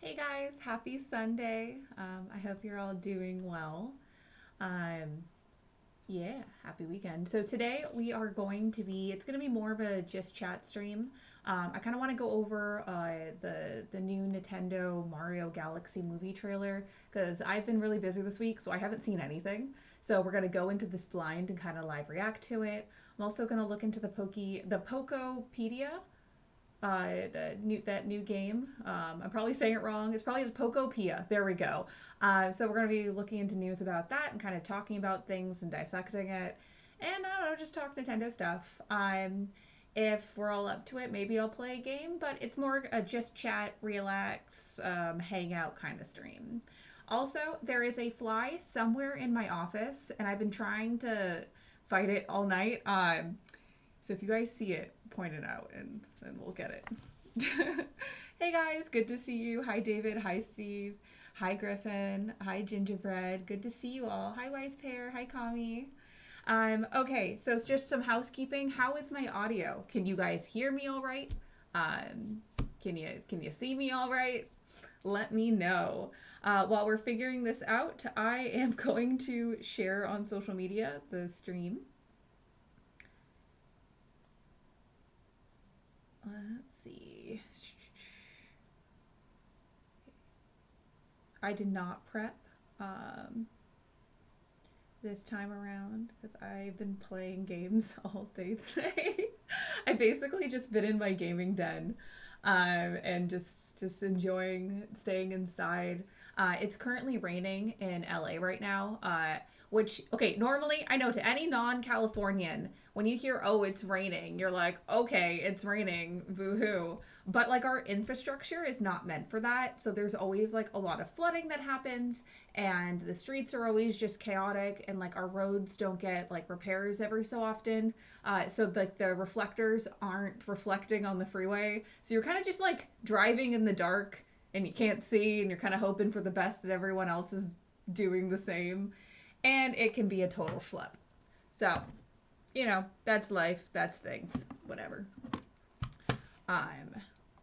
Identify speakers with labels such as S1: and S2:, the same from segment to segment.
S1: Hey guys, happy Sunday. I hope you're all doing well. Um, yeah, happy weekend. So today we are going to be, it's going to be more of a just chat stream. I kind of want to go over the new Nintendo Mario Galaxy movie trailer because I've been really busy this week, so I haven't seen anything. So we're going to go into this blind and kind of live react to it. I'm also going to look into the Pokopedia, that new game. I'm probably saying it wrong. It's probably Pokopia. There we go. So we're going to be looking into news about that and kind of talking about things and dissecting it, and I don't know, just talk Nintendo stuff. If we're all up to it, maybe I'll play a game, but it's more a just chat, relax, hang out kind of stream. Also, there is a fly somewhere in my office, and I've been trying to fight it all night. So if you guys see it, point it out and we'll get it. Hey guys, good to see you. Hi David, hi Steve, hi Griffin, hi Gingerbread. Good to see you all. Hi Wise Pear, hi Kami. Okay, so it's just some housekeeping. How is my audio? Can you guys hear me all right? Um, can you see me all right? Let me know. While we're figuring this out, I am going to share on social media the stream. Let's see. I did not prep um, this time around because I've been playing games all day today. I basically just been in my gaming den, and just enjoying staying inside. It's currently raining in LA right now. Which, okay, normally I know to any non-Californian, when you hear, oh, it's raining, you're like, okay, it's raining, boo-hoo. But like our infrastructure is not meant for that. So there's always like a lot of flooding that happens, and the streets are always just chaotic, and like our roads don't get like repairs every so often. So like the reflectors aren't reflecting on the freeway. So you're kind of just like driving in the dark and you can't see, and you're kind of hoping for the best that everyone else is doing the same, and it can be a total schlep. So, that's life, that's things, whatever. Um,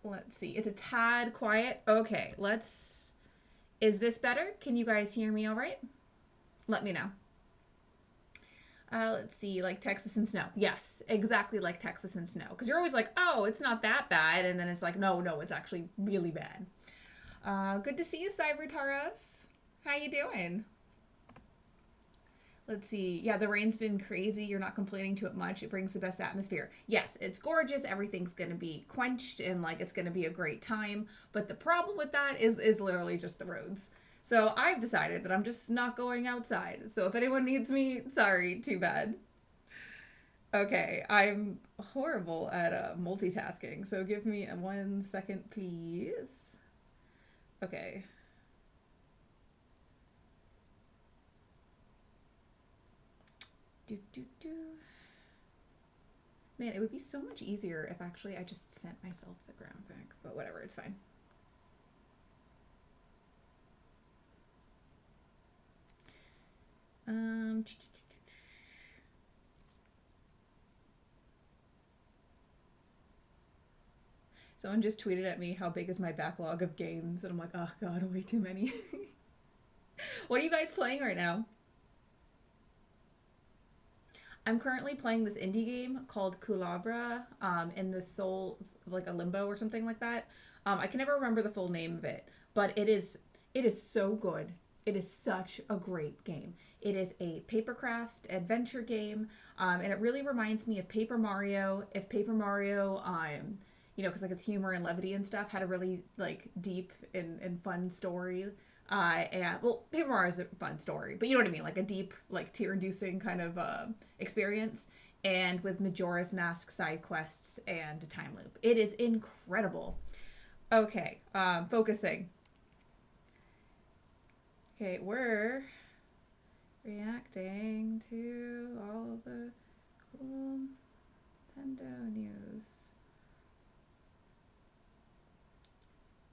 S1: let's see. It's a tad quiet. Okay, let's. Is this better? Can you guys hear me all right? Let me know. Let's see, like Texas and snow. Yes, exactly like Texas and snow. Because you're always like, oh, it's not that bad, and then it's like, no, no, it's actually really bad. Good to see you, Cyber Taurus. How you doing? Let's see. Yeah, the rain's been crazy. You're not complaining to it much. It brings the best atmosphere. Yes, it's gorgeous. Everything's going to be quenched and like it's going to be a great time. But the problem with that is literally just the roads. So I've decided that I'm just not going outside. So if anyone needs me, sorry, too bad. Okay, I'm horrible at multitasking. So give me 1 second, please. Okay. Do, do, do. Man, it would be so much easier if actually I just sent myself the graphic, but whatever, it's fine. Um, Someone just tweeted at me, how big is my backlog of games? And I'm like, oh god, way too many. What are you guys playing right now? I'm currently playing this indie game called Kulabra, in the Soul, like a Limbo or something like that. I can never remember the full name of it, but it is so good. It is such a great game. It is a papercraft adventure game, and it really reminds me of Paper Mario. If Paper Mario, because like its humor and levity and stuff had a really like deep and fun story. And well, Paper Mario is a fun story, but you know what I mean, like a deep, like tear-inducing kind of experience. And with Majora's Mask side quests and a time loop, it is incredible. Okay, focusing. Okay, we're reacting to all the cool Nintendo news.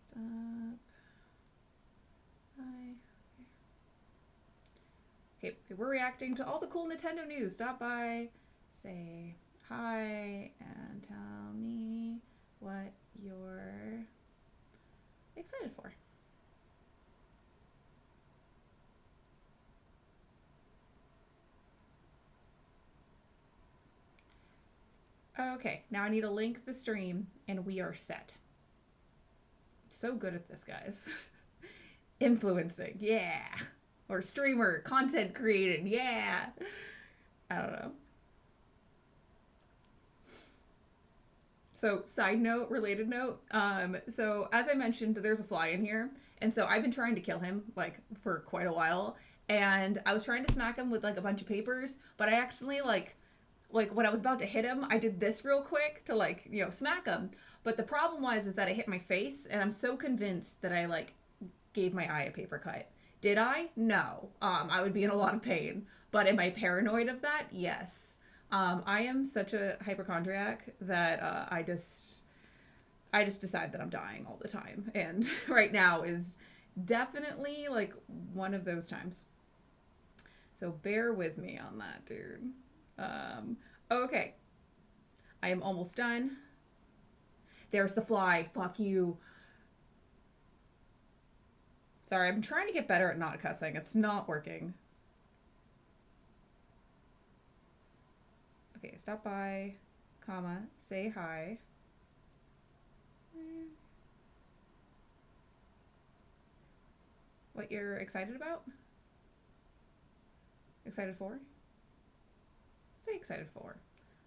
S1: Stop. Hi. Okay, we're reacting to all the cool Nintendo news. Stop by, say hi, and tell me what you're excited for. Okay, now I need to link the stream and we are set. So good at this, guys. Influencing, yeah. Or streamer, content creating, yeah. I don't know. So, side note, related note. So as I mentioned, there's a fly in here, and so I've been trying to kill him like for quite a while, and I was trying to smack him with like a bunch of papers, but I accidentally like when I was about to hit him, I did this real quick to like smack him. But the problem was is that I hit my face, and I'm so convinced that I like gave my eye a paper cut. Did I? No. I would be in a lot of pain. But am I paranoid of that? Yes. I am such a hypochondriac that I just decide that I'm dying all the time, and right now is definitely like one of those times. So bear with me on that, dude. Okay, I am almost done. There's the fly. Fuck you. Sorry, I'm trying to get better at not cussing. It's not working. Okay, stop by, comma, say hi. What you're excited about? Excited for? Say excited for.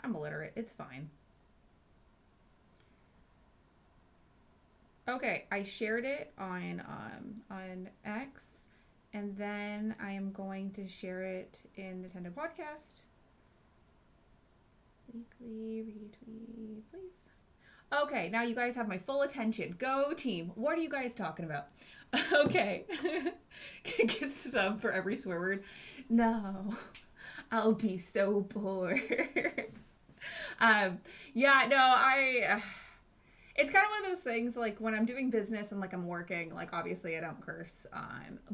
S1: I'm illiterate. It's fine. Okay, I shared it on X, and then I am going to share it in Nintendo Podcast. Weekly retweet, please. Okay, now you guys have my full attention. Go team. What are you guys talking about? Okay. Get sub for every swear word. No. I'll be so bored. Yeah, no, it's kind of one of those things like when I'm doing business and like I'm working, like obviously I don't curse.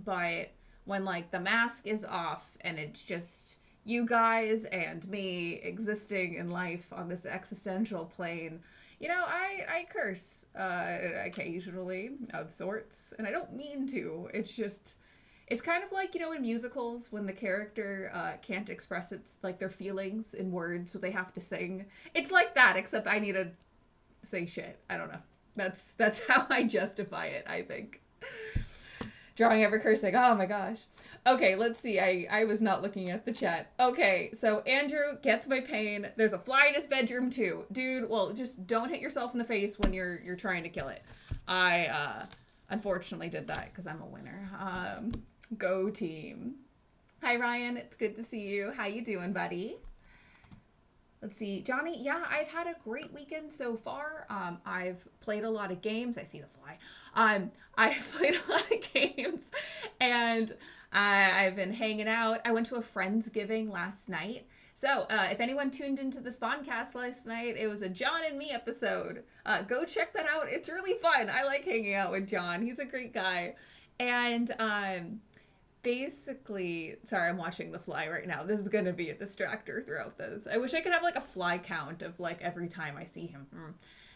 S1: But when like the mask is off and it's just you guys and me existing in life on this existential plane, I curse occasionally of sorts, and I don't mean to. It's just, it's kind of like, in musicals when the character can't express their feelings in words, so they have to sing. It's like that, except I need to say shit. I don't know. That's how I justify it, I think. Drawing ever cursing. Oh my gosh. Okay, let's see. I was not looking at the chat. Okay, so Andrew gets my pain. There's a fly in his bedroom too. Dude, well, just don't hit yourself in the face when you're trying to kill it. I unfortunately did that because I'm a winner. Go team. Hi Ryan, it's good to see you. How you doing, buddy? Let's see, Johnny, yeah, I've had a great weekend so far. I've played a lot of games. I see the fly. I've played a lot of games, and I've been hanging out. I went to a Friendsgiving last night. So, if anyone tuned into the Spawncast last night, it was a Jon and me episode. Go check that out. It's really fun. I like hanging out with Jon. He's a great guy. And, basically, sorry, I'm watching the fly right now. This is gonna be a distractor throughout this. I wish I could have like a fly count of like every time I see him.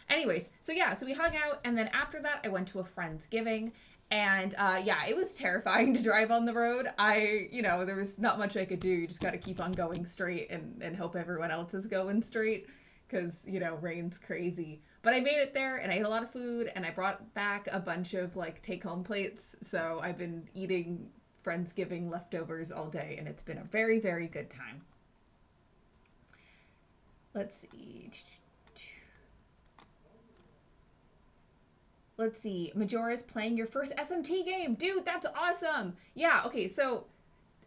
S1: Anyways, so yeah, so we hung out, and then after that I went to a Friendsgiving, and yeah, it was terrifying to drive on the road. There was not much I could do. You just gotta keep on going straight and hope everyone else is going straight, because rain's crazy. But I made it there, and I ate a lot of food, and I brought back a bunch of like take-home plates, so I've been eating Friendsgiving leftovers all day, and it's been a very, very good time. Let's see. Let's see. Majora's playing your first SMT game. Dude, that's awesome. Yeah, okay, so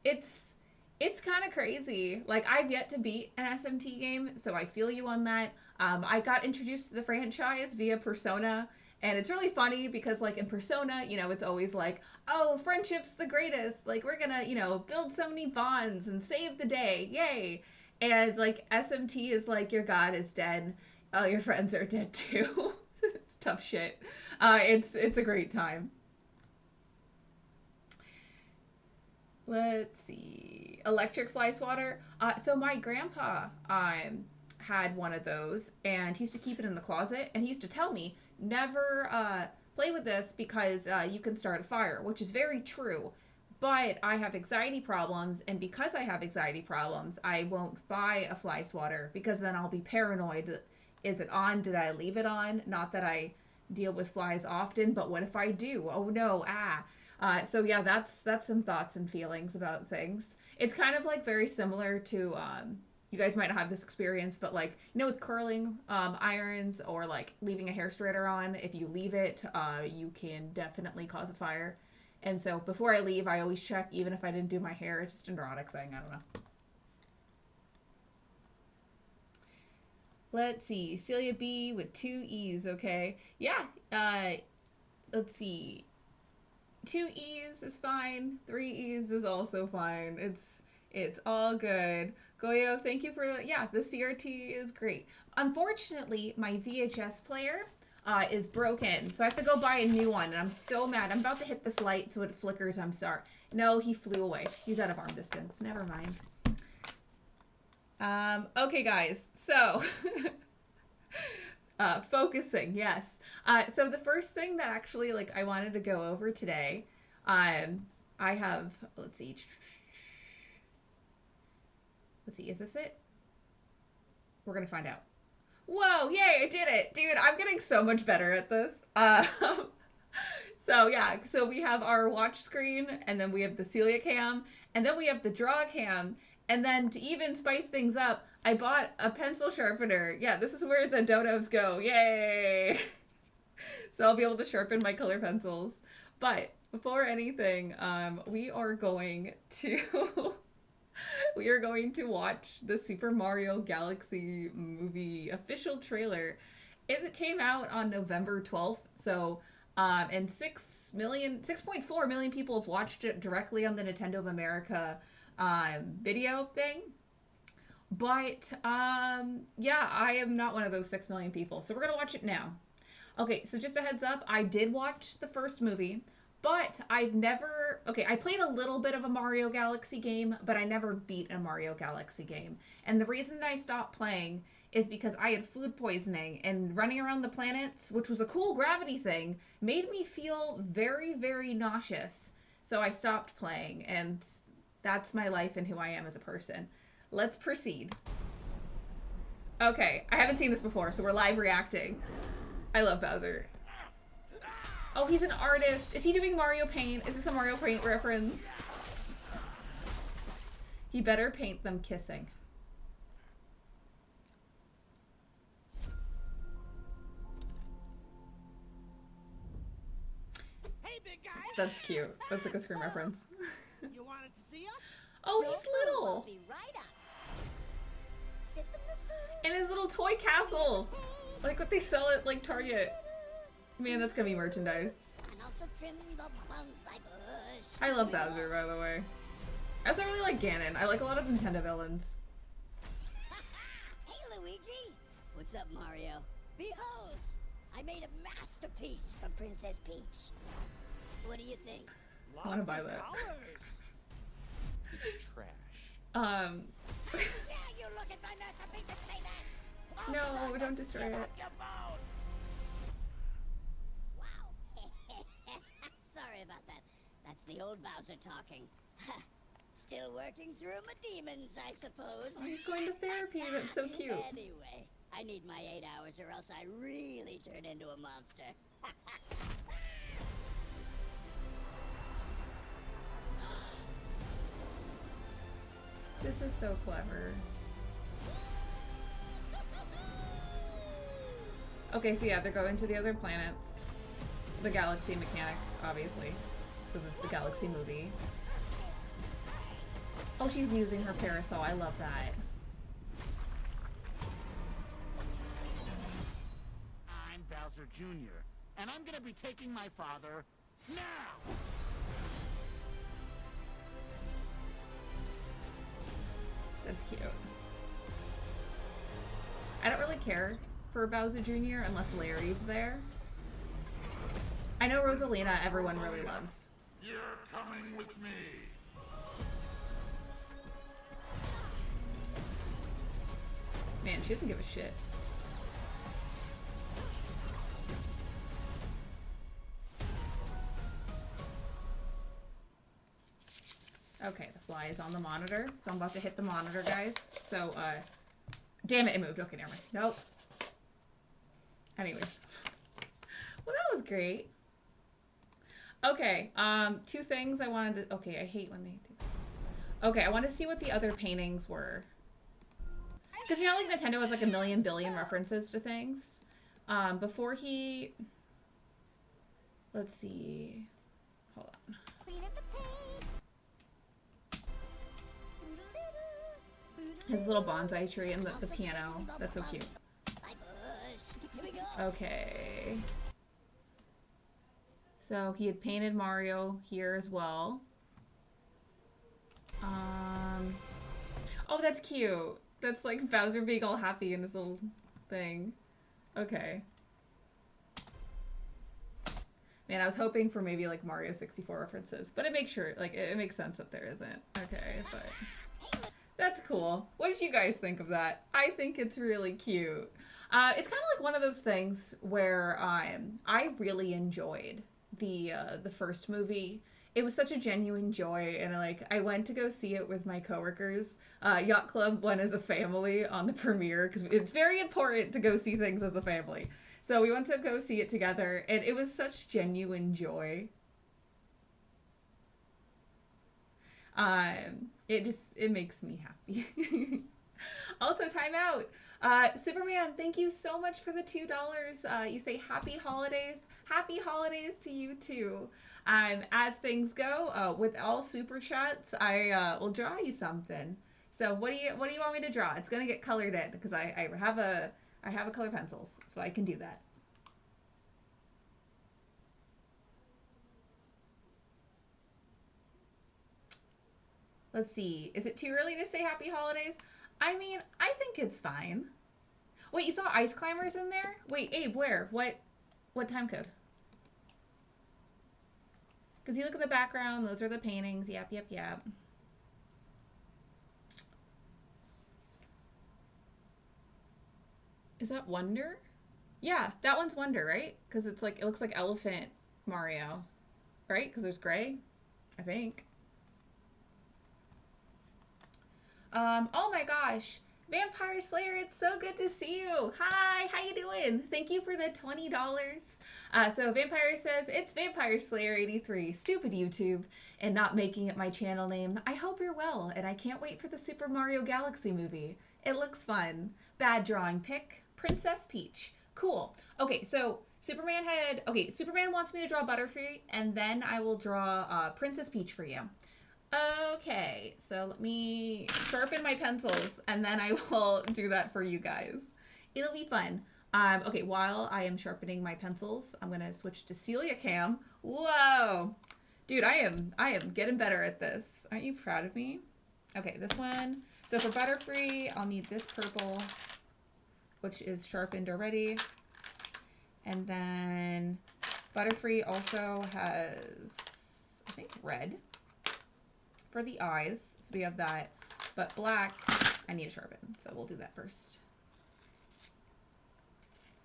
S1: it's kind of crazy. Like, I've yet to beat an SMT game, so I feel you on that. I got introduced to the franchise via Persona, and it's really funny because, like, in Persona, it's always like, oh, friendship's the greatest. Like, we're gonna, build so many bonds and save the day. Yay. And, like, SMT is like, your god is dead. All your friends are dead, too. It's tough shit. It's a great time. Let's see. Electric fly swatter. So my grandpa had one of those, and he used to keep it in the closet, and he used to tell me, never play with this because you can start a fire, which is very true. But I have anxiety problems, and because I have anxiety problems, I won't buy a fly swatter because then I'll be paranoid. Is it on? Did I leave it on? Not that I deal with flies often, but what if I do? Oh no, ah. So yeah, that's some thoughts and feelings about things. It's kind of like very similar to you guys might not have this experience, but like with curling irons or like leaving a hair straightener on, if you leave it, you can definitely cause a fire. And so before I leave, I always check, even if I didn't do my hair. It's just a neurotic thing. I don't know. Let's see. Celia B with 2 E's, okay. Yeah. Let's see. 2 E's is fine. 3 E's is also fine. It's all good. Goyo, thank you for yeah, the CRT is great. Unfortunately, my VHS player is broken, so I have to go buy a new one, and I'm so mad. I'm about to hit this light so it flickers. I'm sorry. No, he flew away. He's out of arm distance. Never mind. Okay, guys. So, focusing. Yes. So the first thing that actually I wanted to go over today, I have. Let's see. Let's see. Is this it? We're gonna find out. Whoa, yay, I did it. Dude, I'm getting so much better at this. So yeah, so we have our watch screen, and then we have the Celia cam, and then we have the draw cam, and then to even spice things up, I bought a pencil sharpener. Yeah, this is where the dodos go. Yay! So I'll be able to sharpen my color pencils. But before anything, we are going to... we are going to watch the Super Mario Galaxy movie official trailer. It came out on November 12th, so and 6.4 million people have watched it directly on the Nintendo of America video thing. But yeah, I am not one of those 6 million people, so we're gonna watch it now. Okay, so just a heads up, I did watch the first movie. But I've never... Okay, I played a little bit of a Mario Galaxy game, but I never beat a Mario Galaxy game. And the reason I stopped playing is because I had food poisoning, and running around the planets, which was a cool gravity thing, made me feel very, very nauseous. So I stopped playing, and that's my life and who I am as a person. Let's proceed. Okay, I haven't seen this before, so we're live reacting. I love Bowser. Oh, he's an artist. Is he doing Mario Paint? Is this a Mario Paint reference? He better paint them kissing.
S2: Hey, big guy.
S1: That's cute. That's like a Scream reference.
S2: You wanted to see us?
S1: Oh, he's little.
S3: Be right up. Sip in the sun.
S1: And his little toy castle. Like what they sell at like Target. Man, that's gonna be merchandise.
S3: And also trim the bonsai bush.
S1: I love Bowser, by the way. I also really like Ganon. I like a lot of Nintendo villains.
S3: Hey, Luigi. What's up, Mario? Behold, I made a masterpiece for Princess Peach. What do you think?
S1: I want to buy that.
S2: It's trash.
S3: Yeah, you look at my masterpiece and say that.
S1: No, don't destroy it.
S3: Sorry about that. That's the old Bowser talking. Still working through my demons, I suppose.
S1: Oh, he's going to therapy. That's so cute.
S3: Anyway, I need my 8 hours or else I really turn into a monster.
S1: This is so clever. Okay, so yeah, they're going to the other planets. The galaxy mechanic, obviously, because it's the Galaxy movie. Oh, she's using her parasol. I love that.
S2: I'm Bowser Jr., and I'm gonna be taking my father now!
S1: That's cute. I don't really care for Bowser Jr. unless Larry's there. I know Rosalina everyone really loves.
S2: You're coming with me!
S1: Man, she doesn't give a shit. Okay, the fly is on the monitor, so I'm about to hit the monitor, guys. So, damn it, it moved. Okay, never mind. Nope. Anyways. Well, that was great. Okay, two things I wanted to... Okay, I hate when they do that. Okay, I want to see what the other paintings were. Because, you know, like, Nintendo has, like, a million billion references to things. Before he... Let's see... Hold on. His little bonsai tree and the piano. That's so cute. Okay. So he had painted Mario here as well. Oh, that's cute. That's like Bowser being all happy in his little thing. Okay. Man, I was hoping for maybe like Mario 64 references, but it makes sure, like, it makes sense that there isn't. Okay, but that's cool. What did you guys think of that? I think it's really cute. It's kind of like one of those things where I really enjoyed the first movie. It was such a genuine joy, and I went to go see it with my coworkers. Yacht Club went as a family on the premiere because it's very important to go see things as a family. So we went to go see it together, and it was such genuine joy. It makes me happy. Also, time out. Superman, thank you so much for the $2. You say happy holidays. Happy holidays to you too. As things go, with all super chats, I will draw you something. So what do you want me to draw? It's gonna get colored in because I have a color pencils, so I can do that. Let's see. Is it too early to say happy holidays? I mean, I think it's fine. Wait, you saw Ice Climbers in there? Wait, Abe, where? What time code? Because you look at the background, those are the paintings. Yep, yep, yep. Is that Wonder? Yeah, that one's Wonder, right? Because it's like, it looks like Elephant Mario, right? Because there's gray, I think. Oh my gosh. Vampire Slayer, it's so good to see you. Hi, how you doing? Thank you for the $20. So Vampire says, it's Vampire Slayer 83. Stupid YouTube and not making it my channel name. I hope you're well, and I can't wait for the Super Mario Galaxy movie. It looks fun. Bad drawing pick. Princess Peach. Cool. Okay, so Superman wants me to draw Butterfree, and then I will draw Princess Peach for you. Okay, so let me sharpen my pencils, and then I will do that for you guys. It'll be fun. Okay, while I am sharpening my pencils, I'm gonna switch to Celia Cam. Whoa! Dude, I am getting better at this. Aren't you proud of me? Okay, this one. So for Butterfree, I'll need this purple, which is sharpened already. And then Butterfree also has, I think, red for the eyes. So we have that. But black, I need to sharpen. So we'll do that first.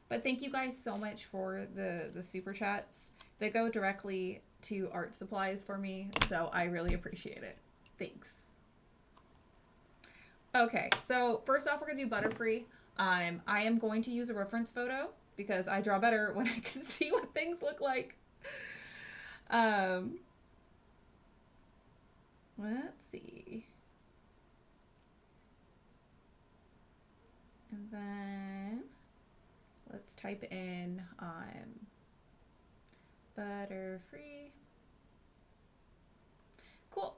S1: But thank you guys so much for the super chats. They go directly to art supplies for me. So I really appreciate it. Thanks. Okay, so first off, we're going to do Butterfree. I am going to use a reference photo because I draw better when I can see what things look like. Let's see. And then let's type in Butterfree. Cool.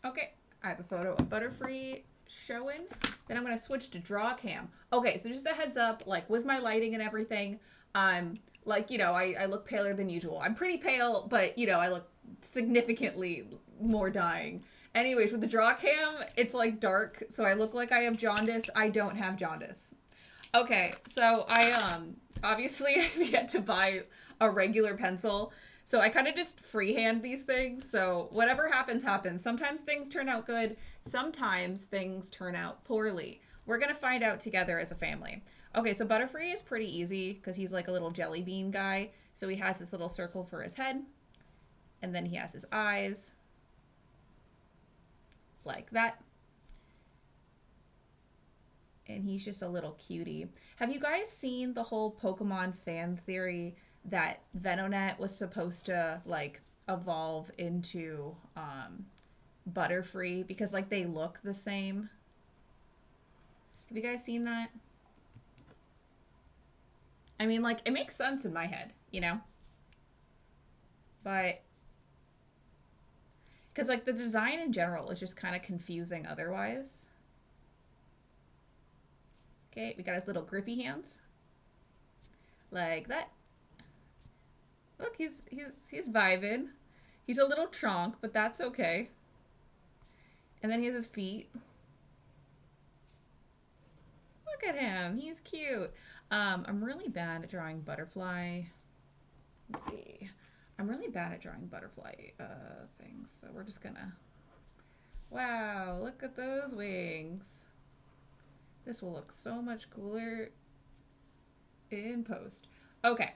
S1: Okay, I have a photo of Butterfree showing. Then I'm going to switch to draw cam. Okay, so just a heads up, like with my lighting and everything, like, you know, I look paler than usual. I'm pretty pale, but, you know, I look significantly more dying. Anyways, with the draw cam, it's like dark, so I look like I have jaundice. I don't have jaundice. Okay, so I obviously have yet to buy a regular pencil, so I kind of just freehand these things. So whatever happens, happens. Sometimes things turn out good. Sometimes things turn out poorly. We're going to find out together as a family. Okay, so Butterfree is pretty easy because he's like a little jelly bean guy. So he has this little circle for his head, and then he has his eyes. like that. And he's just a little cutie. Have you guys seen the whole Pokemon fan theory that Venonat was supposed to like evolve into Butterfree because like they look the same? Have you guys seen that? I mean, like, it makes sense in my head, you know? But because like the design in general is just kind of confusing otherwise. Okay, we got his little grippy hands. Like that. Look, he's vibing. He's a little chonk, but that's okay. And then he has his feet. Look at him. He's cute. I'm really bad at drawing butterfly. Let's see. I'm really bad at drawing butterfly things, so we're just gonna... Wow, look at those wings. This will look so much cooler in post. Okay.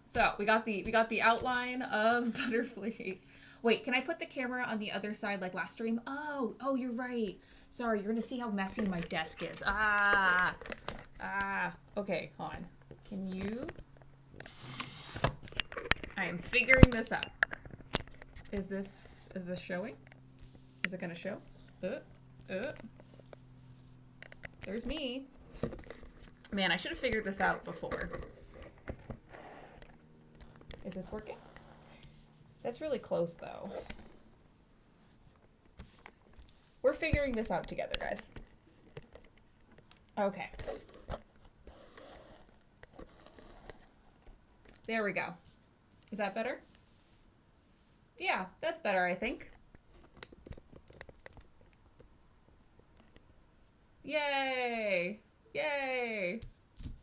S1: So, we got the outline of Butterfree. Wait, can I put the camera on the other side like last stream? Oh, you're right. Sorry, you're gonna see how messy my desk is. Okay, hold on. Can you... I am figuring this out. Is this showing? Is it gonna show? There's me. Man, I should have figured this out before. Is this working? That's really close, though. We're figuring this out together, guys. Okay. There we go. Is that better? Yeah, that's better, I think. Yay! Yay!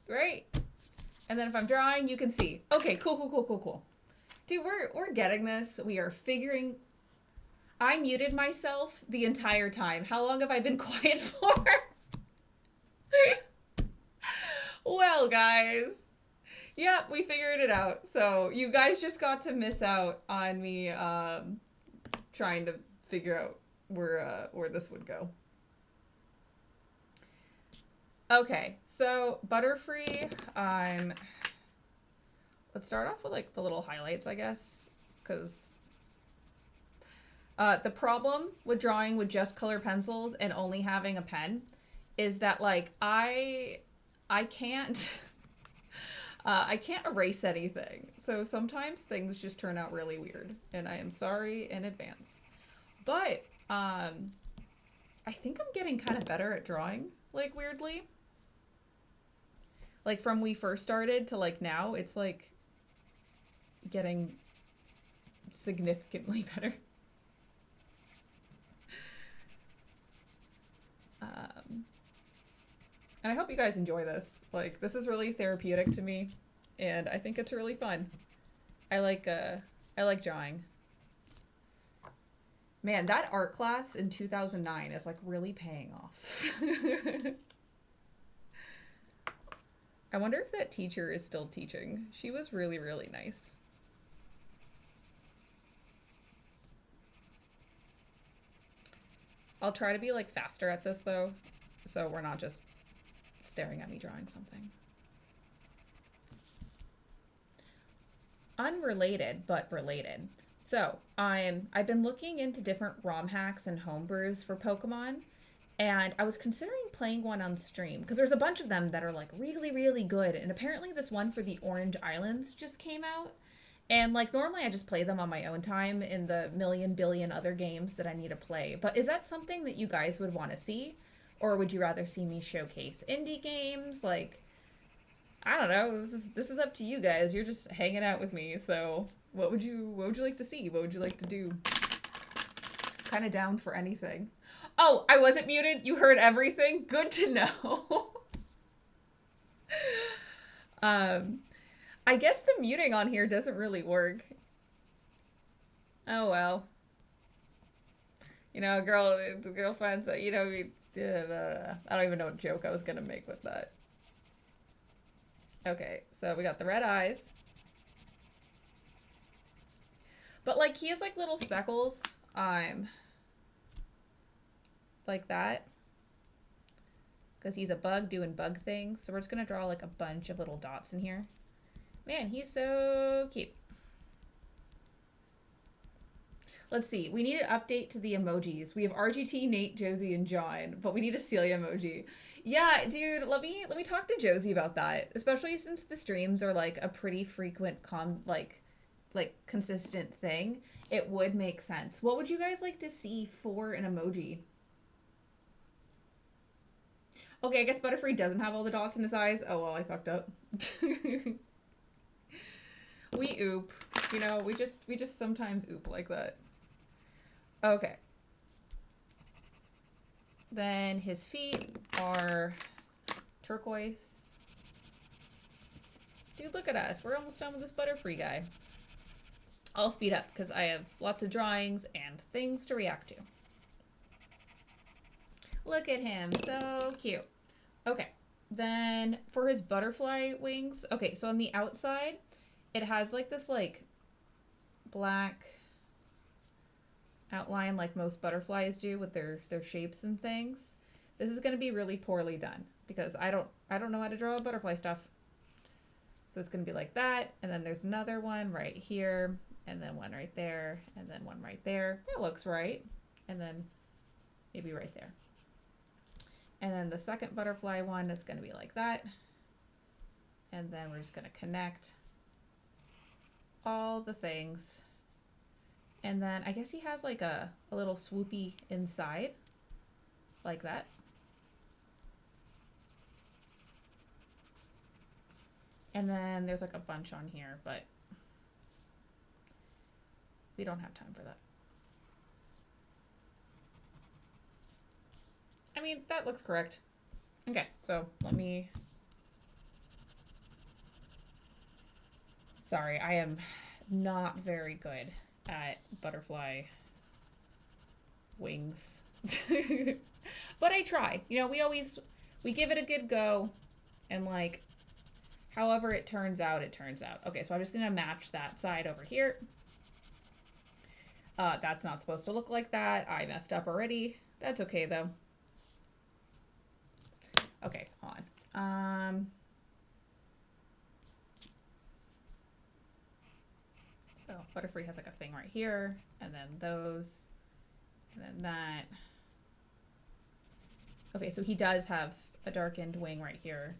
S1: Right? And then if I'm drawing, you can see. Okay, cool. Dude, we're getting this. We are figuring... I muted myself the entire time. How long have I been quiet for? Well, guys. Yep, we figured it out. So you guys just got to miss out on me trying to figure out where this would go. Okay, so Butterfree, let's start off with like the little highlights, I guess, because the problem with drawing with just color pencils and only having a pen is that like I can't I can't erase anything. So sometimes things just turn out really weird, and I am sorry in advance. But I think I'm getting kind of better at drawing, like weirdly. Like from we first started to like now, it's like getting significantly better. And I hope you guys enjoy this. Like, this is really therapeutic to me, and I think it's really fun. I like drawing. Man, that art class in 2009 is like really paying off. I wonder if that teacher is still teaching. She was really, really nice. I'll try to be like faster at this though, so we're not just staring at me drawing something. Unrelated, but related. So, I've been looking into different ROM hacks and homebrews for Pokemon, and I was considering playing one on stream, because there's a bunch of them that are like really, really good, and apparently this one for the Orange Islands just came out, and like normally I just play them on my own time in the million billion other games that I need to play, but is that something that you guys would want to see? Or would you rather see me showcase indie games? Like, I don't know. This is up to you guys. You're just hanging out with me. So, what would you like to see? What would you like to do? Kind of down for anything. Oh, I wasn't muted. You heard everything. Good to know. I guess the muting on here doesn't really work. Oh well. You know, girlfriends. You know, I don't even know what joke I was gonna make with that. Okay, so we got the red eyes. But like he has like little speckles. like that. Because he's a bug doing bug things. So we're just going to draw like a bunch of little dots in here. Man, he's so cute. Let's see. We need an update to the emojis. We have RGT, Nate, Josie, and John, but we need a Celia emoji. Yeah, dude, let me talk to Josie about that. Especially since the streams are like a pretty frequent consistent thing. It would make sense. What would you guys like to see for an emoji? Okay, I guess Butterfree doesn't have all the dots in his eyes. Oh well, I fucked up. We oop. You know, we just sometimes oop like that. Okay. Then his feet are turquoise. Dude, look at us. We're almost done with this Butterfree guy. I'll speed up because I have lots of drawings and things to react to. Look at him. So cute. Okay. Then for his butterfly wings. Okay, so on the outside, it has like this like black outline like most butterflies do with their shapes and things. This is going to be really poorly done because I don't know how to draw butterfly stuff. So it's going to be like that, and then there's another one right here, and then one right there, and then one right there. That looks right. And then maybe right there. And then the second butterfly one is going to be like that. And then we're just going to connect all the things. And then I guess he has like a little swoopy inside, like that. And then there's like a bunch on here, but we don't have time for that. I mean, that looks correct. Okay, so let me... Sorry, I am not very good at butterfly wings. But I try. You know, we give it a good go, and like, however it turns out, it turns out. Okay, so I'm just gonna match that side over here. That's not supposed to look like that. I messed up already. That's okay though. Okay, hold on. So Butterfree has like a thing right here, and then those, and then that. Okay, so he does have a darkened wing right here.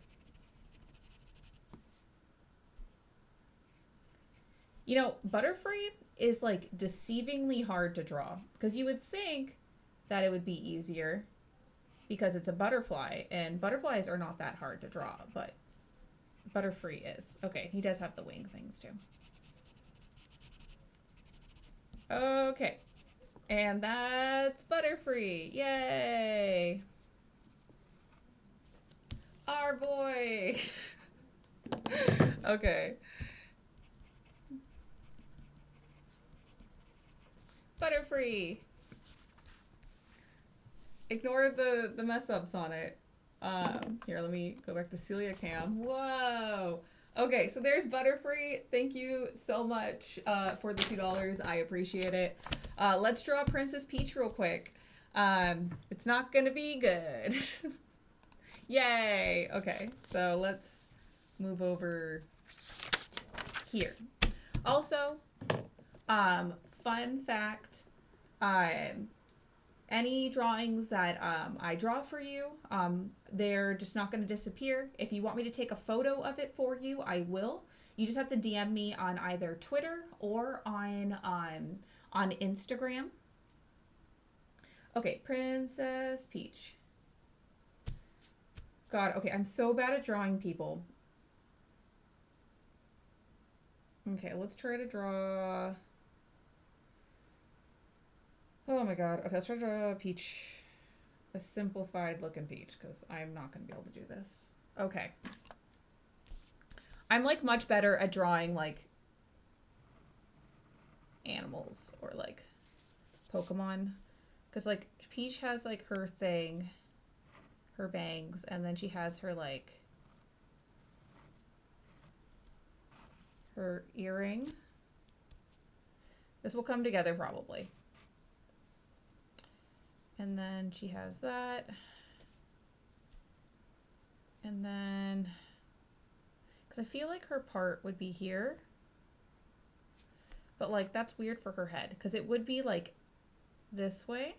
S1: You know, Butterfree is like deceivingly hard to draw because you would think that it would be easier because it's a butterfly, and butterflies are not that hard to draw, but Butterfree is. Okay, he does have the wing things too. Okay, and that's Butterfree. Yay! Our boy! Okay. Butterfree! Ignore the mess ups on it. Here, let me go back to Celia Cam. Whoa! Okay, so there's Butterfree. Thank you so much for the $2. I appreciate it. Let's draw Princess Peach real quick. It's not gonna be good. Yay! Okay, so let's move over here. Also, fun fact, any drawings that I draw for you, they're just not going to disappear. If you want me to take a photo of it for you, I will. You just have to DM me on either Twitter or on Instagram. Okay, Princess Peach. God, okay, I'm so bad at drawing people. Okay, let's try to draw... Oh my god. Okay, let's try to draw a peach. A simplified looking peach, because I'm not going to be able to do this. Okay. I'm, like, much better at drawing, like, animals or, like, Pokemon. Because, like, Peach has, like, her thing, her bangs, and then she has her, like, her earring. This will come together, probably. And then she has that. And then, because I feel like her part would be here. But like, that's weird for her head. Because it would be like this way.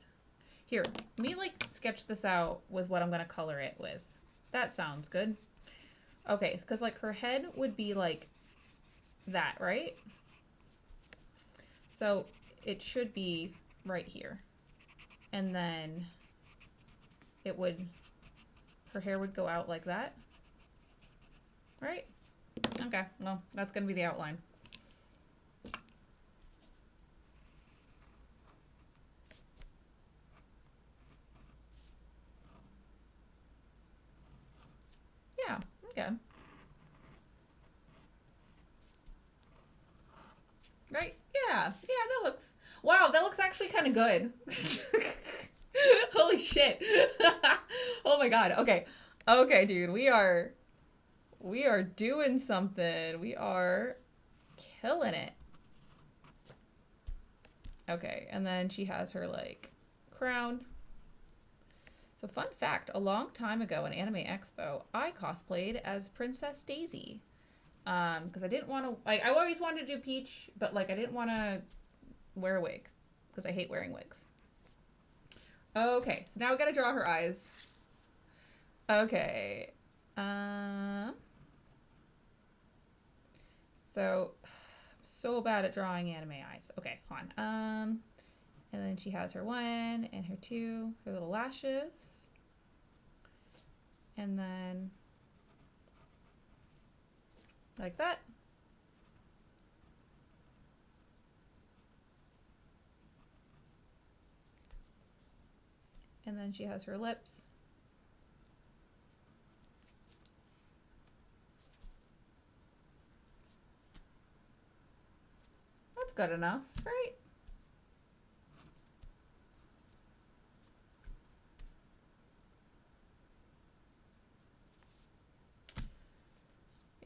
S1: Here, let me like sketch this out with what I'm going to color it with. That sounds good. Okay, because like her head would be like that, right? So it should be right here. And then it would, her hair would go out like that. Right? Okay, well, that's going to be the outline. Yeah, okay. Right? Yeah, that looks... Wow, that looks actually kind of good. Holy shit. Oh my god, okay. Okay, dude, we are doing something. We are killing it. Okay, and then she has her, like, crown. So fun fact, a long time ago in Anime Expo, I cosplayed as Princess Daisy. Because I didn't want to, like, I always wanted to do Peach, but, like, I didn't want to wear a wig. Because I hate wearing wigs. Okay, so now we gotta draw her eyes. Okay. So, I'm so bad at drawing anime eyes. Okay, hold on. And then she has her 1 and her 2, her little lashes. And then like that. And then she has her lips. That's good enough, right?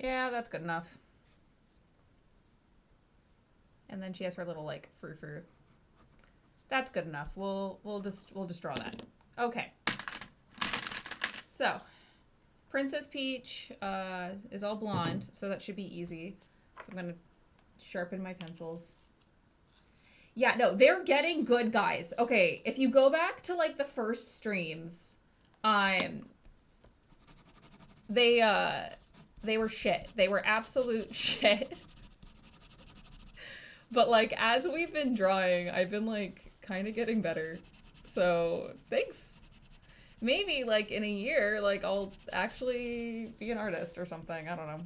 S1: Yeah, that's good enough. And then she has her little like frou-frou. That's good enough. We'll just draw that. Okay. So, Princess Peach is all blonde, so that should be easy. So I'm gonna sharpen my pencils. Yeah, no, they're getting good, guys. Okay, if you go back to like the first streams, they were shit. They were absolute shit. But like as we've been drawing, I've been like kind of getting better. So, thanks. Maybe like in a year, like I'll actually be an artist or something. I don't know.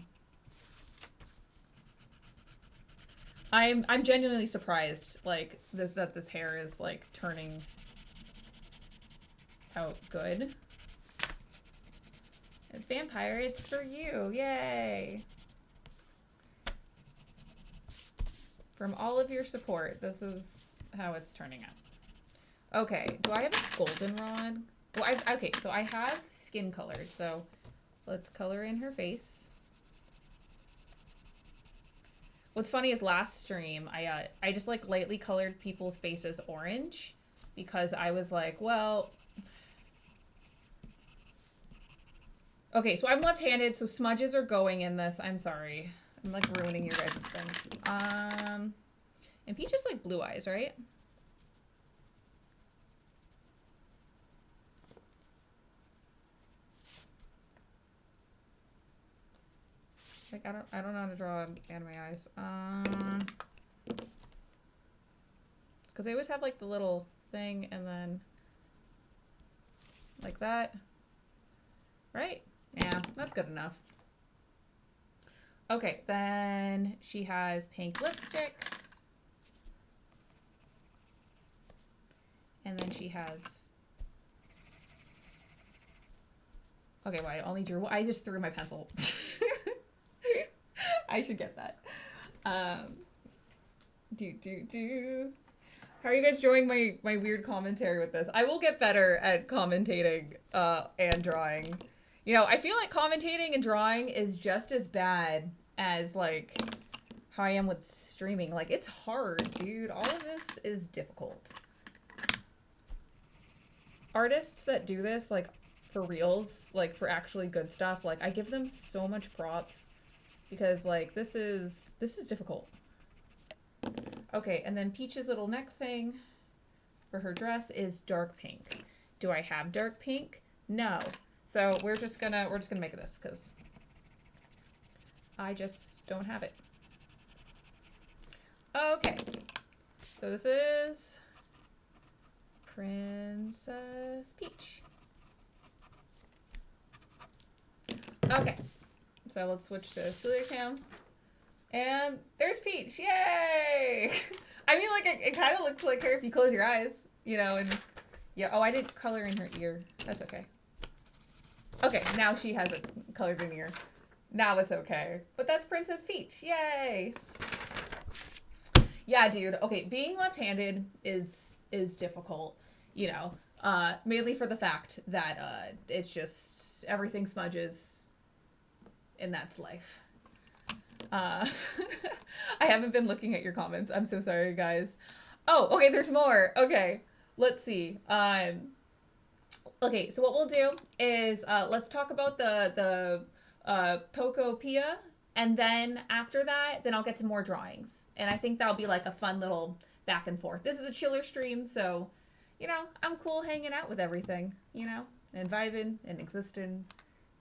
S1: I'm genuinely surprised like that this hair is like turning out good. It's vampire, it's for you. Yay. From all of your support, this is how it's turning out. Okay, do I have a goldenrod? Well, okay, so I have skin colored, so let's color in her face. What's funny is last stream, I just like lightly colored people's faces orange because I was like, well... Okay, so I'm left-handed, so smudges are going in this. I'm sorry. I'm like ruining your guys' things. And Peach has like blue eyes, right? Like I don't know how to draw anime eyes. Because they always have like the little thing and then like that. Right? Yeah, that's good enough. Okay, then she has pink lipstick. And then she has... Okay, well, I only drew... I just threw my pencil. I should get that. How are you guys enjoying my weird commentary with this? I will get better at commentating and drawing. You know, I feel like commentating and drawing is just as bad as, like, how I am with streaming. Like, it's hard, dude. All of this is difficult. artists that do this, like, for reals, like, for actually good stuff, like, I give them so much props because, like, this is difficult. Okay, and then Peach's little neck thing for her dress is dark pink. Do I have dark pink? No. So we're just gonna make this because I just don't have it. Okay. So this is Princess Peach. Okay. So let's switch to Celia Cam. And there's Peach. Yay! I mean, like, it kind of looks like her if you close your eyes, you know, and yeah. Oh, I did color in her ear. That's okay. Okay, now she has it colored in ear. Now it's okay. But that's Princess Peach. Yay! Yeah, dude. Okay, being left-handed is difficult, you know, mainly for the fact that it's just everything smudges, and that's life. I haven't been looking at your comments. I'm so sorry, guys. Oh, okay, there's more. Okay, let's see. Okay, so what we'll do is let's talk about the Pokopia, and then after that, then I'll get to more drawings. And I think that'll be like a fun little back and forth. This is a chiller stream, so, you know, I'm cool hanging out with everything, you know, and vibing and existing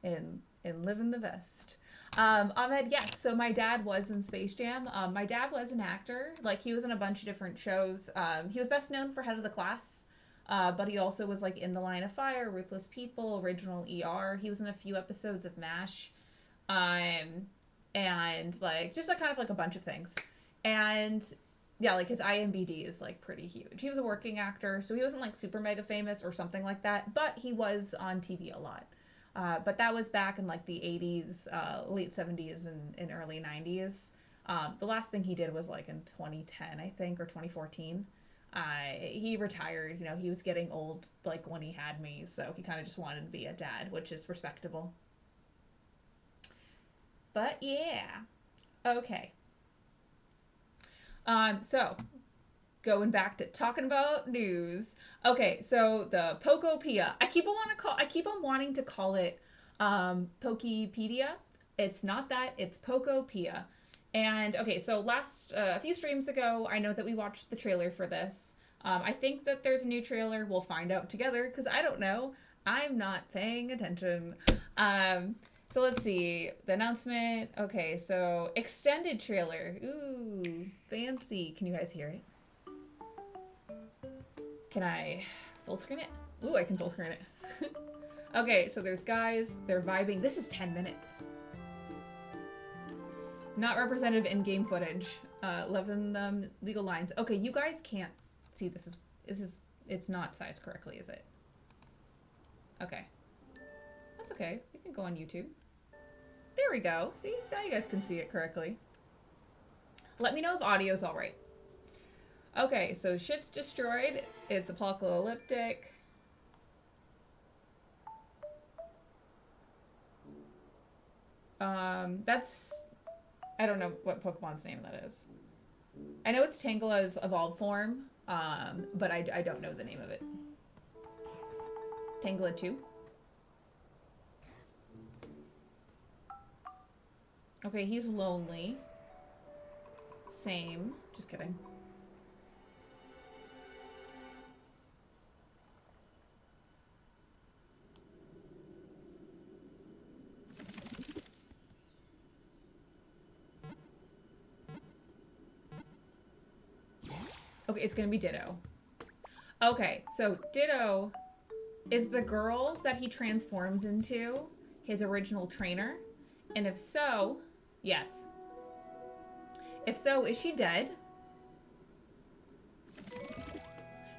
S1: and living the best. Ahmed, yes, so my dad was in Space Jam. My dad was an actor. Like, he was in a bunch of different shows. He was best known for Head of the Class, but he also was, like, in The Line of Fire, Ruthless People, Original ER. He was in a few episodes of MASH. And, like, just, like, kind of, like, a bunch of things. And, yeah, like, his IMBD is, like, pretty huge. He was a working actor, so he wasn't, like, super mega famous or something like that, but he was on TV a lot. But that was back in, like, the 80s, late 70s, and early 90s. The last thing he did was, like, in 2010, I think, or 2014. He retired. You know, he was getting old, like, when he had me, so he kind of just wanted to be a dad, which is respectable. But, yeah. Okay. So, going back to talking about news. Okay, so the Pokopia. I keep on wanting to call it Pokepedia. It's not that, it's Pokopia. And okay, so a few streams ago, I know that we watched the trailer for this. I think that there's a new trailer. We'll find out together because I don't know. I'm not paying attention. So let's see. The announcement. Okay, so extended trailer. Ooh, fancy. Can you guys hear it? Can I full screen it? Ooh, I can full screen it. Okay, so there's guys. They're vibing. This is 10 minutes. Not representative in-game footage. 11 legal lines. Okay, you guys can't see this. It's not sized correctly, is it? Okay. That's okay. We can go on YouTube. There we go. See? Now you guys can see it correctly. Let me know if audio's alright. Okay, so shit's destroyed. It's apocalyptic. That's... I don't know what Pokemon's name that is. I know it's Tangela's evolved form, but I don't know the name of it. Tangela 2? Okay, he's lonely. Same. Just kidding. Okay, it's gonna be Ditto. Okay, so Ditto is the girl that he transforms into his original trainer. And if so, yes. If so, is she dead?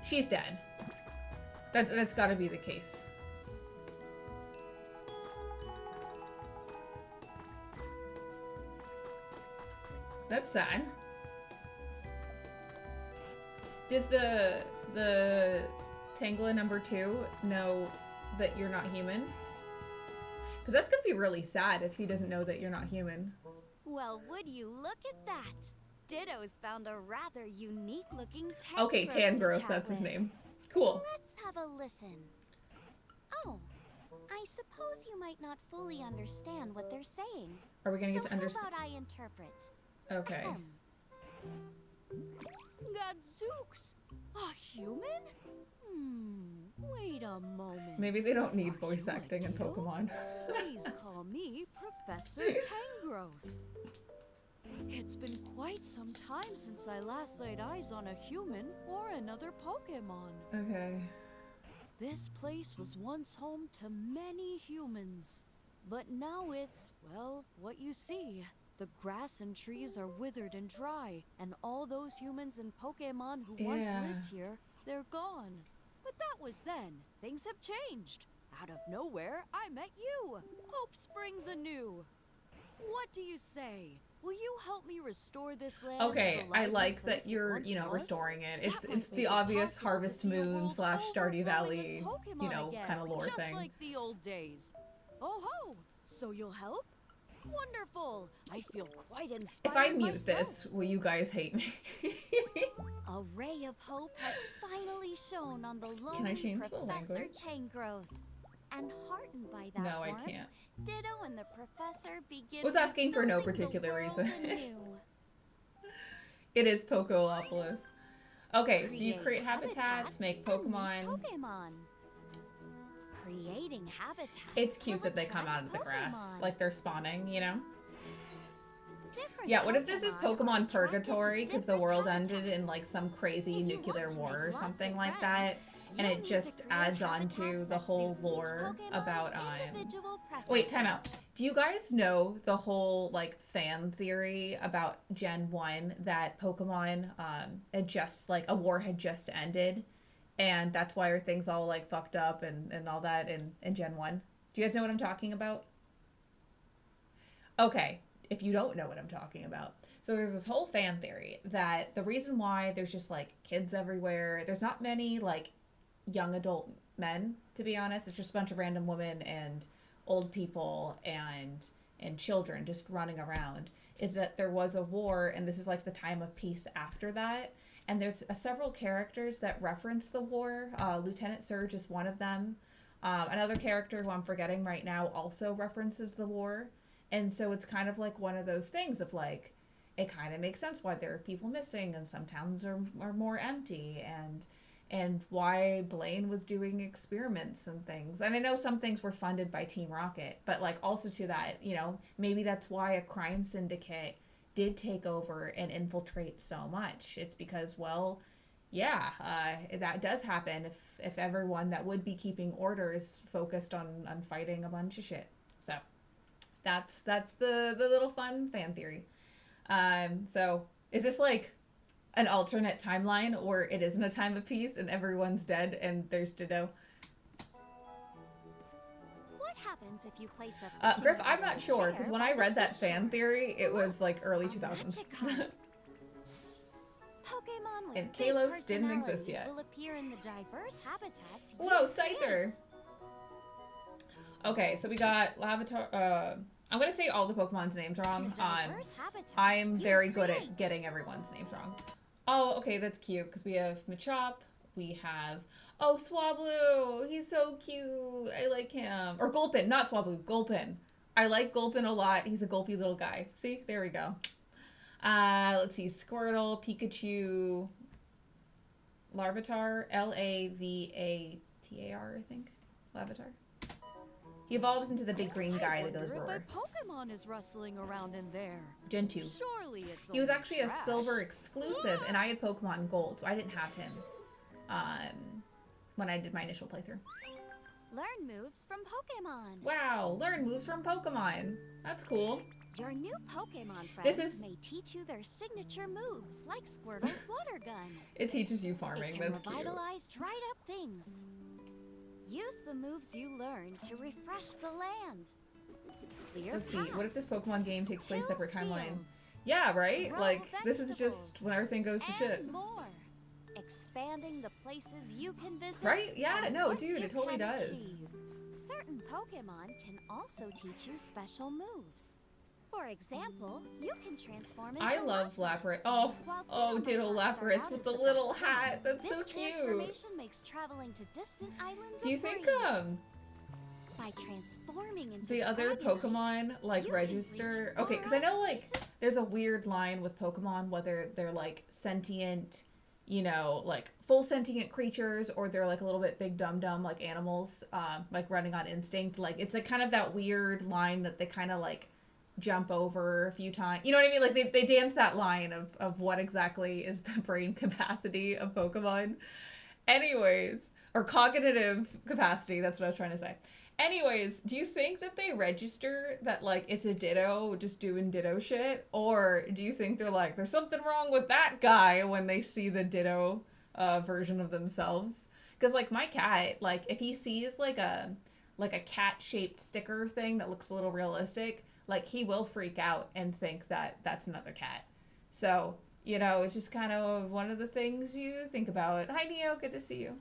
S1: She's dead. That's gotta be the case. That's sad. Does the Tangela number 2 know that you're not human? Because that's gonna be really sad if he doesn't know that you're not human.
S4: Well, would you look at that? Ditto's found a rather unique-looking Tangrowth.
S1: Okay, Tangrowth, that's his name. Cool.
S4: Let's have a listen. I suppose you might not fully understand what they're saying.
S1: Are we gonna get
S4: So
S1: to understand?
S4: how about I interpret?
S1: Okay.
S4: Gadzooks! A human? Wait a moment.
S1: Maybe they don't need
S4: Are
S1: voice
S4: you a
S1: acting in
S4: Ditto?
S1: Pokemon.
S4: Please call me Professor Tangrowth. It's been quite some time since I last laid eyes on a human or another Pokemon.
S1: Okay.
S4: This place was once home to many humans. But now it's, well, what you see. The grass and trees are withered and dry, and all those humans and Pokemon who once lived here, they're gone. But that was then. Things have changed. Out of nowhere, I met you. Hope springs anew. What do you say? Will you help me restore this land?
S1: Okay,
S4: to the
S1: I
S4: lively
S1: like
S4: place
S1: that you're,
S4: it
S1: you know,
S4: once was?
S1: restoring it.
S4: That
S1: It's
S4: might
S1: the
S4: make it
S1: obvious
S4: possible to
S1: Harvest
S4: see a
S1: Moon
S4: world
S1: / Stardew
S4: overflowing
S1: Valley,
S4: with
S1: you
S4: Pokemon
S1: know,
S4: again,
S1: kind of lore
S4: just
S1: thing.
S4: like the old days. Oh ho! So you'll help? Wonderful! I feel quite inspired.
S1: If I mute
S4: myself.
S1: this, will you guys hate me?
S4: A ray of hope has finally shone on the
S1: Can I
S4: lonely
S1: change the
S4: Professor
S1: language?
S4: Tangrowth. And heartened by that
S1: No, I
S4: warmth,
S1: can't.
S4: Ditto and the professor begin
S1: Was asking for no
S4: rebuilding the
S1: particular
S4: world
S1: reason.
S4: anew.
S1: It is Pokeopolis. Okay, so you
S4: Create
S1: create habitats, make
S4: and meet
S1: Pokemon.
S4: Pokemon. Creating habitats.
S1: It's cute
S4: will
S1: that they come out of
S4: attract
S1: the grass,
S4: Pokemon.
S1: like they're spawning, you know?
S4: Different
S1: Yeah, what if this is
S4: are
S1: Pokemon
S4: attracted to
S1: Purgatory because the
S4: different
S1: world ended
S4: habitats.
S1: in like some crazy
S4: If you
S1: nuclear
S4: want to
S1: war
S4: make
S1: or
S4: lots
S1: something
S4: of
S1: like
S4: friends,
S1: that? And
S4: you'll
S1: it
S4: need to
S1: just
S4: create
S1: adds on to
S4: habitats
S1: the
S4: that
S1: whole
S4: suit each
S1: lore
S4: Pokemon's
S1: about
S4: individual
S1: Wait, time out.
S4: preferences.
S1: Do you guys know the whole like fan theory about Gen 1 that Pokemon had just like a war had just ended and that's why our things all like fucked up and all that in Gen 1? Do you guys know what I'm talking about? Okay, if you don't know what I'm talking about. So there's this whole fan theory that the reason why there's just like kids everywhere, there's not many like young adult men, to be honest. It's just a bunch of random women and old people and children just running around, is that there was a war and this is like the time of peace after that. And there's several characters that reference the war. Lieutenant Surge is one of them. Another character who I'm forgetting right now also references the war. And so it's kind of like one of those things of like, it kind of makes sense why there are people missing and some towns are more empty and why Blaine was doing experiments and things. And I know some things were funded by Team Rocket, but like also to that, you know, maybe that's why a crime syndicate did take over and infiltrate so much. It's because, well, yeah, that does happen if everyone that would be keeping orders focused on fighting a bunch of shit. So that's the little fun fan theory. So is this like an alternate timeline, or it isn't a time of peace and everyone's dead and there's Ditto?
S4: What happens if you place a
S1: Griff,
S4: machine
S1: I'm
S4: gun
S1: not
S4: in a
S1: sure, because
S4: chair
S1: when
S4: by
S1: I
S4: the
S1: read that
S4: seashore?
S1: fan theory, it was like early
S4: A
S1: 2000s.
S4: magic card. Pokemon with
S1: And
S4: big
S1: Kalos didn't exist
S4: personalities
S1: yet.
S4: will appear in the diverse habitats you
S1: Whoa, Scyther!
S4: create.
S1: Okay, so we got Lavatar. I'm gonna say all the Pokemon's names wrong.
S4: The diverse habitats
S1: I am
S4: you
S1: very good
S4: create.
S1: at getting everyone's names wrong. Oh, okay, that's cute, because we have Machop, we have... Oh, Swablu! He's so cute! I like him. Or Gulpin, not Swablu, Gulpin. I like Gulpin a lot. He's a gulpy little guy. See? There we go. Let's see. Squirtle, Pikachu, Larvitar, Lavatar, I think. Lavatar. He evolves into the big green guy that goes
S4: I wonder
S1: roar.
S4: if a Pokemon is rustling around in there.
S1: Gen 2.
S4: Surely it's
S1: He was
S4: only
S1: actually a
S4: trash.
S1: silver exclusive, and I had Pokemon Gold, so I didn't have him when I did my initial playthrough.
S4: Learn moves from Pokemon.
S1: Wow, learn moves from Pokemon. That's cool.
S4: Your new Pokemon
S1: This
S4: friends
S1: is-
S4: may teach you their signature moves, like Squirtle's water gun.
S1: It teaches you
S4: It
S1: farming.
S4: can
S1: That's cute.
S4: revitalize dried up things. Use the moves you learned to refresh the land. Clear
S1: Let's see. What if this
S4: paths,
S1: Pokemon game takes place
S4: till
S1: separate timeline?
S4: fields,
S1: Yeah, right?
S4: grow
S1: Like, this is
S4: vegetables,
S1: just when everything goes to shit.
S4: and more. Expanding the places you can visit.
S1: Right? Yeah,
S4: and
S1: no,
S4: what
S1: dude,
S4: you
S1: it totally
S4: can
S1: does.
S4: achieve. Certain Pokemon can also teach you special moves. For example, you can transform into
S1: I love
S4: Lapras.
S1: Lapras. Oh,
S4: While
S1: oh,
S4: Ditto
S1: Ditto
S4: might not start
S1: Lapras
S4: out
S1: with
S4: as
S1: the
S4: the
S1: little
S4: best swimmer,
S1: hat. That's
S4: this
S1: so cute.
S4: transformation makes traveling to distant islands
S1: Do you
S4: a
S1: think,
S4: breeze. By transforming into
S1: the other
S4: Dragonite,
S1: Pokemon, like,
S4: you can
S1: register...
S4: reach
S1: Okay, because I know, like, there's a weird line with Pokemon, whether they're, like, sentient, you know, like, full sentient creatures, or they're, like, a little bit big dum-dum, like, animals, like, running on instinct. Like, it's, like, kind of that weird line that they kind of, like, jump over a few times. You know what I mean? Like, they dance that line of what exactly is the brain capacity of Pokemon. Anyways, or cognitive capacity, that's what I was trying to say. Anyways, do you think that they register that, like, it's a Ditto just doing Ditto shit? Or do you think they're like, there's something wrong with that guy when they see the Ditto version of themselves? Because, like, my cat, like, if he sees, like a cat-shaped sticker thing that looks a little realistic, like, he will freak out and think that that's another cat. So, you know, it's just kind of one of the things you think about. Hi, Neo. Good to see you.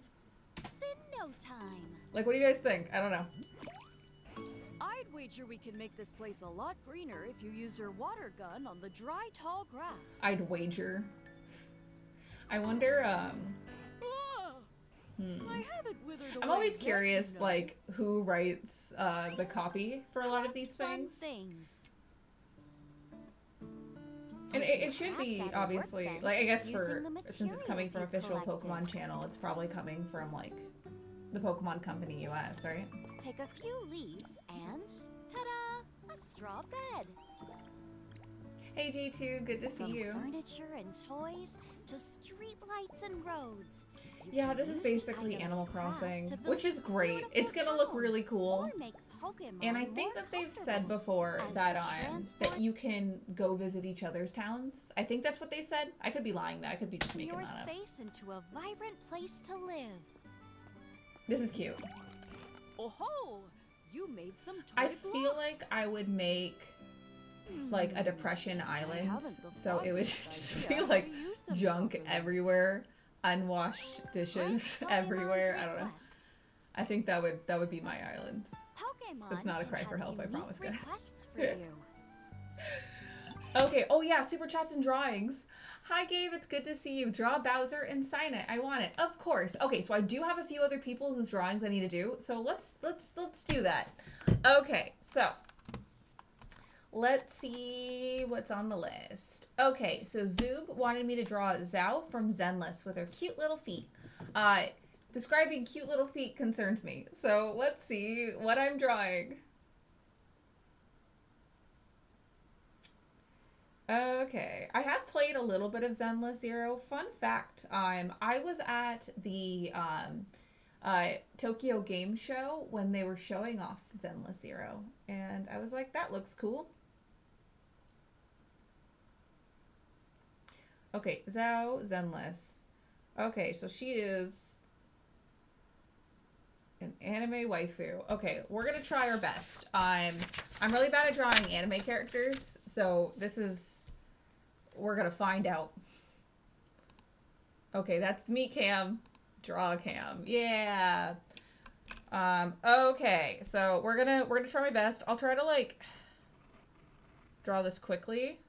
S4: It's in no time.
S1: Like, what do you guys think? I don't know.
S4: I'd wager we can make this place a lot greener if you use your water gun on the dry, tall grass.
S1: I'd wager. I wonder,
S4: Ah! I haven't withered
S1: I'm
S4: away
S1: always
S4: yet,
S1: curious,
S4: you know.
S1: like, who writes the copy for a lot of these
S4: Fun
S1: things. And it should be,
S4: Craft at a
S1: obviously,
S4: workbench
S1: like, I guess
S4: using the
S1: since it's coming
S4: materials
S1: from
S4: you've
S1: official
S4: collected.
S1: Pokemon channel, it's probably coming from, like, the Pokemon Company US, right?
S4: Take a few leaves and ta-da! A straw bed.
S1: Hey, J2, good to see
S4: From
S1: you.
S4: furniture and toys to street lights and roads. You
S1: Yeah,
S4: can
S1: this is
S4: use the
S1: basically
S4: items
S1: Animal
S4: you craft
S1: Crossing,
S4: to build
S1: which is great.
S4: beautiful
S1: It's gonna look
S4: towns
S1: really cool.
S4: or make Pokemon
S1: And I think
S4: more
S1: that they've said
S4: comfortable
S1: before
S4: as
S1: that
S4: you
S1: that
S4: transport
S1: you can go visit each other's towns. I think that's what they said. I could be lying that. I could be just making
S4: your
S1: that up.
S4: space into a vibrant place to live.
S1: This is cute.
S4: Oh ho! You made some toy
S1: I feel
S4: blocks.
S1: like I would make like a depression island,
S4: haven't the
S1: so it would
S4: foggiest
S1: just
S4: idea
S1: be
S4: how
S1: like
S4: to use them
S1: junk
S4: properly.
S1: everywhere, unwashed dishes
S4: Like Pokemon's
S1: everywhere. I don't know.
S4: requests.
S1: I think that would be my island.
S4: Pokemon
S1: It's not a
S4: can
S1: cry for
S4: have
S1: help, I
S4: unique
S1: promise, guys.
S4: requests for you.
S1: Okay, oh yeah, super chats and drawings. Hi Gabe, it's good to see you. Draw Bowser and sign it. I want it. Of course. Okay, so I do have a few other people whose drawings I need to do. So let's do that. Okay, so let's see what's on the list. Okay, so Zoob wanted me to draw Zhao from Zenless with her cute little feet. Describing cute little feet concerns me. So let's see what I'm drawing. Okay, I have played a little bit of Zenless Zero. Fun fact, I was at the Tokyo Game Show when they were showing off Zenless Zero, and I was like, that looks cool. Okay, Zhao, Zenless. Okay, so she is an anime waifu. Okay, we're gonna try our best. I'm really bad at drawing anime characters, so we're gonna find out. Okay, that's me cam, draw cam. Yeah. Okay, so we're gonna try my best. I'll try to like draw this quickly,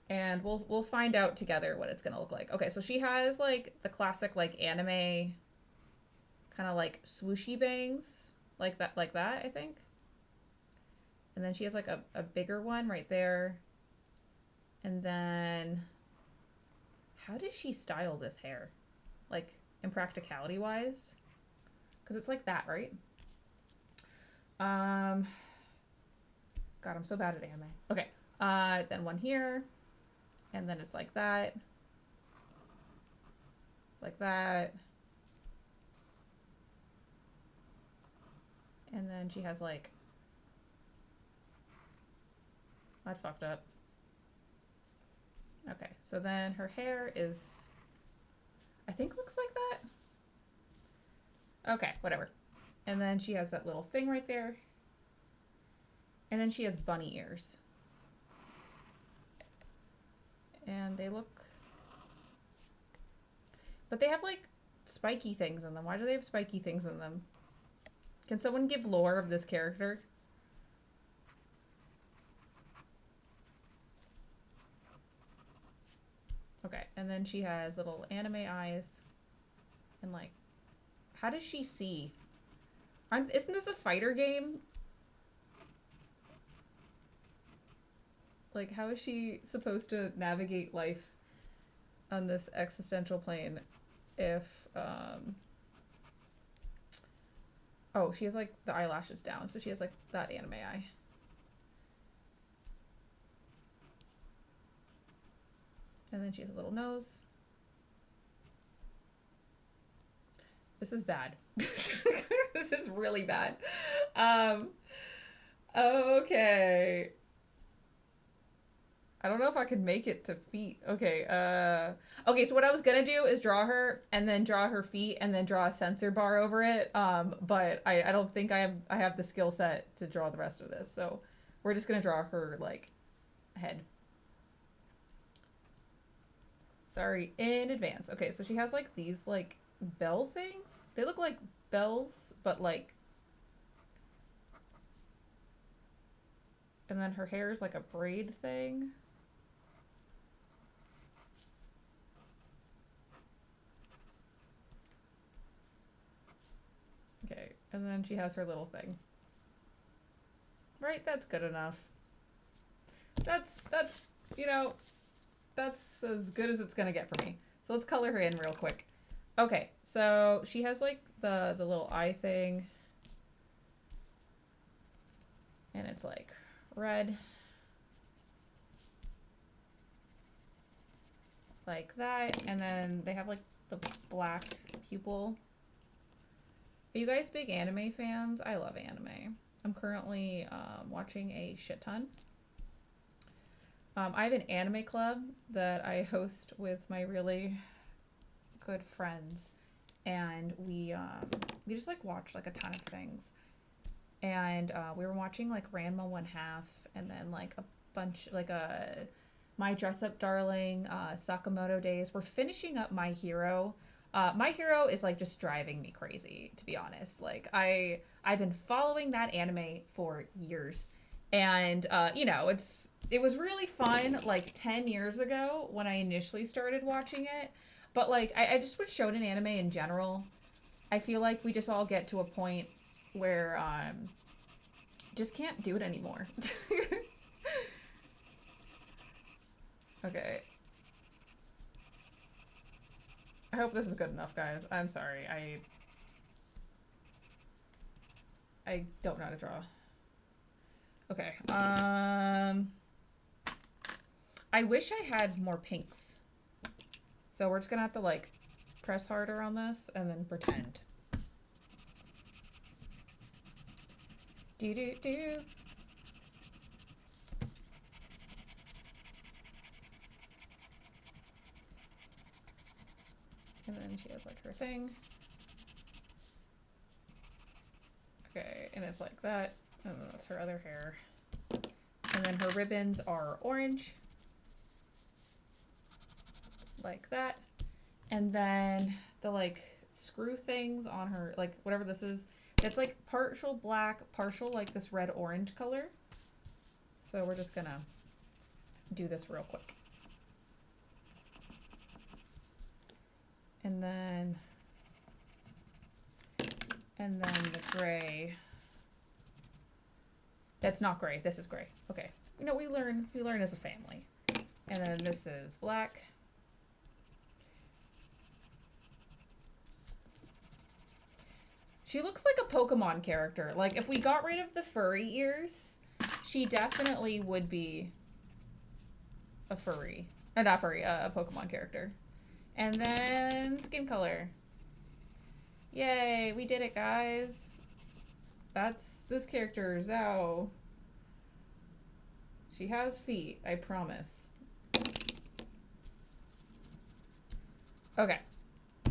S1: and we'll find out together what it's gonna look like. Okay, so she has like the classic like anime kind of like swooshy bangs, like that, I think. And then she has like a bigger one right there. And then, how does she style this hair? Like, in practicality wise? Because it's like that, right? God, I'm so bad at anime. Okay, then one here. And then it's like that. Like that. And then she has like, I fucked up. Okay, so then her hair is, I think looks like that. Okay, whatever. And then she has that little thing right there. And then she has bunny ears. And they look, but they have like spiky things in them. Why do they have spiky things in them? Can someone give lore of this character? Okay, and then she has little anime eyes. And like, how does she see? Isn't this a fighter game? Like, how is she supposed to navigate life on this existential plane if, oh, she has, like, the eyelashes down, so she has, like, that anime eye. And then she has a little nose. This is bad. This is really bad. Okay. I don't know if I could make it to feet. Okay, okay, so what I was gonna do is draw her, and then draw her feet, and then draw a sensor bar over it, but I don't think I have the skill set to draw the rest of this, so we're just gonna draw her, like, head. Sorry, in advance. Okay, so she has, like, these, like, bell things? They look like bells, but, like... And then her hair is, like, a braid thing. Okay, and then she has her little thing. Right, that's good enough. That's, you know, that's as good as it's gonna get for me. So let's color her in real quick. Okay, so she has, like, the little eye thing. And it's, like, red. Like that. And then they have, like, the black pupil. Are you guys big anime fans? I love anime. I'm currently watching a shit ton. I have an anime club that I host with my really good friends, and we just, like, watch, like, a ton of things. And we were watching, like, Ranma 1/2, and then, like, a bunch, like, My Dress Up Darling, Sakamoto Days. We're finishing up My Hero. My Hero is, like, just driving me crazy, to be honest. Like, I've been following that anime for years, and you know, it was really fun, like, 10 years ago when I initially started watching it, but, like, I just with shonen anime in general, I feel like we just all get to a point where just can't do it anymore. Okay. I hope this is good enough, guys. I'm sorry. I don't know how to draw. Okay. I wish I had more pinks. So we're just gonna have to, like, press harder on this and then pretend. Do. And then she has, like, her thing. Okay, and it's like that. And then that's her other hair. And then her ribbons are orange. Like that. And then the, like, screw things on her, like, whatever this is, it's, like, partial black, partial, like, this red-orange color. So we're just gonna do this real quick. And then the gray. That's not gray. This is gray. Okay. You know, we learn as a family. And then this is black. She looks like a Pokemon character. Like, if we got rid of the furry ears, she definitely would be a furry. Not furry, a Pokemon character. And then skin color. Yay, we did it, guys. That's this character, Zhao. She has feet, I promise. Okay.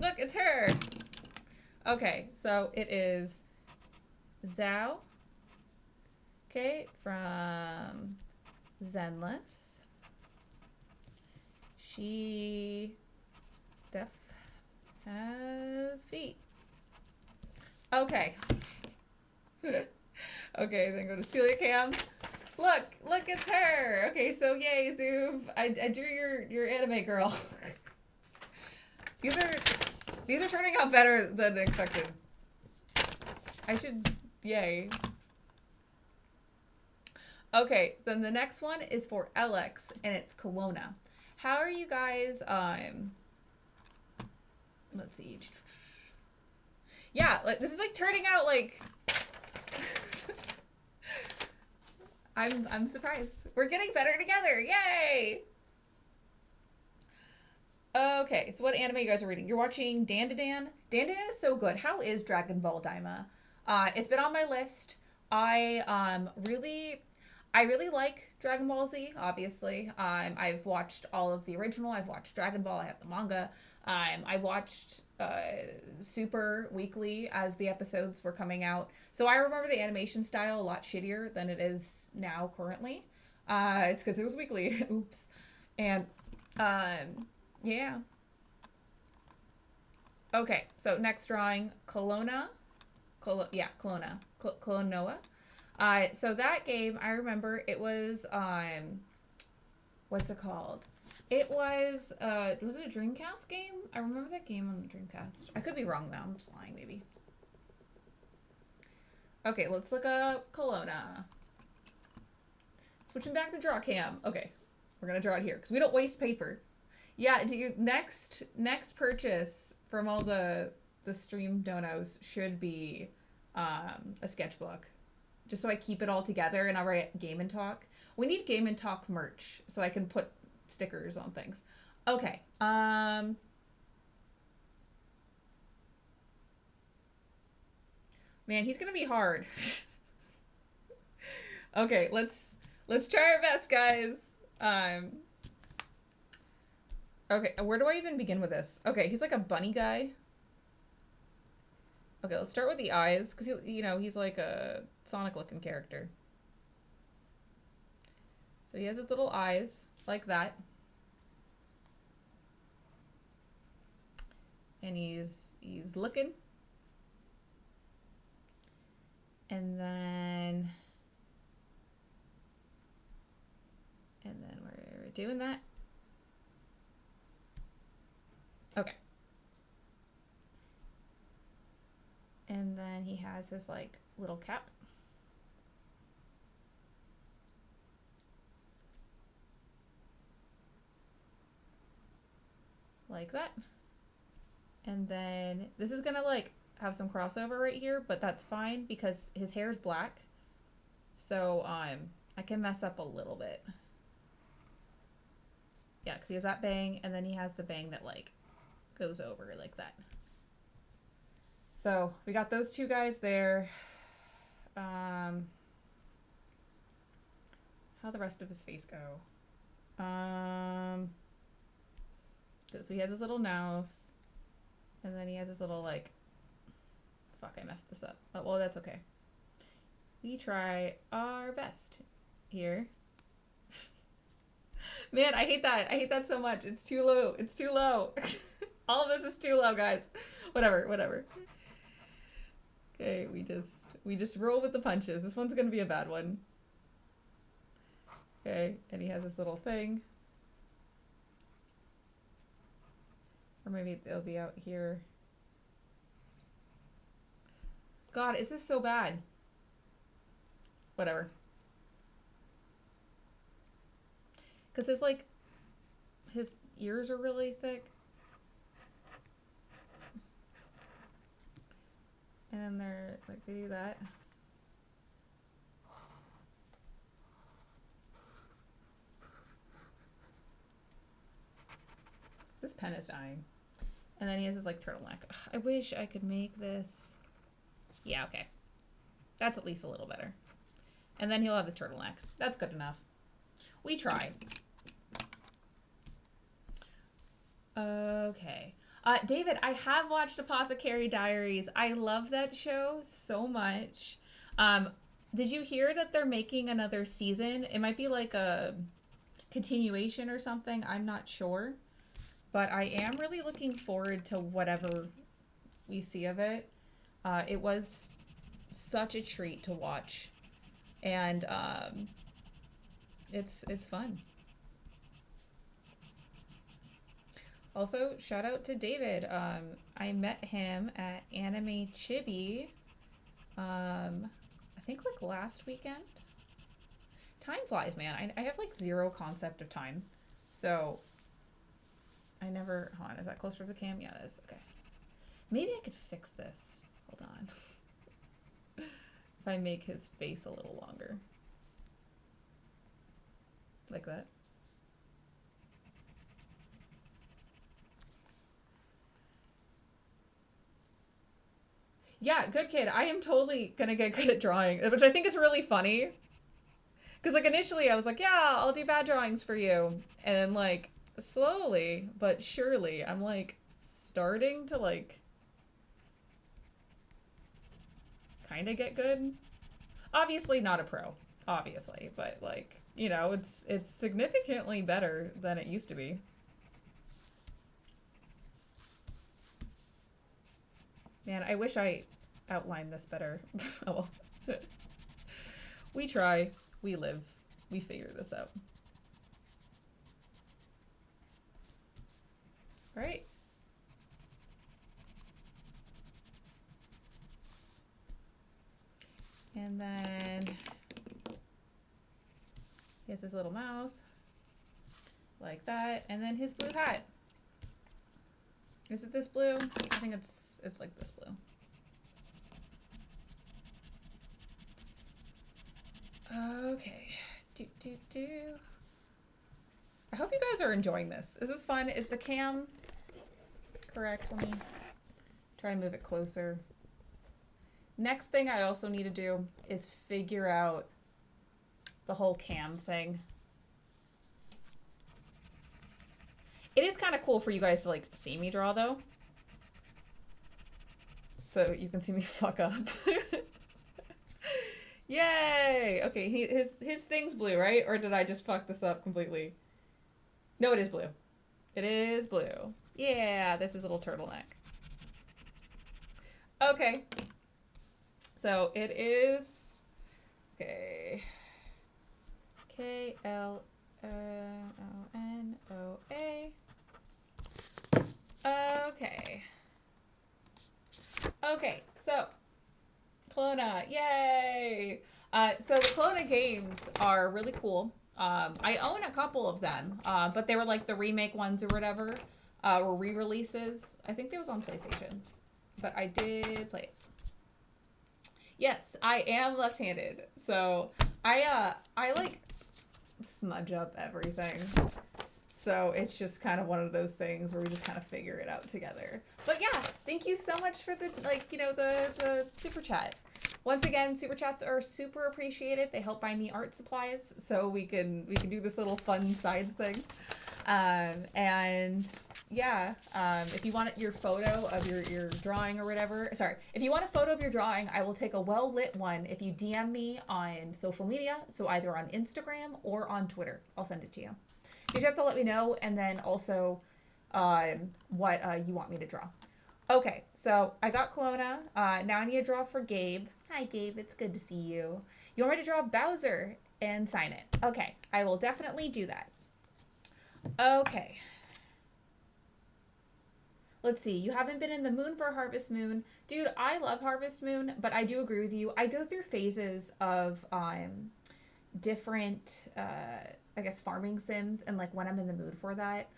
S1: Look, it's her. Okay, so it is Zhao. Okay, from Zenless. She has feet. Okay. Okay, then go to Celia Cam. Look, it's her. Okay, so yay, Zoom. I drew your anime girl. These are turning out better than expected. I should, yay. Okay, so then the next one is for Alex, and it's Klonoa. How are you guys, let's see. Yeah, like, this is like turning out like, I'm surprised. We're getting better together, yay! Okay, so what anime you guys are reading? You're watching Dan to Dan? Dan to Dan is so good. How is Dragon Ball Daima? It's been on my list. I really like Dragon Ball Z, obviously. I've watched all of the original. I've watched Dragon Ball. I have the manga. I watched Super weekly as the episodes were coming out. So I remember the animation style a lot shittier than it is now currently. It's because it was weekly. Oops. And yeah. Okay, so next drawing, Klonoa. Klonoa. So that game, I remember it was, what's it called? It was it a Dreamcast game? I remember that game on the Dreamcast. I could be wrong though, I'm just lying maybe. Okay, let's look up Klonoa. Switching back to draw cam. Okay, we're gonna draw it here, because we don't waste paper. Yeah, next purchase from all the stream donos should be a sketchbook. Just so I keep it all together and I'll write Game and Talk. We need Game and Talk merch so I can put stickers on things. Okay. Man, he's gonna be hard. Okay, let's try our best, guys. Okay, where do I even begin with this? Okay, he's like a bunny guy. Okay, let's start with the eyes, because, you know, he's like a Sonic-looking character. So he has his little eyes, like that. And he's looking. And then we're doing that. Okay. And then he has his, like, little cap. Like that. And then this is gonna, like, have some crossover right here, but that's fine because his hair is black. So, I can mess up a little bit. Yeah, because he has that bang, and then he has the bang that, like, goes over like that. So we got those two guys there. How'd the rest of his face go? So he has his little mouth, and then he has his little, like, fuck, I messed this up. Oh, well, that's okay. We try our best here. Man, I hate that. I hate that so much. It's too low. It's too low. All of this is too low, guys. Whatever. Okay, we just roll with the punches. This one's gonna be a bad one. Okay, and he has this little thing. Or maybe it'll be out here. God, is this so bad? Whatever. Because his ears are really thick. And then they're, like, they do that. This pen is dying. And then he has his, like, turtleneck. Ugh, I wish I could make this. Yeah, okay. That's at least a little better. And then he'll have his turtleneck. That's good enough. We try. Okay. David, I have watched Apothecary Diaries. I love that show so much. Did you hear that they're making another season? It might be like a continuation or something. I'm not sure. But I am really looking forward to whatever we see of it. It was such a treat to watch. And it's fun. Also, shout out to David. I met him at Anime Chibi I think like last weekend. Time flies, man. I have like zero concept of time. So I never, hold on, is that closer to the cam? Yeah, it is. Okay. Maybe I could fix this. Hold on. If I make his face a little longer. Like that. Yeah, good kid. I am totally gonna get good at drawing, which I think is really funny. Because, like, initially I was like, yeah, I'll do bad drawings for you. And then, like, slowly but surely, I'm, like, starting to, like, kind of get good. Obviously not a pro, obviously. But, like, you know, it's significantly better than it used to be. Man, I wish I outlined this better. Oh well. We try. We live. We figure this out. Right? And then he has his little mouth. Like that. And then his blue hat. Is it this blue? I think it's like this blue. Okay. I hope you guys are enjoying this. Is this fun? Is the cam correct? Let me try and move it closer. Next thing I also need to do is figure out the whole cam thing. It is kind of cool for you guys to, like, see me draw, though. So you can see me fuck up. Yay! Okay, his thing's blue, right? Or did I just fuck this up completely? No, it is blue. It is blue. Yeah, this is a little turtleneck. Okay. So it is... Okay. Klonoa. Okay. Okay, so Klonoa, yay! So the Klonoa games are really cool. I own a couple of them, but they were like the remake ones or whatever, or re-releases. I think they was on PlayStation, but I did play it. Yes, I am left-handed, so I like smudge up everything. So it's just kind of one of those things where we just kind of figure it out together. But yeah, thank you so much for the, like, you know, the super chat. Once again, super chats are super appreciated. They help buy me art supplies so we can do this little fun side thing. And yeah, if you want your photo of your drawing or whatever, sorry, if you want a photo of your drawing, I will take a well-lit one if you DM me on social media, so either on Instagram or on Twitter. I'll send it to you. You just have to let me know, and then also what you want me to draw. Okay, so I got Klonoa. Now I need to draw for Gabe. Hi, Gabe. It's good to see you. You want me to draw Bowser and sign it? Okay, I will definitely do that. Okay. Let's see. You haven't been in the moon for Harvest Moon. Dude, I love Harvest Moon, but I do agree with you. I go through phases of different, I guess, farming sims, and like when I'm in the mood for that.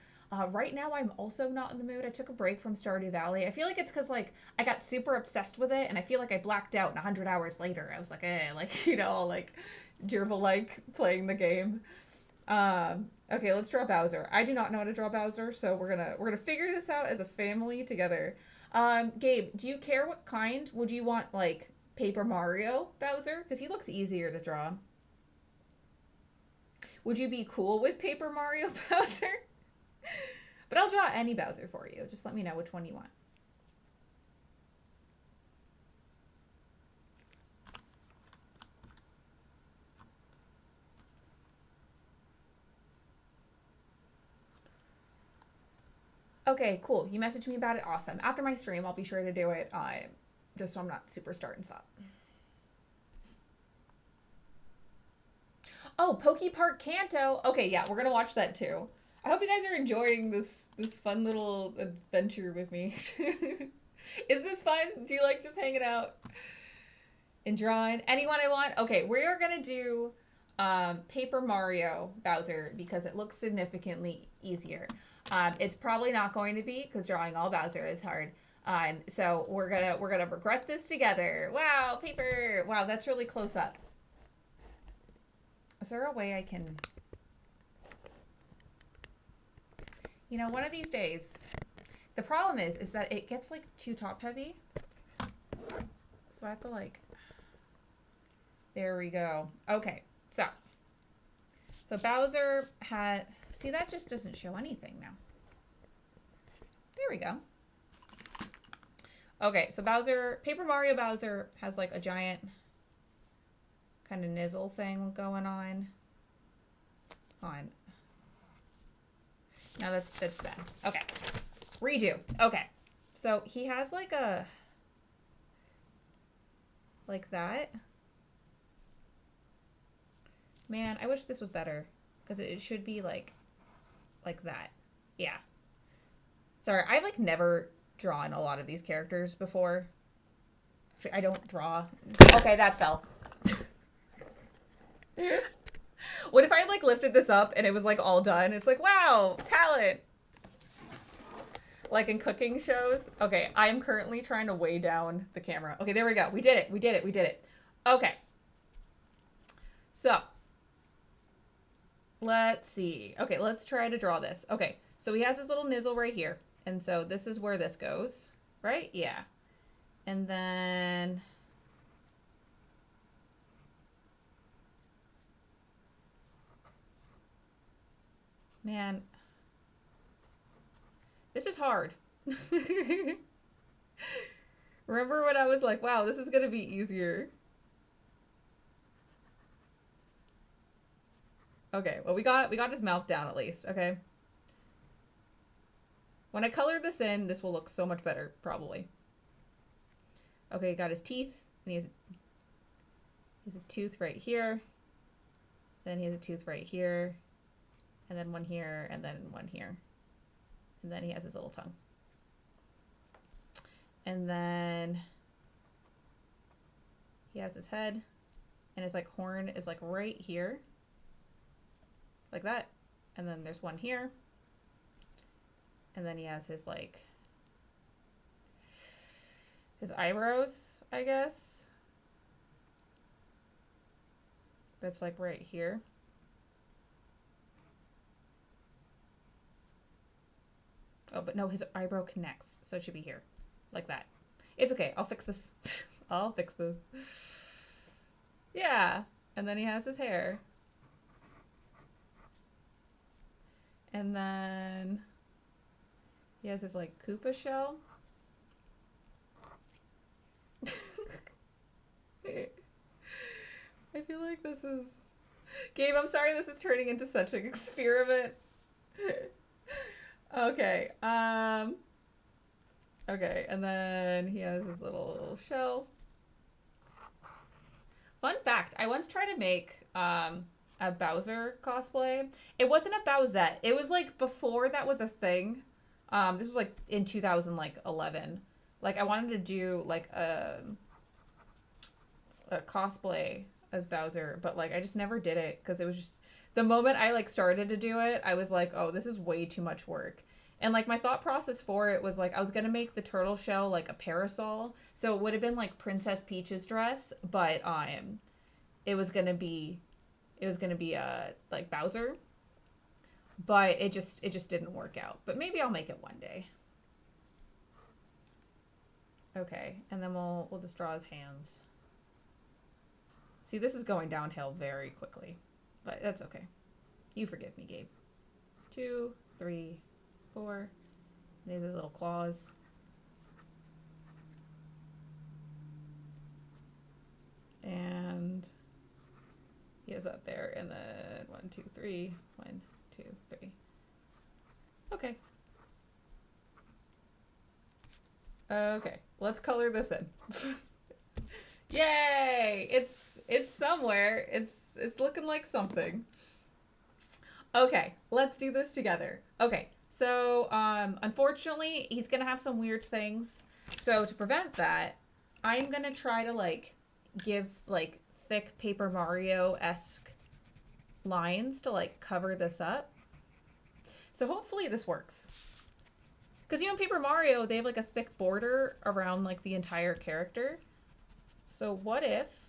S1: Right now, I'm also not in the mood. I took a break from Stardew Valley. I feel like it's because, like, I got super obsessed with it, and I feel like I blacked out, and 100 hours later, I was like, like, you know, like, gerbil-like playing the game. Okay, let's draw Bowser. I do not know how to draw Bowser, so we're gonna figure this out as a family together. Gabe, do you care what kind? Would you want, like, Paper Mario Bowser? Because he looks easier to draw. Would you be cool with Paper Mario Bowser? But I'll draw any Bowser for you. Just let me know which one you want. Okay, cool. You messaged me about it. Awesome. After my stream, I'll be sure to do it. Just so I'm not super start and stop. Oh, Pokepark Kanto. Okay, yeah, we're gonna watch that too. I hope you guys are enjoying this fun little adventure with me. Is this fun? Do you like just hanging out? And drawing anyone I want. Okay, we are gonna do Paper Mario Bowser because it looks significantly easier. It's probably not going to be because drawing all Bowser is hard. So we're gonna regret this together. Wow, paper. Wow, that's really close up. Is there a way I can? You know, one of these days. The problem is that it gets like too top heavy. So I have to like. There we go. Okay, so Bowser had. See, that just doesn't show anything now. There we go. Okay, so Bowser, Paper Mario Bowser has like a giant kind of nizzle thing going on. No, that's bad. Okay. Redo. Okay. So he has like a, like that. Man, I wish this was better because it should be like that. Yeah. Sorry, I've like never drawn a lot of these characters before. I don't draw. Okay, that fell. What if I like lifted this up and it was like all done? It's like, wow, talent. Like in cooking shows. Okay, I am currently trying to weigh down the camera. Okay, there we go. We did it. We did it. We did it. Okay. So, let's see. Okay, let's try to draw this. Okay, so he has his little nizzle right here. And so this is where this goes, right? Yeah. And then... Man. This is hard. Remember when I was like, wow, this is going to be easier. Okay, well, we got his mouth down at least, okay? When I color this in, this will look so much better, probably. Okay, he got his teeth, and he has a tooth right here. Then he has a tooth right here, and then one here, and then one here. And then he has his little tongue. And then he has his head, and his like horn is like right here. Like that. And then there's one here. And then he has his like his eyebrows, I guess. That's like right here. Oh, but no, his eyebrow connects, so it should be here. Like that. It's okay, I'll fix this. I'll fix this. Yeah. And then he has his hair. And then he has his like Koopa shell. I feel like this is... Gabe, I'm sorry this is turning into such an experiment. Okay, okay, and then he has his little shell. Fun fact, I once tried to make a Bowser cosplay. It wasn't a Bowsette. It was like before that was a thing. This was like in 2011. Like I wanted to do like a cosplay as Bowser, but like I just never did it because it was just the moment I like started to do it, I was like, oh, this is way too much work. And like my thought process for it was like I was gonna make the turtle shell like a parasol, so it would have been like Princess Peach's dress, but it was gonna be like Bowser, but it just didn't work out. But maybe I'll make it one day. Okay, and then we'll just draw his hands. See, this is going downhill very quickly, but that's okay. You forgive me, Gabe. 2, 3, 4. These are little claws. And he has that there, and then 1, 2, 3. 1, 2, 3. Okay. Okay, let's color this in. Yay! It's somewhere. It's looking like something. Okay, let's do this together. Okay, so unfortunately, he's gonna have some weird things. So to prevent that, I'm gonna try to like give like thick Paper Mario-esque lines to like cover this up. So hopefully this works. Because, you know, Paper Mario, they have like a thick border around like the entire character. So what if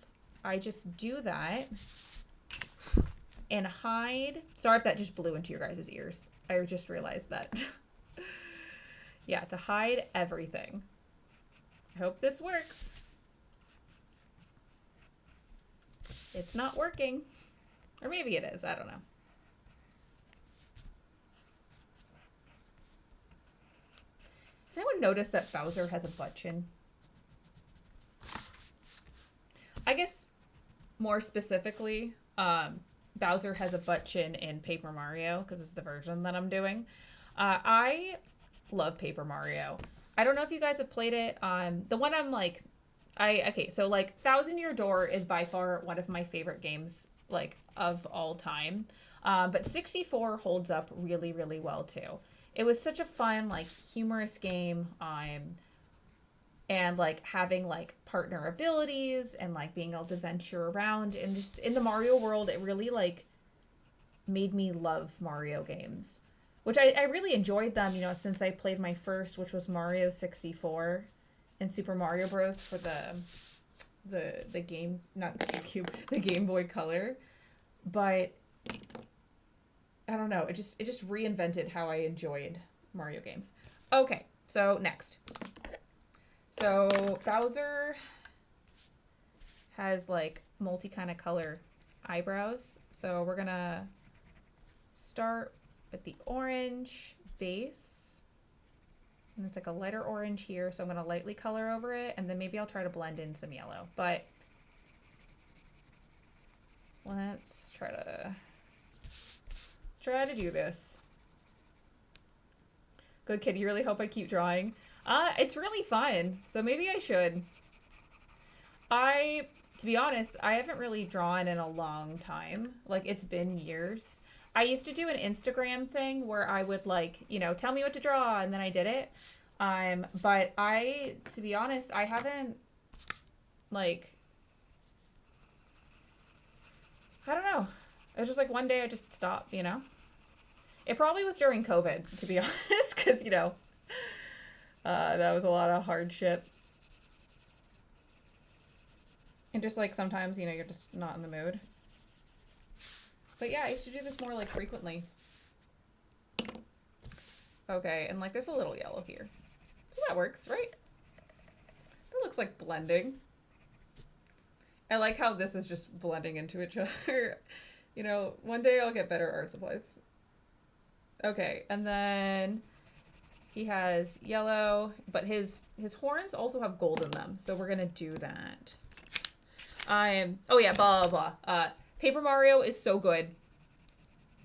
S1: I just do that and hide... Sorry if that just blew into your guys' ears. I just realized that. Yeah, to hide everything. I hope this works. It's not working. Or maybe it is, I don't know. Does anyone notice that Bowser has a butt chin? I guess more specifically, Bowser has a butt chin in Paper Mario because it's the version that I'm doing. I love Paper Mario. I don't know if you guys have played it. The one I'm like, okay, so like Thousand Year Door is by far one of my favorite games like of all time. But 64 holds up really, really well too. It was such a fun, like humorous game. And like having like partner abilities and like being able to venture around and just in the Mario world, it really like made me love Mario games, which I really enjoyed them, you know, since I played my first, which was Mario 64 and Super Mario Bros. For the game, not the GameCube, the Game Boy Color. But I don't know, it just reinvented how I enjoyed Mario games. Okay, so next. So Bowser has like multi kind of color eyebrows. So we're gonna start with the orange base. And it's like a lighter orange here, so I'm gonna lightly color over it, and then maybe I'll try to blend in some yellow. But let's try to do this. Good kid, you really hope I keep drawing? It's really fun, so maybe I should. To be honest, I haven't really drawn in a long time. Like, it's been years. I used to do an Instagram thing where I would, like, you know, tell me what to draw, and then I did it. But to be honest, I haven't, like, I don't know. It was just like one day I just stopped, you know? It probably was during COVID, to be honest, because, you know, that was a lot of hardship. And just like sometimes, you know, you're just not in the mood. But yeah, I used to do this more like frequently. Okay, and like there's a little yellow here. So that works, right? That looks like blending. I like how this is just blending into each other. You know, one day I'll get better art supplies. Okay, and then he has yellow, but his horns also have gold in them, so we're gonna do that. Oh yeah, blah, blah, blah. Paper Mario is so good.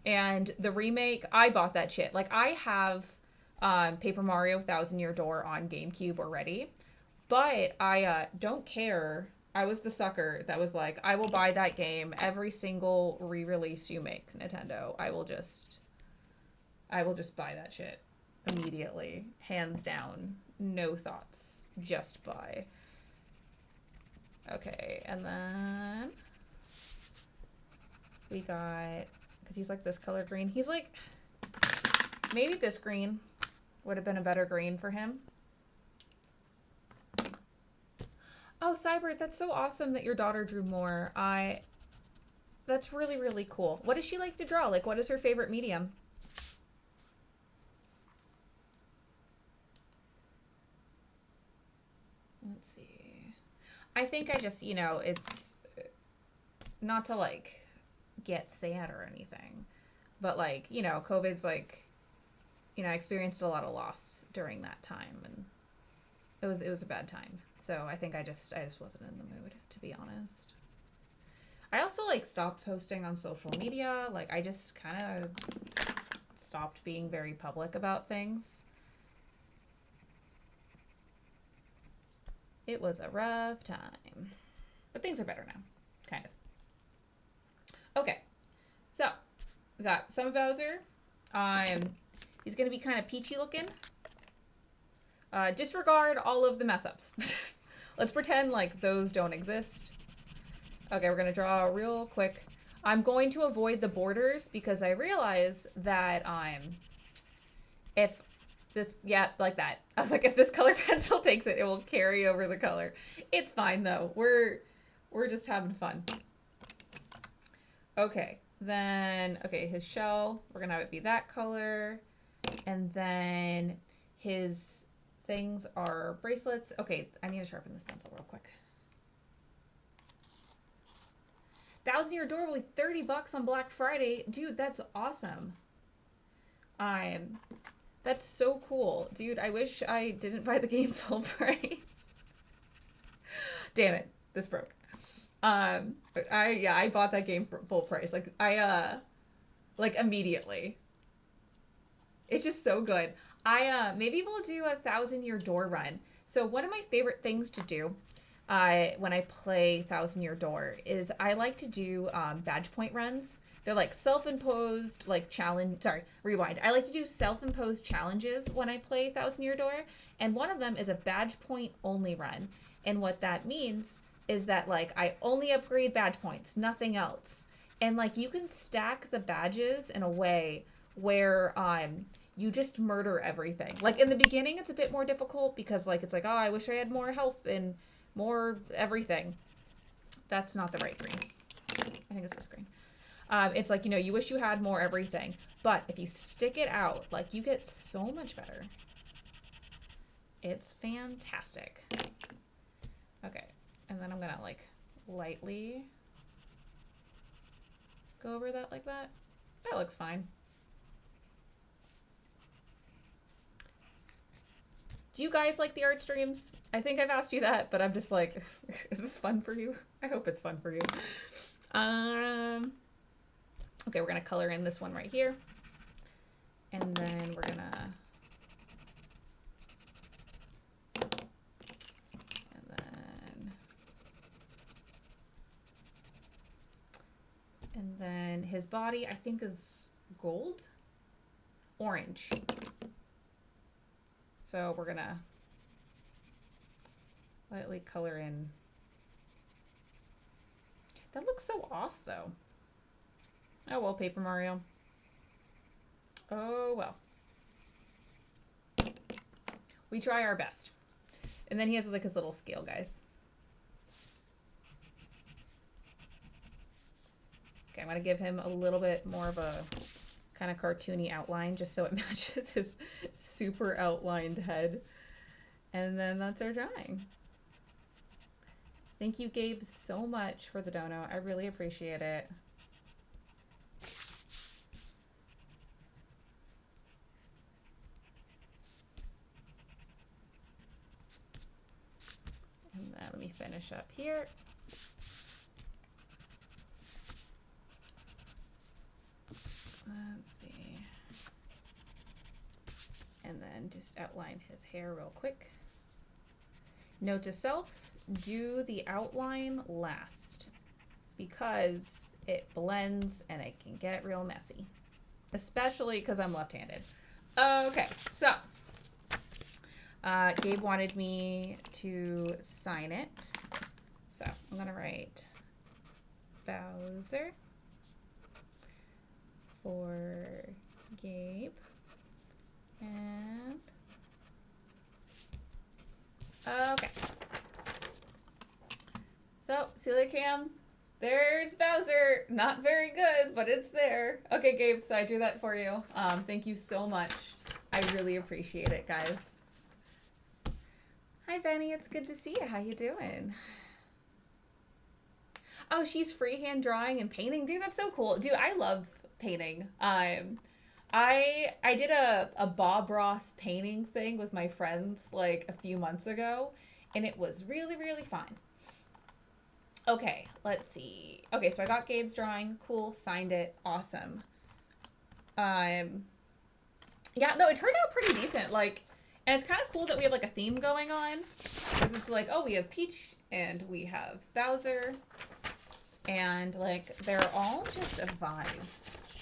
S1: And the remake, I bought that shit. Like, I have Paper Mario Thousand Year Door on GameCube already, but I don't care. I was the sucker that was like, I will buy that game every single re-release you make, Nintendo. I will just buy that shit immediately. Hands down. No thoughts. Just buy. Okay, and then we got, because he's like this color green. He's like, maybe this green would have been a better green for him. Oh, Cybert, that's so awesome that your daughter drew more. That's really, really cool. What does she like to draw? Like, what is her favorite medium? Let's see. I think I just, you know, it's not to like get sad or anything, but like, you know, COVID's like, you know, I experienced a lot of loss during that time, and it was a bad time. So I think I just wasn't in the mood, to be honest. I also like stopped posting on social media. Like, I just kind of stopped being very public about things. It was a rough time, but things are better now, kind of. Okay, so we got some of Bowser. He's gonna be kind of peachy looking. Disregard all of the mess ups. Let's pretend like those don't exist. Okay, we're gonna draw real quick. I'm going to avoid the borders because I realize that if this, yeah, like that. I was like, if this color pencil takes it, it will carry over the color. It's fine though. We're just having fun. Okay, then, okay, his shell, we're gonna have it be that color. And then his things are bracelets. Okay, I need to sharpen this pencil real quick. 1,000-year door will be $30 on Black Friday. Dude, that's awesome. That's so cool. Dude, I wish I didn't buy the game full price. Damn it. This broke. I bought that game for full price. Like immediately. It's just so good. Maybe we'll do a 1,000-year door run. So one of my favorite things to do when I play 1,000-year door is I like to do badge point runs. They're like self-imposed, like challenge. Sorry, rewind. I like to do self-imposed challenges when I play 1,000-year door, and one of them is a badge point only run. And what that means is that like I only upgrade badge points, nothing else. And like you can stack the badges in a way where you just murder everything. Like in the beginning, it's a bit more difficult because like it's like, oh, I wish I had more health and more everything. That's not the right green. I think it's this green. It's like, you know, you wish you had more everything, but if you stick it out, like you get so much better. It's fantastic. Okay. And then I'm gonna like lightly go over that like that. That looks fine. Do you guys like the art streams? I think I've asked you that, but I'm just like, is this fun for you? I hope it's fun for you. Okay, we're gonna color in this one right here. And then we're gonna, and then his body, I think, is gold, orange. So we're gonna lightly color in. That looks so off though. Oh well, Paper Mario. Oh well. We try our best. And then he has like his little scale guys. Okay, I'm gonna give him a little bit more of a kind of cartoony outline just so it matches his super outlined head. And then that's our drawing. Thank you, Gabe, so much for the dono. I really appreciate it. And then let me finish up here. Let's see. And then just outline his hair real quick. Note to self, do the outline last because it blends and it can get real messy, especially because I'm left-handed. Okay, so Gabe wanted me to sign it. So I'm gonna write Bowser for Gabe and okay. So Celia Cam, there's Bowser. Not very good, but it's there. Okay, Gabe, so I drew that for you. Thank you so much. I really appreciate it, guys. Hi, Benny. It's good to see you. How you doing? Oh, she's freehand drawing and painting. Dude, that's so cool. Dude, I love painting. I did a Bob Ross painting thing with my friends like a few months ago, and it was really, really fun. Okay, let's see. Okay, so I got Gabe's drawing. Cool, signed it. Awesome. Yeah, no, it turned out pretty decent. Like, and it's kind of cool that we have like a theme going on, because it's like, oh, we have Peach and we have Bowser, and like they're all just a vibe.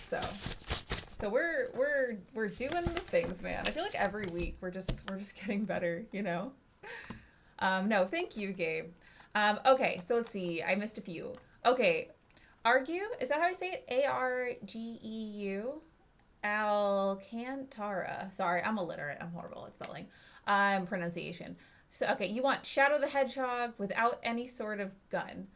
S1: So we're doing the things, man. I feel like every week we're just getting better, you know. No, thank you, Gabe. Okay, so let's see. I missed a few. Okay, Argue, is that how I say it? Argeu? Alcantara. Sorry, I'm illiterate. I'm horrible at spelling. Pronunciation. So, okay, you want Shadow the Hedgehog without any sort of gun.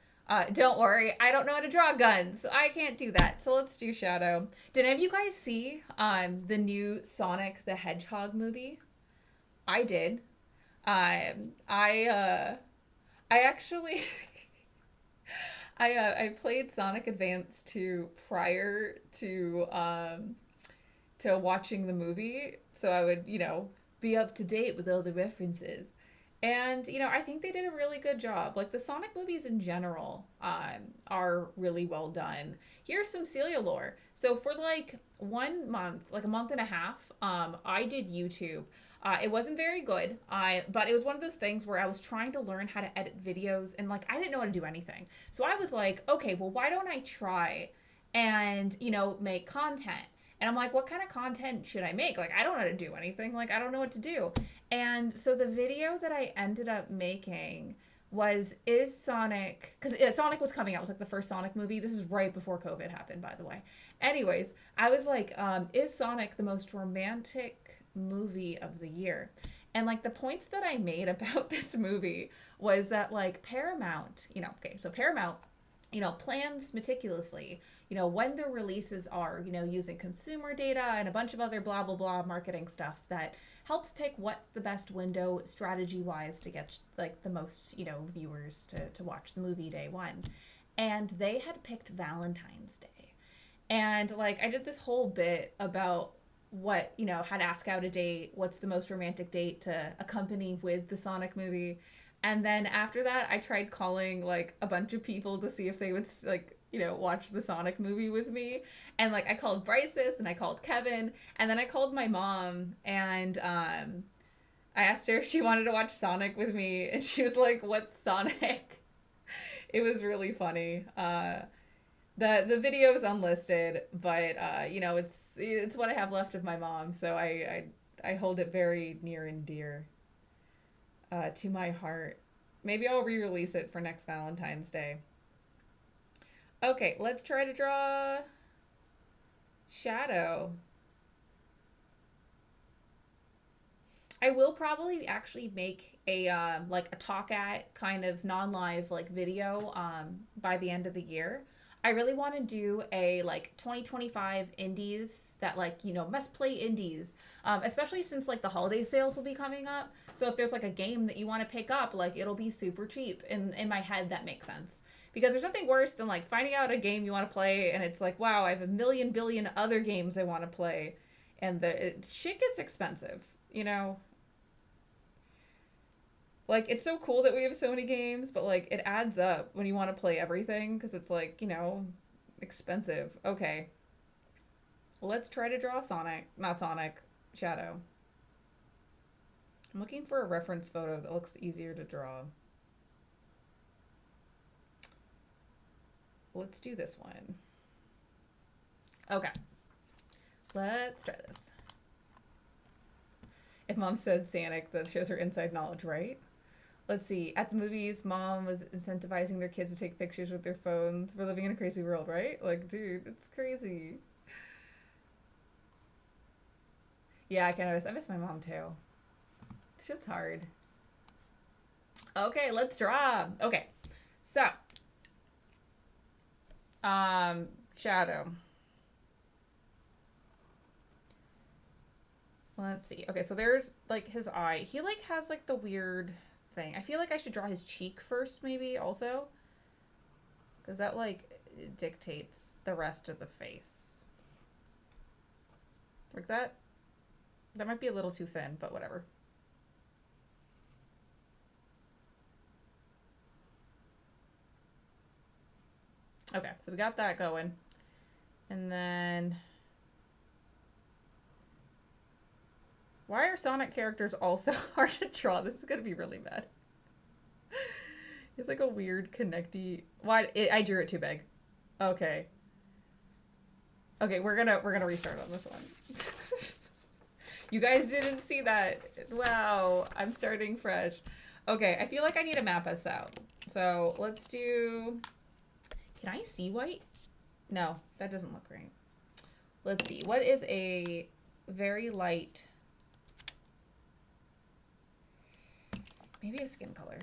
S1: Don't worry, I don't know how to draw guns, so I can't do that. So let's do Shadow. Did any of you guys see the new Sonic the Hedgehog movie? I did. I actually I played Sonic Advance 2 prior to watching the movie, so I would, be up to date with all the references. And, I think they did a really good job. Like, the Sonic movies in general are really well done. Here's some Celia lore. So, for like 1 month, like a month and a half, I did YouTube. It wasn't very good, but it was one of those things where I was trying to learn how to edit videos, and like I didn't know how to do anything. So I was like, okay, well, why don't I try and, make content? And I'm like, what kind of content should I make? Like, I don't know how to do anything. Like, I don't know what to do. And so the video that I ended up making was, is Sonic, because Sonic was coming out. It was like the first Sonic movie. This is right before COVID happened, by the way. Anyways, I was like, is Sonic the most romantic movie of the year? And like the points that I made about this movie was that like Paramount, okay, so Paramount, plans meticulously, when their releases are, using consumer data and a bunch of other blah, blah, blah marketing stuff that helps pick what's the best window strategy wise to get like the most, viewers to watch the movie day one. And they had picked Valentine's Day. And like I did this whole bit about what, how to ask out a date, what's the most romantic date to accompany with the Sonic movie. And then after that, I tried calling like a bunch of people to see if they would like, watch the Sonic movie with me. And like I called Bryce's and I called Kevin, and then I called my mom, and I asked her if she wanted to watch Sonic with me, and she was like, "What's Sonic?" It was really funny. The video is unlisted, but it's what I have left of my mom, so I hold it very near and dear to my heart. Maybe I'll re-release it for next Valentine's Day. Okay, let's try to draw Shadow. I will probably actually make a like a talk at kind of non-live like video by the end of the year. I really want to do a like 2025 indies that like, must play indies, especially since like the holiday sales will be coming up. So if there's like a game that you want to pick up, like it'll be super cheap. In my head, that makes sense. Because there's nothing worse than like finding out a game you want to play and it's like, wow, I have a million billion other games I want to play. And shit gets expensive, Like, it's so cool that we have so many games, but, like, it adds up when you want to play everything, because it's, like, expensive. Okay. Let's try to draw Sonic. Not Sonic. Shadow. I'm looking for a reference photo that looks easier to draw. Let's do this one. Okay. Let's try this. If Mom said Sonic, that shows her inside knowledge, right? Let's see. At the movies, Mom was incentivizing their kids to take pictures with their phones. We're living in a crazy world, right? Like, dude, it's crazy. Yeah, I miss my mom, too. Shit's hard. Okay, let's draw. Okay. So. Shadow. Let's see. Okay, so there's, like, his eye. He, like, has, like, the weird thing. I feel like I should draw his cheek first, maybe, also. Because that, like, dictates the rest of the face. Like that. That might be a little too thin, but whatever. Okay, so we got that going. And then... Why are Sonic characters also hard to draw? This is gonna be really bad. It's like a weird connecty. Why? I drew it too big. Okay. Okay, we're gonna restart on this one. You guys didn't see that. Wow, I'm starting fresh. Okay, I feel like I need to map us out. So let's do Can I see white? No, that doesn't look right. Let's see. What is a very light... Maybe a skin color.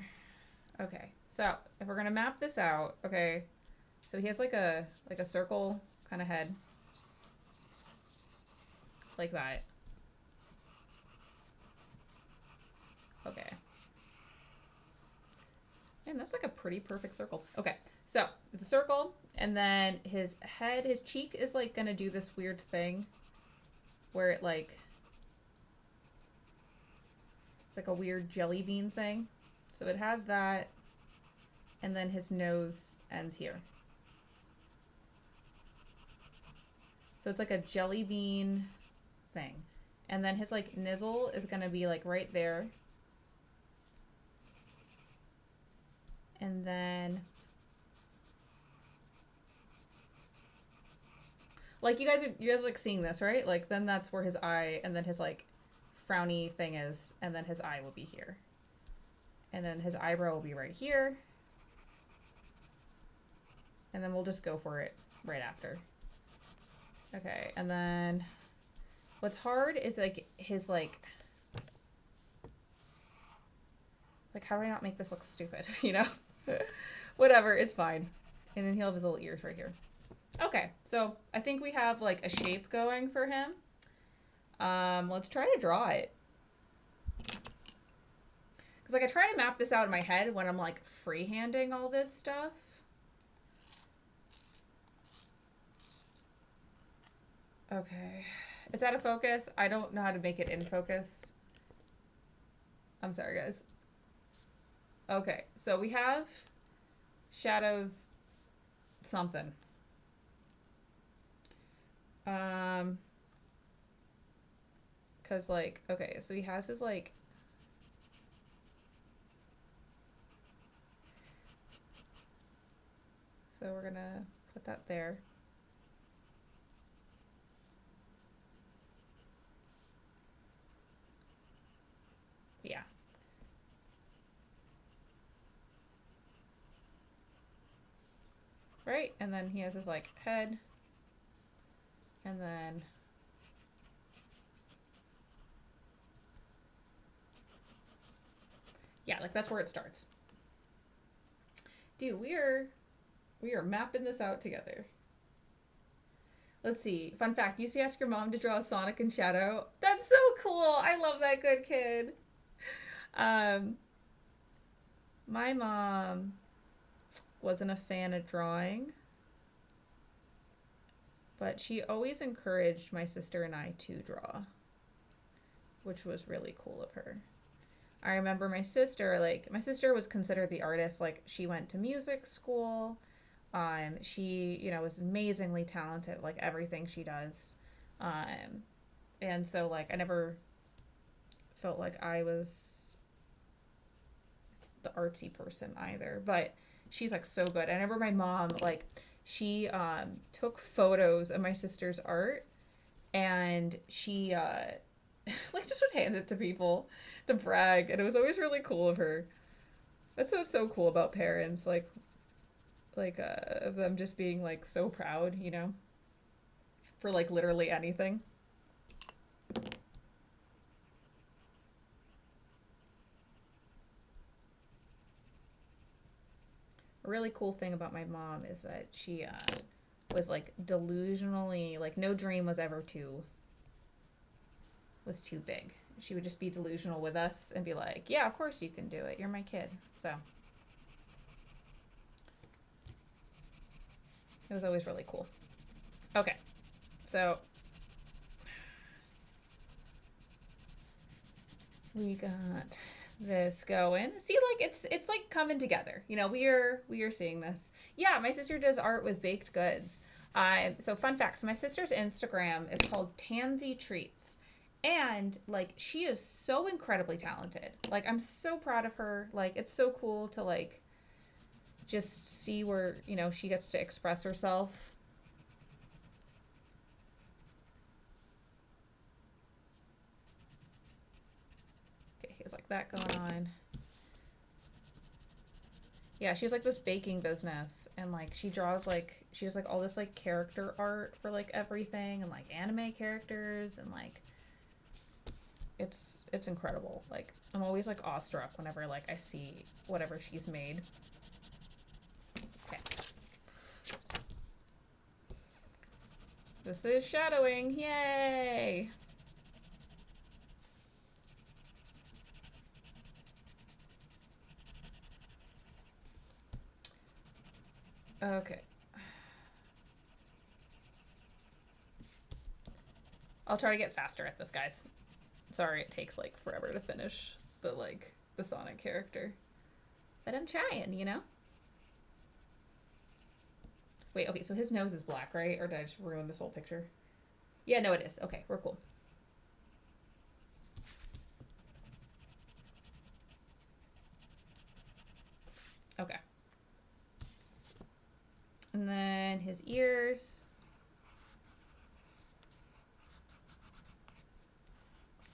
S1: Okay, so if we're gonna map this out, okay, so he has like a circle kind of head, like that. Okay, and that's like a pretty perfect circle. Okay, so it's a circle, and then his head, his cheek is like gonna do this weird thing where it like, it's like a weird jelly bean thing. So it has that, and then his nose ends here. So it's like a jelly bean thing. And then his like nizzle is gonna be like right there. And then, like you guys are like seeing this, right? Like then that's where his eye, and then his like frowny thing is, and then his eye will be here. And then his eyebrow will be right here. And then we'll just go for it right after. Okay, and then what's hard is like his like how do I not make this look stupid, you know? Whatever, it's fine. And then he'll have his little ears right here. Okay, so I think we have like a shape going for him. Let's try to draw it. Because like I try to map this out in my head when I'm like freehanding all this stuff. Okay, it's out of focus. I don't know how to make it in focus. I'm sorry, guys. Okay, so we have shadows something. Cause like, okay, so he has his like, so we're gonna put that there. Yeah. Right, and then he has his like head, and then yeah, like that's where it starts. Dude, we are mapping this out together. Let's see. Fun fact, you used to ask your mom to draw a Sonic and Shadow. That's so cool. I love that good kid. My mom wasn't a fan of drawing, but she always encouraged my sister and I to draw, which was really cool of her. I remember my sister was considered the artist. Like, she went to music school. She, you know, was amazingly talented, like everything she does. And so like I never felt like I was the artsy person either, but she's like so good. I remember my mom, like, she took photos of my sister's art, and she like just would hand it to people to brag, and it was always really cool of her. That's what's so cool about parents, like of them just being like so proud, you know, for like literally anything. A really cool thing about my mom is that she was like delusionally, like no dream was ever too big. She would just be delusional with us and be like, yeah, of course you can do it, you're my kid. So it was always really cool. Okay, so we got this going. See, like it's like coming together. You know, we are seeing this. Yeah, my sister does art with baked goods. So fun fact, so my sister's Instagram is called Tansy Treats. And like she is so incredibly talented. Like I'm so proud of her. Like it's so cool to like just see where, you know, she gets to express herself. Okay, he's like that going on. Yeah, she has like this baking business, and like she draws like she has like all this like character art for like everything, and like anime characters, and like it's incredible. Like I'm always like awestruck whenever like I see whatever she's made. Okay. This is shadowing. Yay! Okay. I'll try to get faster at this, guys. Sorry it takes like forever to finish the Sonic character. But I'm trying, you know? Wait, okay, so his nose is black, right? Or did I just ruin this whole picture? Yeah, no, it is. Okay, we're cool. Okay. And then his ears.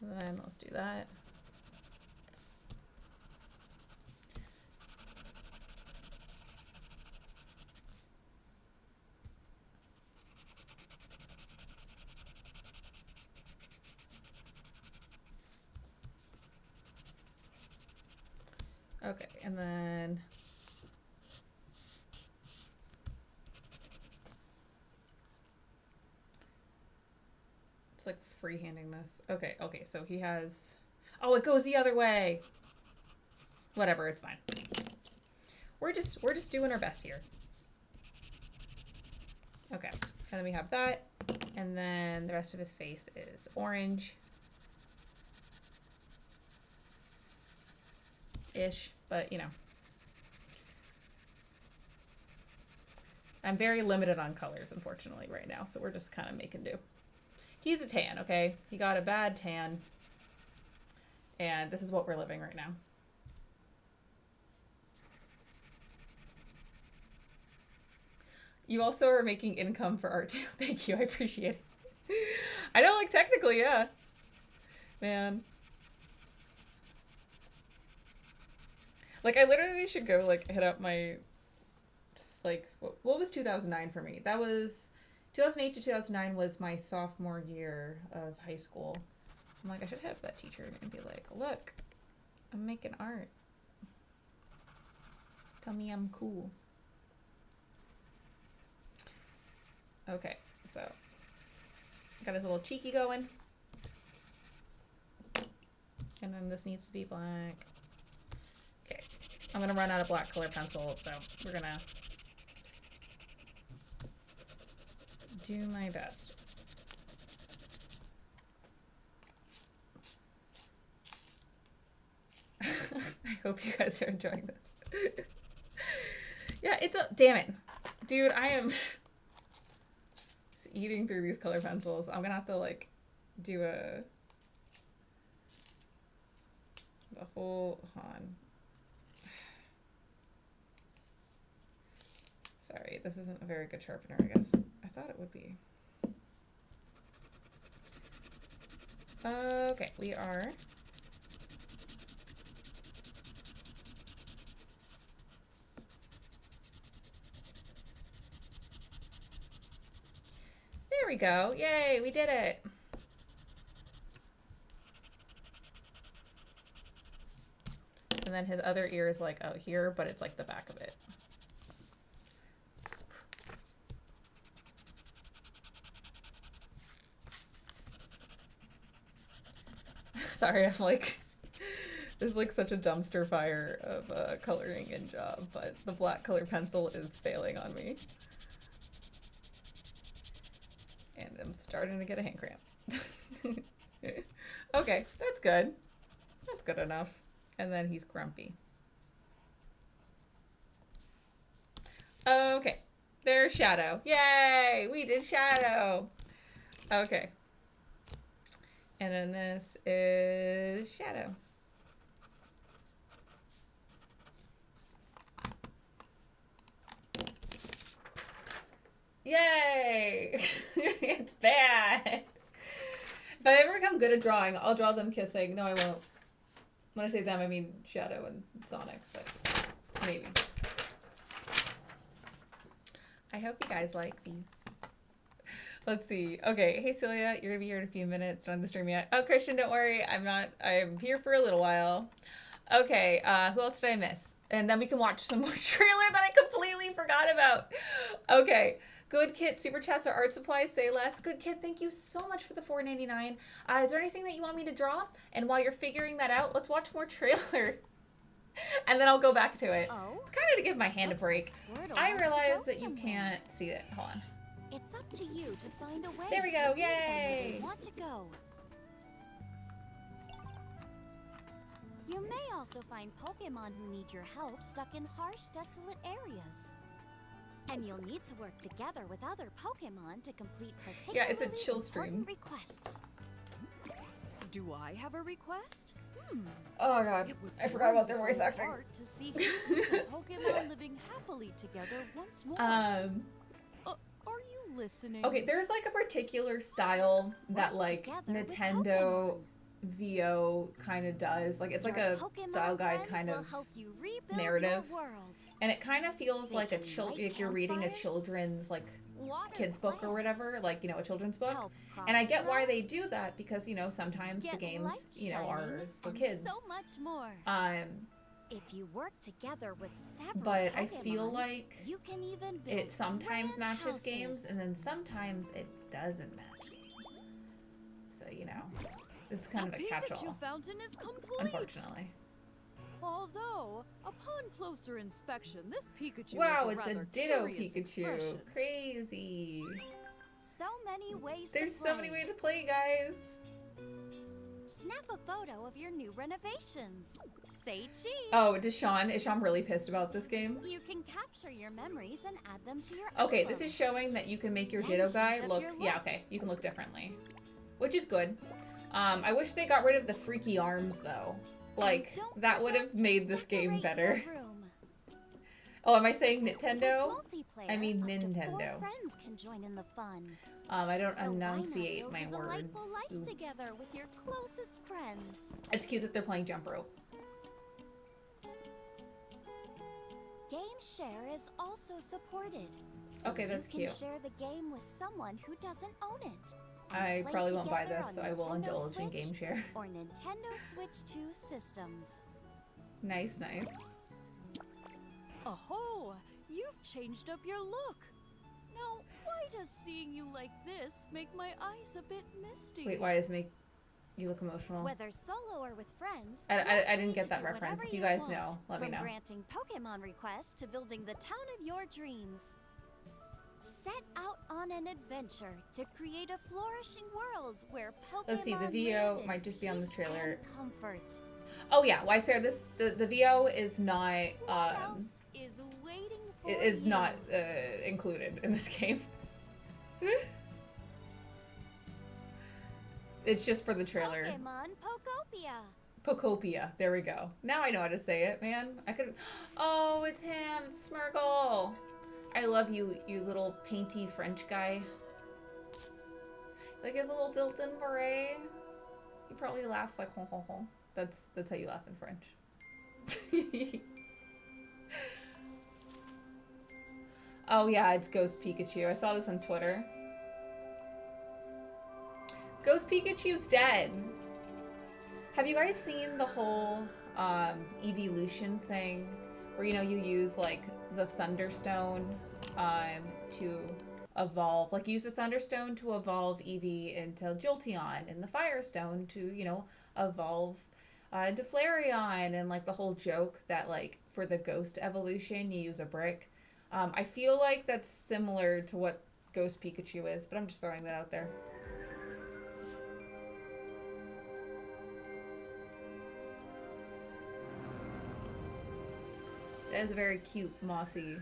S1: And then let's do that. Okay, and then it's like freehanding this. Okay, okay, so he has, oh, it goes the other way. Whatever, it's fine. We're just doing our best here. Okay, and then we have that, and then the rest of his face is orange. Ish, but you know. I'm very limited on colors, unfortunately, right now, so we're just kind of making do. He's a tan, okay? He got a bad tan, and this is what we're living right now. You also are making income for art too. Thank you, I appreciate it. I know, like, technically, yeah. Man. Like, I literally should go, like, hit up my, like, what was 2009 for me? That was, 2008 to 2009 was my sophomore year of high school. I'm like, I should have that teacher and be like, look, I'm making art. Tell me I'm cool. Okay, so, got his little cheeky going. And then this needs to be black. Okay, I'm gonna run out of black color pencil, so we're gonna do my best. I hope you guys are enjoying this. Yeah, it's a, damn it. Dude, I am eating through these color pencils. I'm gonna have to like do the whole, hold on. Sorry, this isn't a very good sharpener, I guess. I thought it would be. Okay, we are. There we go. Yay, we did it. And then his other ear is like out here, but it's like the back of it. Sorry, I'm like, this is like such a dumpster fire of a coloring in job, but the black color pencil is failing on me. And I'm starting to get a hand cramp. Okay, that's good. That's good enough. And then he's grumpy. Okay, there's Shadow. Yay! We did Shadow! Okay. And then this is Shadow. Yay! It's bad. If I ever become good at drawing, I'll draw them kissing. No, I won't. When I say them, I mean Shadow and Sonic. But Maybe. I hope you guys like these. Let's see. Okay, hey Celia, you're gonna be here in a few minutes. Not on the stream yet. Oh, Christian, don't worry. I'm here for a little while. Okay, who else did I miss? And then we can watch some more trailer that I completely forgot about. Okay. Good Kid, Super Chats or art supplies, say less. Good Kid, thank you so much for the $4.99. Is there anything that you want me to draw? And while you're figuring that out, let's watch more trailer. And then I'll go back to it.
S4: Oh,
S1: It's kind of to give my hand a break. I realize that you can't see it. Hold on.
S4: It's up to you to find a way.
S1: There we go. Yay!
S4: Want to go. You may also find Pokemon who need your help stuck in harsh, desolate areas. And you'll need to work together with other Pokemon to complete particularly
S1: it's a chill stream.
S4: important requests. Do I have a request?
S1: Oh god, I forgot about their voice acting.
S4: To see humans and Pokemon living happily together once more. Are you listening?
S1: Okay, there's like a particular style that like Nintendo VO kind of does. Like it's like a style guide kind of narrative. And it kind of feels like like you're reading a children's like kids book or whatever, like, you know, a children's book. And I get why they do that because, you know, sometimes the games, you know, are for kids.
S4: So much more. If you work together with several
S1: but
S4: Pokemon,
S1: I feel like
S4: you can even build
S1: it sometimes
S4: grand
S1: matches
S4: houses.
S1: games and then sometimes it doesn't match games. So, you know, it's kind of a catch-all,
S4: Pikachu fountain is complete.
S1: unfortunately.
S4: Although, upon closer inspection, this Pikachu
S1: Wow,
S4: is
S1: it's a
S4: rather
S1: Ditto
S4: curious
S1: Pikachu.
S4: expression.
S1: Crazy.
S4: So many ways
S1: There's
S4: to play.
S1: so many ways to play, guys.
S4: Snap a photo of your new renovations. Say cheese.
S1: Oh, is Sean really pissed about this game?
S4: You can capture your memories and add them to your
S1: Okay,
S4: album.
S1: this is showing that you can make your
S4: And
S1: Ditto
S4: change
S1: guy
S4: up
S1: look,
S4: your
S1: yeah,
S4: look.
S1: okay, you can look differently. Which is good. I wish they got rid of the freaky arms, though. Like,
S4: don't
S1: that would have
S4: forget to
S1: made this game
S4: decorate
S1: better.
S4: your room.
S1: Oh, am I saying Nintendo?
S4: With multiplayer,
S1: I mean
S4: up to 4
S1: Nintendo.
S4: friends can join in the fun.
S1: I don't
S4: So why not
S1: enunciate
S4: build
S1: my
S4: a
S1: words.
S4: delightful life
S1: Oops.
S4: together with your closest friends.
S1: It's cute that they're playing jump rope.
S4: Game share is also supported. So
S1: Okay, that's
S4: you can
S1: cute.
S4: share the game with someone who doesn't own it. and
S1: I
S4: play
S1: probably won't buy
S4: together
S1: this, so
S4: on
S1: I will
S4: Nintendo
S1: indulge in
S4: Switch
S1: game share.
S4: or Nintendo Switch 2 systems.
S1: Nice, nice.
S4: Oh, you've changed up your look. Now, why does seeing you like this make my eyes a bit misty?
S1: Wait, why does it make you look emotional?
S4: Whether solo or with friends,
S1: I
S4: you're
S1: didn't
S4: free
S1: get
S4: to
S1: that
S4: do
S1: reference.
S4: whatever
S1: If you guys
S4: want,
S1: know, let me
S4: from
S1: know.
S4: granting Pokemon requests to building the town of your dreams. Set out on an adventure to create a flourishing world where Pokemon
S1: Let's see, the
S4: live
S1: VO
S4: in
S1: might just be on this
S4: peace
S1: trailer.
S4: and comfort.
S1: Oh yeah, Wise Pair, the VO is not
S4: What else is waiting for
S1: is
S4: you?
S1: not included in this game. It's just for the trailer.
S4: Pokemon Pokopia.
S1: Pokopia. There we go. Now I know how to say it, man. I could. Oh, it's him, Smirgle. I love you, you little painty French guy. Like his little built-in beret. He probably laughs like ho ho ho. That's how you laugh in French. Oh yeah, it's Ghost Pikachu. I saw this on Twitter. Ghost Pikachu's dead. Have you guys seen the whole evolution thing where, you know, you use like the Thunderstone to evolve, like use the Thunderstone to evolve Eevee into Jolteon and the Firestone to, you know, evolve into Flareon, and like the whole joke that like for the ghost evolution you use a brick. I feel like that's similar to what Ghost Pikachu is, but I'm just throwing that out there. That is a very cute, mossy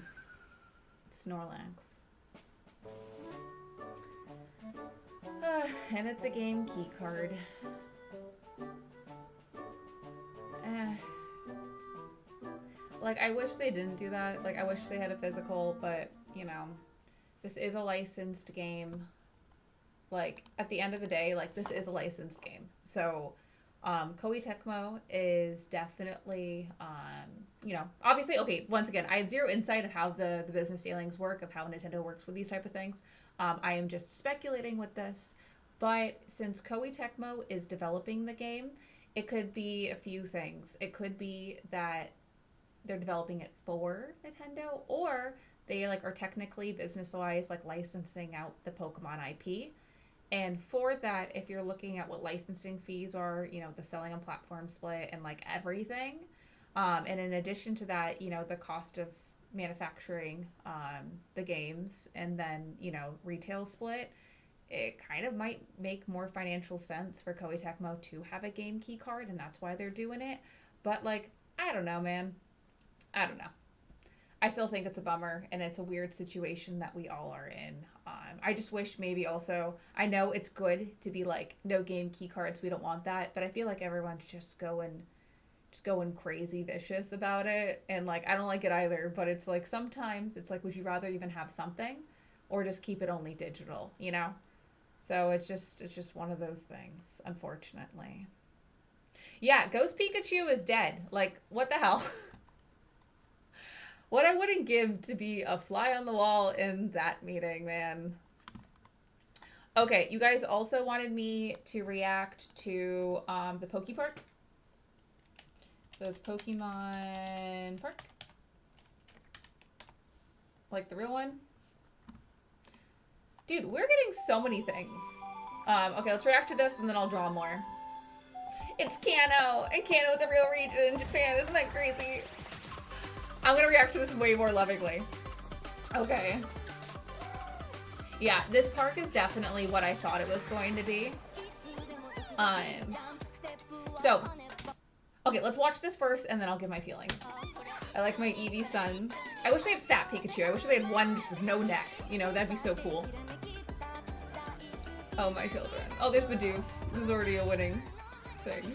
S1: Snorlax. And it's a game key card. Like, I wish they didn't do that. Like, I wish they had a physical, but, you know, this is a licensed game. Like, at the end of the day, like, this is a licensed game. So, Koei Tecmo is definitely you know, obviously, okay, once again, I have zero insight of how the business dealings work, of how Nintendo works with these type of things. I am just speculating with this. But since Koei Tecmo is developing the game, it could be a few things. It could be that they're developing it for Nintendo, or they like are technically business-wise like licensing out the Pokemon IP. And for that, if you're looking at what licensing fees are, you know, the selling and platform split and like everything, and in addition to that, you know, the cost of manufacturing the games and then, you know, retail split, it kind of might make more financial sense for Koei Tecmo to have a game key card, and that's why they're doing it. But like, I don't know, man. I don't know. I still think it's a bummer, and it's a weird situation that we all are in. I just wish maybe also, I know it's good to be like, no game key cards, we don't want that, but I feel like everyone's just going crazy vicious about it, and like, I don't like it either, but it's like, sometimes it's like, would you rather even have something, or just keep it only digital, you know? So it's just one of those things, unfortunately. Yeah, Ghost Pikachu is dead. Like, what the hell? What I wouldn't give to be a fly on the wall in that meeting, man. Okay, you guys also wanted me to react to the Poke Park. So it's Pokemon Park. Like the real one. Dude, we're getting so many things. Okay, let's react to this and then I'll draw more. It's Kanto, and Kanto is a real region in Japan. Isn't that crazy? I'm gonna react to this way more lovingly. Okay. Yeah, this park is definitely what I thought it was going to be. So, okay, let's watch this first and then I'll give my feelings. I like my Eevee sons. I wish they had fat Pikachu. I wish they had one just with no neck. You know, that'd be so cool. Oh, my children. Oh, there's Bidoofs. This is already a winning thing.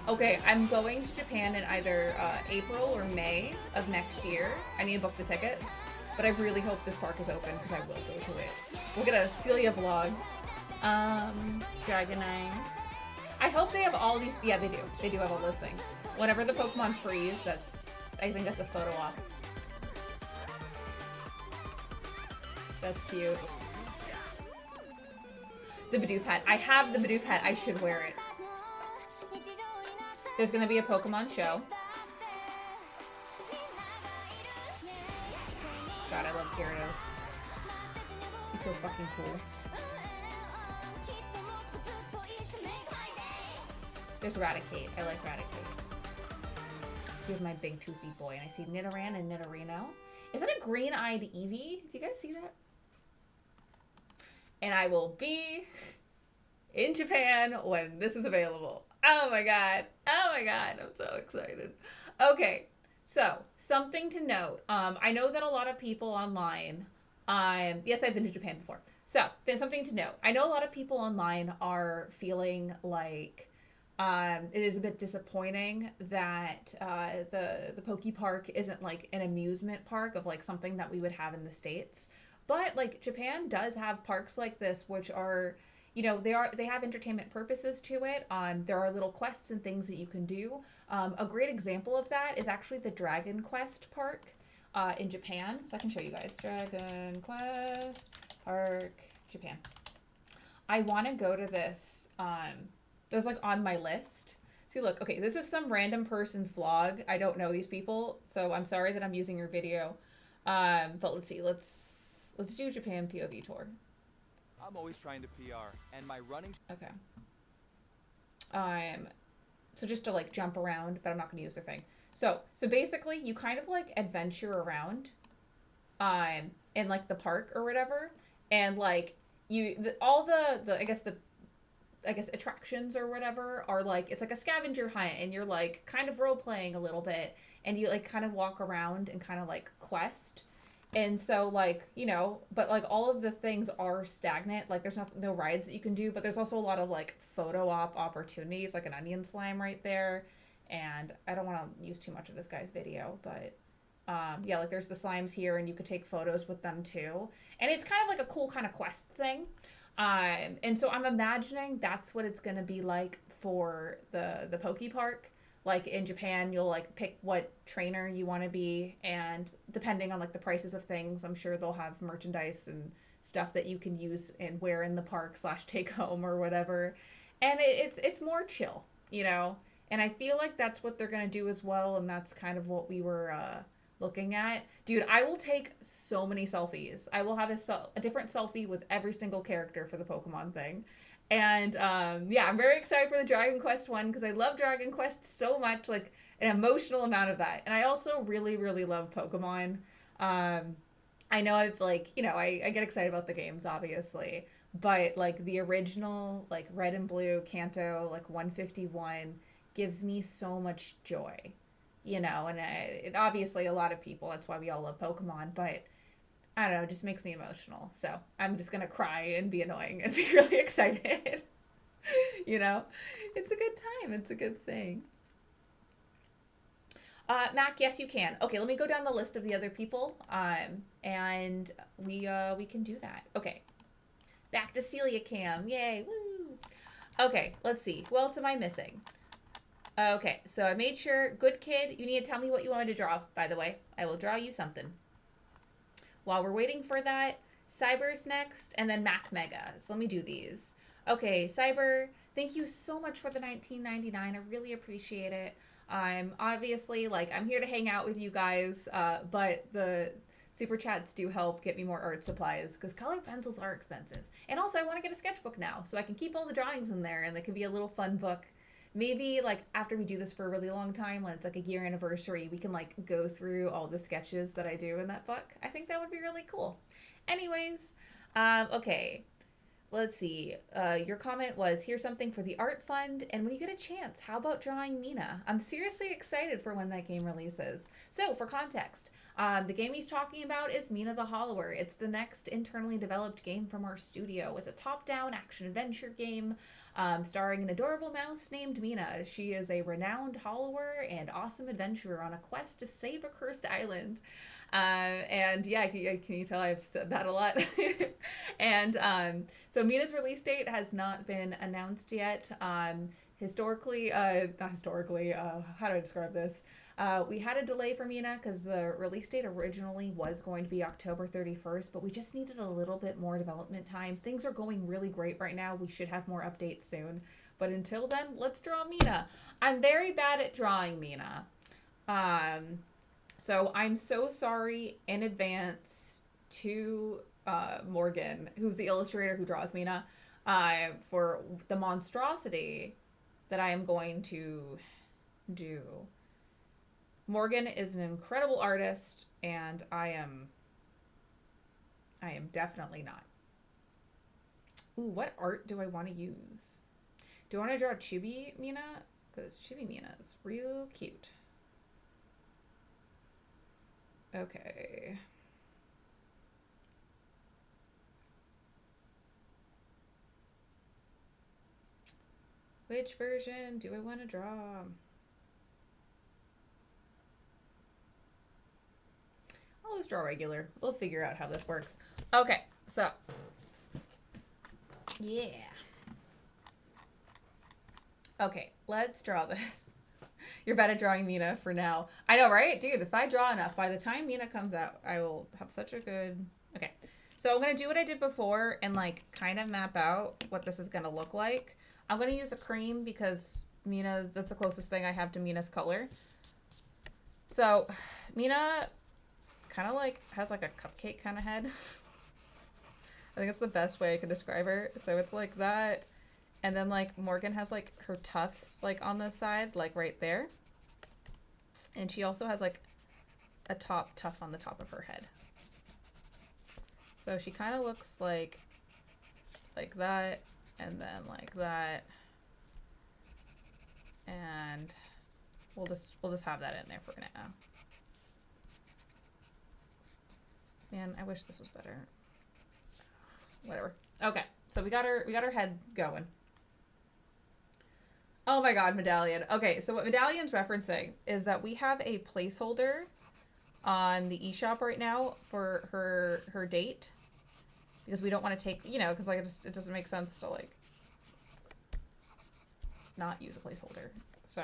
S1: Okay, I'm going to Japan in either April or May of next year. I need to book the tickets, but I really hope this park is open because I will go to it. We'll get a Celia vlog. Dragonite. I hope they have all these. Yeah, they do. They do have all those things. Whenever the Pokemon freeze, I think that's a photo op. That's cute. The Bidoof hat. I have the Bidoof hat. I should wear it. There's gonna be a Pokemon show. God, I love Gyarados. He's so fucking cool. There's Raticate. I like Raticate. Here's my big toothy boy. And I see Nidoran and Nidorino. Is that a green-eyed Eevee? Do you guys see that? And I will be in Japan when this is available. Oh my god. Oh my god. I'm so excited. Okay. So, something to note. I know that a lot of people online, yes, I've been to Japan before. So, there's something to note. I know a lot of people online are feeling like it is a bit disappointing that the Poke Park isn't like an amusement park of like something that we would have in the States. But like Japan does have parks like this, which are, you know, they have entertainment purposes to it. There are little quests and things that you can do. A great example of that is actually the Dragon Quest Park in Japan. So I can show you guys. Dragon Quest Park, Japan. I want to go to this. It was like on my list. See, look, okay, this is some random person's vlog. I don't know these people, so I'm sorry that I'm using your video. But let's see, let's do Japan POV tour.
S5: I'm always trying to PR, and my running...
S1: Okay. So just to like jump around, but I'm not gonna use the thing. So basically you kind of like adventure around, in like the park or whatever, and like all the I guess attractions or whatever are like, it's like a scavenger hunt, and you're like kind of role playing a little bit, and you like kind of walk around and kind of like quest. And so like, you know, but like all of the things are stagnant. Like there's no rides that you can do, but there's also a lot of like photo op opportunities, like an onion slime right there. And I don't want to use too much of this guy's video, but yeah, like there's the slimes here and you could take photos with them too. And it's kind of like a cool kind of quest thing. And so I'm imagining that's what it's going to be like for the Poke Park. like in Japan, you'll like pick what trainer you want to be, and depending on like the prices of things, I'm sure they'll have merchandise and stuff that you can use and wear in the park / take home or whatever. And it's more chill, you know. And I feel like that's what they're gonna do as well, and that's kind of what we were looking at. Dude, I will take so many selfies. I will have a different selfie with every single character for the Pokemon thing. And yeah, I'm very excited for the Dragon Quest one because I love Dragon Quest so much, like an emotional amount of that. And I also really, really love Pokemon. I know I've like, you know, I get excited about the games, obviously. But like the original, like Red and Blue, Kanto, like 151 gives me so much joy, you know, and it obviously a lot of people, that's why we all love Pokemon, but I don't know, it just makes me emotional. So I'm just gonna cry and be annoying and be really excited. You know, it's a good time. It's a good thing. Mac, yes, you can. Okay, let me go down the list of the other people, and we can do that. Okay, back to Celia Cam. Yay, woo. Okay, let's see. Who else am I missing? Okay, so I made sure. Good kid, you need to tell me what you want me to draw, by the way. I will draw you something. While we're waiting for that, Cyber's next, and then Mac Mega. So let me do these. Okay, Cyber, thank you so much for the $19.99. I really appreciate it. I'm obviously, like, I'm here to hang out with you guys, but the super chats do help get me more art supplies, because color pencils are expensive. And also, I want to get a sketchbook now, so I can keep all the drawings in there, and it can be a little fun book. Maybe, like, after we do this for a really long time, when it's, like, a year anniversary, we can, like, go through all the sketches that I do in that book. I think that would be really cool. Anyways, okay. Let's see. Your comment was, here's something for the art fund, and when you get a chance, how about drawing Mina? I'm seriously excited for when that game releases. So, for context, the game he's talking about is Mina the Hollower. It's the next internally developed game from our studio. It's a top-down action-adventure game starring an adorable mouse named Mina. She is a renowned hollower and awesome adventurer on a quest to save a cursed island. And yeah, can you tell I've said that a lot? And so Mina's release date has not been announced yet. Not historically, how do I describe this? We had a delay for Mina because the release date originally was going to be October 31st, but we just needed a little bit more development time. Things are going really great right now. We should have more updates soon. But until then, let's draw Mina. I'm very bad at drawing Mina. So I'm so sorry in advance to Morgan, who's the illustrator who draws Mina, for the monstrosity that I am going to do. Morgan is an incredible artist, and I am definitely not. Ooh, what art do I want to use? Do I want to draw Chibi Mina? Because Chibi Mina is real cute. Okay. Which version do I want to draw? I'll just draw regular. We'll figure out how this works. Okay, so. Yeah. Okay, let's draw this. You're bad at drawing Mina for now. I know, right? Dude, if I draw enough, by the time Mina comes out, I will have such a good... Okay, so I'm going to do what I did before and, like, kind of map out what this is going to look like. I'm going to use a cream because that's the closest thing I have to Mina's color. So, Mina kind of, like, has, like, a cupcake kind of head. I think it's the best way I can describe her. So it's like that. And then, like, Morgan has, like, her tufts, like, on the side, like, right there. And she also has, like, a tuft on the top of her head. So she kind of looks like that, and then like that. And we'll just have that in there for now. Man, I wish this was better. Whatever. Okay, so we got her head going. Oh my god, Medallion. Okay, so what Medallion's referencing is that we have a placeholder on the eShop right now for her date. Because we don't want to take, you know, because like it doesn't make sense to like not use a placeholder. So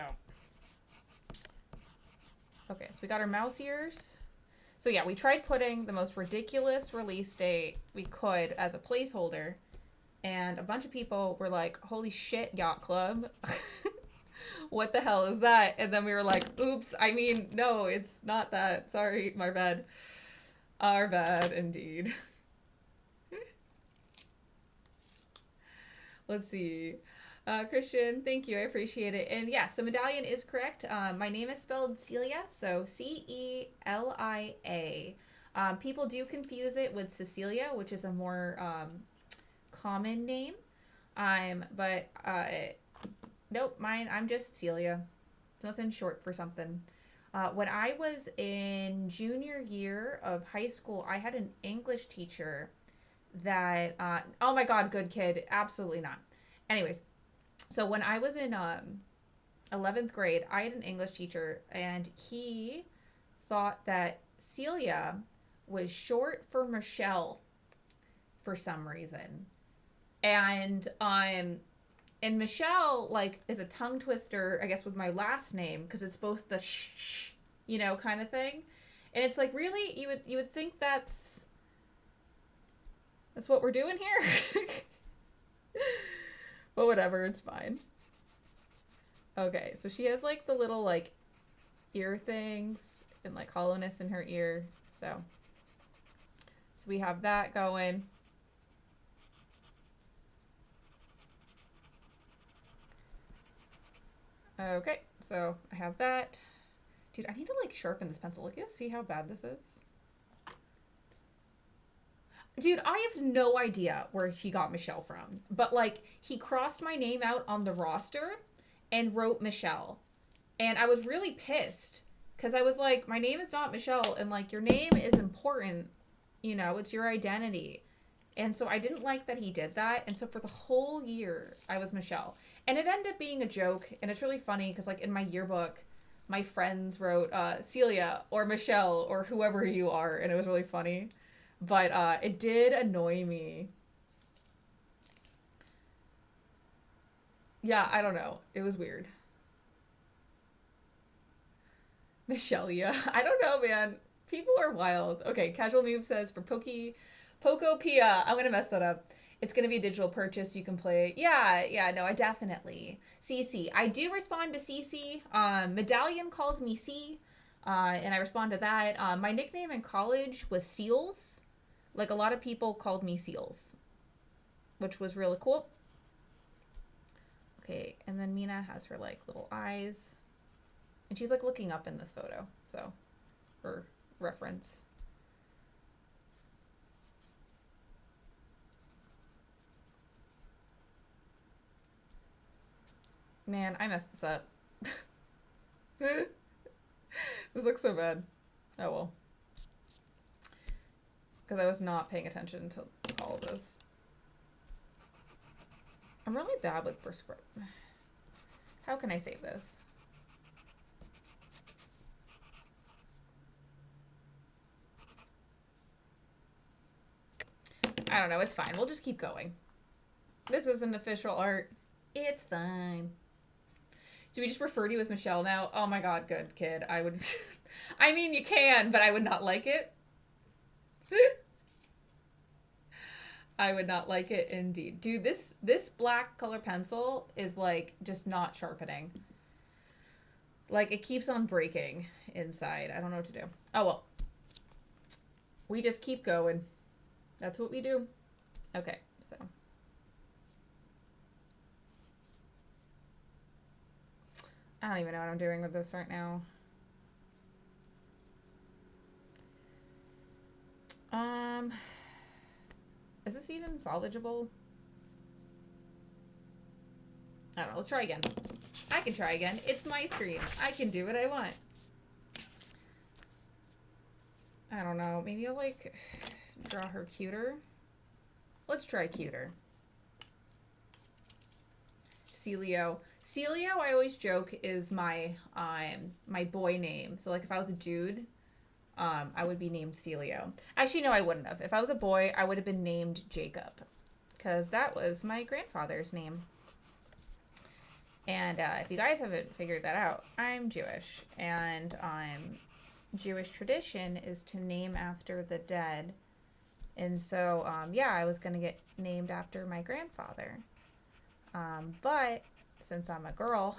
S1: Okay, so we got our mouse ears. So yeah, we tried putting the most ridiculous release date we could as a placeholder. And a bunch of people were like, holy shit, Yacht Club. What the hell is that? And then we were like, oops, I mean, no, it's not that. Sorry, my bad. Our bad, indeed. Let's see. Christian, thank you. I appreciate it. And yeah, so medallion is correct. My name is spelled Celia, so Celia. People do confuse it with Cecilia, which is a more common name. But nope, mine, I'm just Celia. It's nothing short for something. When I was in junior year of high school, I had an English teacher that, oh my God, good kid. Absolutely not. Anyways, so when I was in 11th grade, I had an English teacher, and he thought that Celia was short for Michelle for some reason. And Michelle, like, is a tongue twister, I guess, with my last name, because it's both the sh, you know, kind of thing. And it's like, really? You would think that's what we're doing here? But whatever, it's fine. Okay, so she has, like, the little, like, ear things and, like, hollowness in her ear. So we have that going. Okay, so I have that. Dude, I need to, like, sharpen this pencil. Look, you see how bad this is? Dude, I have no idea where he got Michelle from. But, like, he crossed my name out on the roster and wrote Michelle. And I was really pissed. Because I was like, my name is not Michelle. And, like, your name is important. You know, it's your identity. And so I didn't like that he did that. And so for the whole year, I was Michelle. And it ended up being a joke. And it's really funny because, like, in my yearbook, my friends wrote Celia or Michelle or whoever you are. And it was really funny. But it did annoy me. Yeah, I don't know. It was weird. Michelle, yeah. I don't know, man. People are wild. Okay, Casual Noob says for Pokopia. I'm going to mess that up. It's going to be a digital purchase. You can play. Yeah, no, I definitely. CC. I do respond to CC. Medallion calls me C. And I respond to that. My nickname in college was Seals. Like, a lot of people called me Seals, which was really cool. Okay, and then Mina has her, like, little eyes. And she's, like, looking up in this photo, so, for reference. Man, I messed this up. This looks so bad. Oh, well. Because I was not paying attention to all of this. I'm really bad with prescript. How can I save this? I don't know. It's fine. We'll just keep going. This isn't official art. It's fine. Do we just refer to you as Michelle now? Oh my God, good kid. I would... I mean, you can, but I would not like it. I would not like it indeed. Dude, this black color pencil is, like, just not sharpening. Like, it keeps on breaking inside. I don't know what to do. Oh, well. We just keep going. That's what we do. Okay, so. I don't even know what I'm doing with this right now. Is this even salvageable? I don't know. Let's try again. I can try again. It's my stream. I can do what I want. I don't know. Maybe I'll, like, draw her cuter. Let's try cuter. Celio. Celio, I always joke, is my my boy name. So, like, if I was a dude, I would be named Celio. Actually, no, I wouldn't have. If I was a boy, I would have been named Jacob. Because that was my grandfather's name. And if you guys haven't figured that out, I'm Jewish, and Jewish tradition is to name after the dead. And so, yeah, I was going to get named after my grandfather. But since I'm a girl,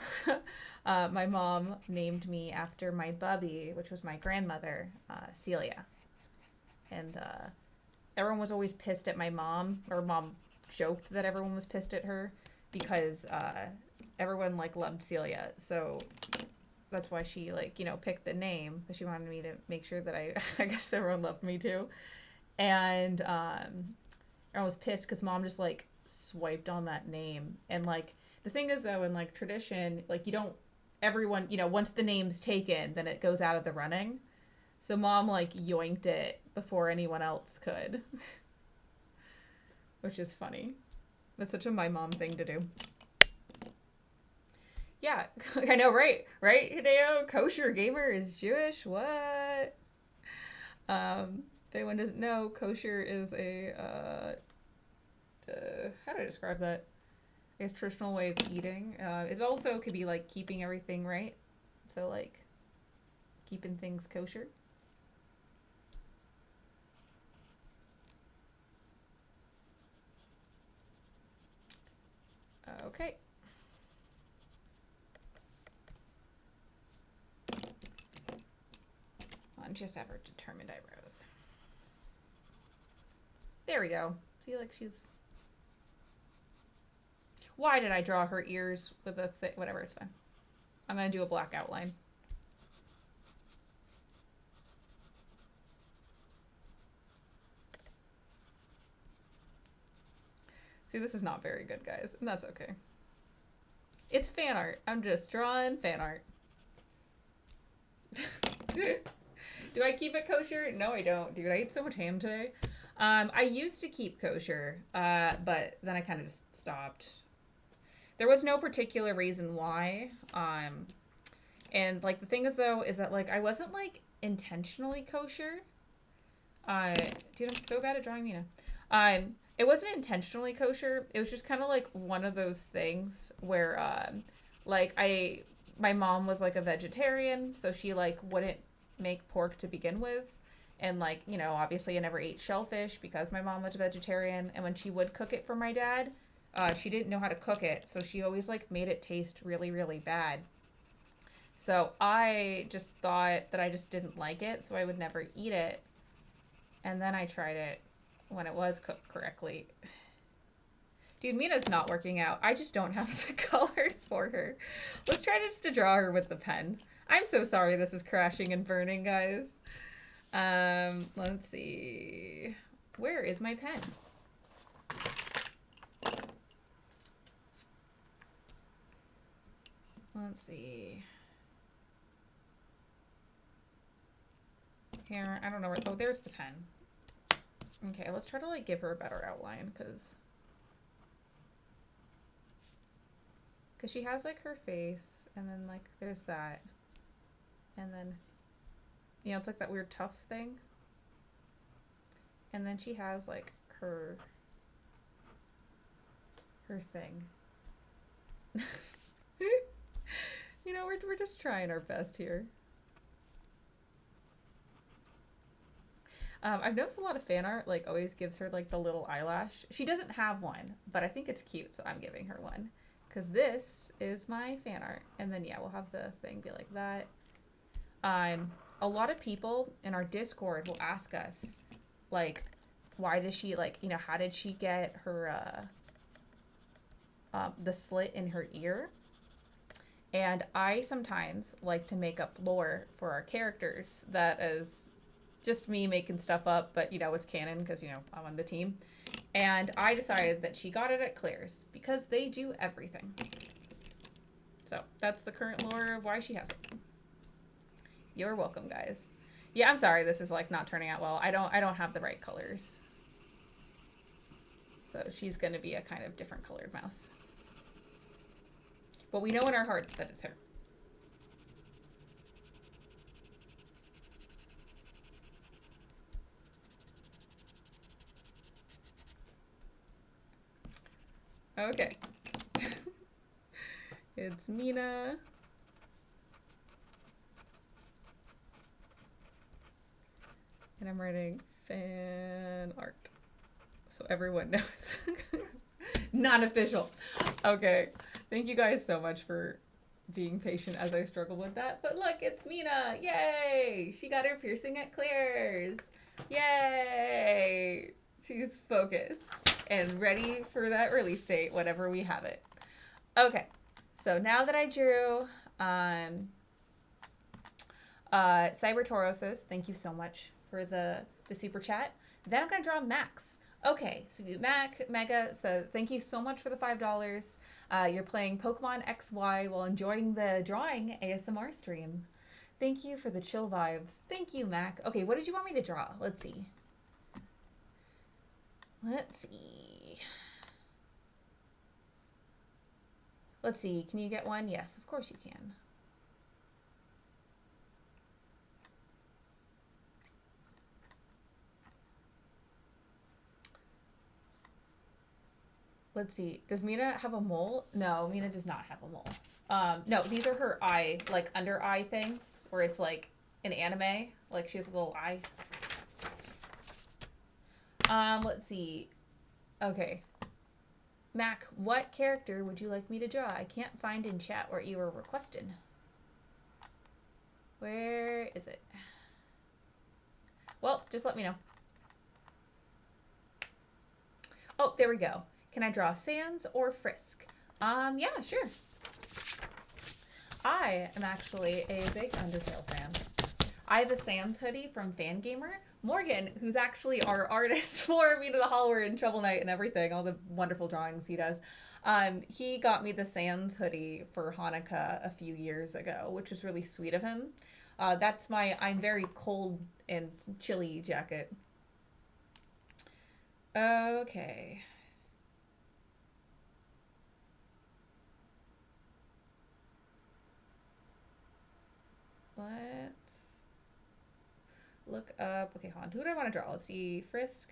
S1: my mom named me after my bubby, which was my grandmother, Celia. And everyone was always pissed at my mom, or mom joked that everyone was pissed at her because everyone like loved Celia. So that's why she like, you know, picked the name, because she wanted me to make sure that I guess everyone loved me too. And I was pissed because mom just like swiped on that name. And like the thing is though, in like tradition, like you don't, everyone, you know, once the name's taken, then it goes out of the running. So mom like yoinked it before anyone else could. Which is funny. That's such a my mom thing to do. Yeah, I know, right? Right, Hideo? Kosher gamer is Jewish? What? If anyone doesn't know, kosher is a, how do I describe that? I guess traditional way of eating. It also could be like keeping everything right. So like keeping things kosher. Okay. On just have her determined eyebrows. There we go. See, like she's... Why did I draw her ears with a thick... Whatever, it's fine. I'm going to do a black outline. See, this is not very good, guys, and that's okay. It's fan art. I'm just drawing fan art. Do I keep it kosher? No, I don't, dude. I ate so much ham today. I used to keep kosher, but then I kind of just stopped. There was no particular reason why. And like the thing is though, is that like I wasn't like intentionally kosher. Dude, I'm so bad at drawing Mina. It wasn't intentionally kosher. It was just kind of like one of those things where like my mom was like a vegetarian, so she like wouldn't make pork to begin with. And like, you know, obviously I never ate shellfish because my mom was a vegetarian. And when she would cook it for my dad, she didn't know how to cook it. So she always like made it taste really, really bad. So I just thought that I just didn't like it. So I would never eat it. And then I tried it when it was cooked correctly. Dude, Mina's not working out. I just don't have the colors for her. Let's try just to draw her with the pen. I'm so sorry this is crashing and burning, guys. Let's see. Where is my pen? Let's see. Here, I don't know where, oh, there's the pen. Okay, let's try to like give her a better outline, because she has like her face, and then like there's that, and then, you know, it's like that weird tough thing, and then she has like her thing. You know, we're just trying our best here. I've noticed a lot of fan art like always gives her like the little eyelash. She doesn't have one, but I think it's cute, so I'm giving her one. Because this is my fan art. And then, yeah, we'll have the thing be like that. A lot of people in our Discord will ask us, like, why does she, like, you know, how did she get her, the slit in her ear? And I sometimes like to make up lore for our characters that is just me making stuff up, but, you know, it's canon because, you know, I'm on the team. And I decided that she got it at Claire's because they do everything. So that's the current lore of why she has it. You're welcome, guys. Yeah, I'm sorry this is like not turning out well. I don't have the right colors. So she's gonna be a kind of different colored mouse. But we know in our hearts that it's her. Okay. It's Mina. And I'm writing fan art. So everyone knows. Not official. Okay. Thank you guys so much for being patient as I struggle with that. But look, it's Mina. Yay! She got her piercing at Claire's. Yay! She's focused and ready for that release date whenever we have it. Okay. So now that I drew Cyber Taurosis, thank you so much for the super chat. Then I'm going to draw Max. Okay, so Mac Mega, so thank you so much for the $5. You're playing Pokemon XY while enjoying the drawing ASMR stream. Thank you for the chill vibes. Thank you, Mac. Okay, what did you want me to draw? Let's see. Let's see. Let's see. Can you get one? Yes, of course you can. Let's see. Does Mina have a mole? No, Mina does not have a mole. No, these are her eye, like under eye things, where it's like an anime. Like she has a little eye. Let's see. Okay. Mac, what character would you like me to draw? I can't find in chat what you were requesting. Where is it? Well, just let me know. Oh, there we go. Can I draw Sans or Frisk? Yeah, sure. I am actually a big Undertale fan. I have a Sans hoodie from Fangamer. Morgan, who's actually our artist for Mina the Howler and Shovel Knight and everything, all the wonderful drawings he does. He got me the Sans hoodie for Hanukkah a few years ago, which was really sweet of him. That's my I'm very cold and chilly jacket. Okay. Let's look up. Okay, hold on. Who do I want to draw? Let's see. Frisk.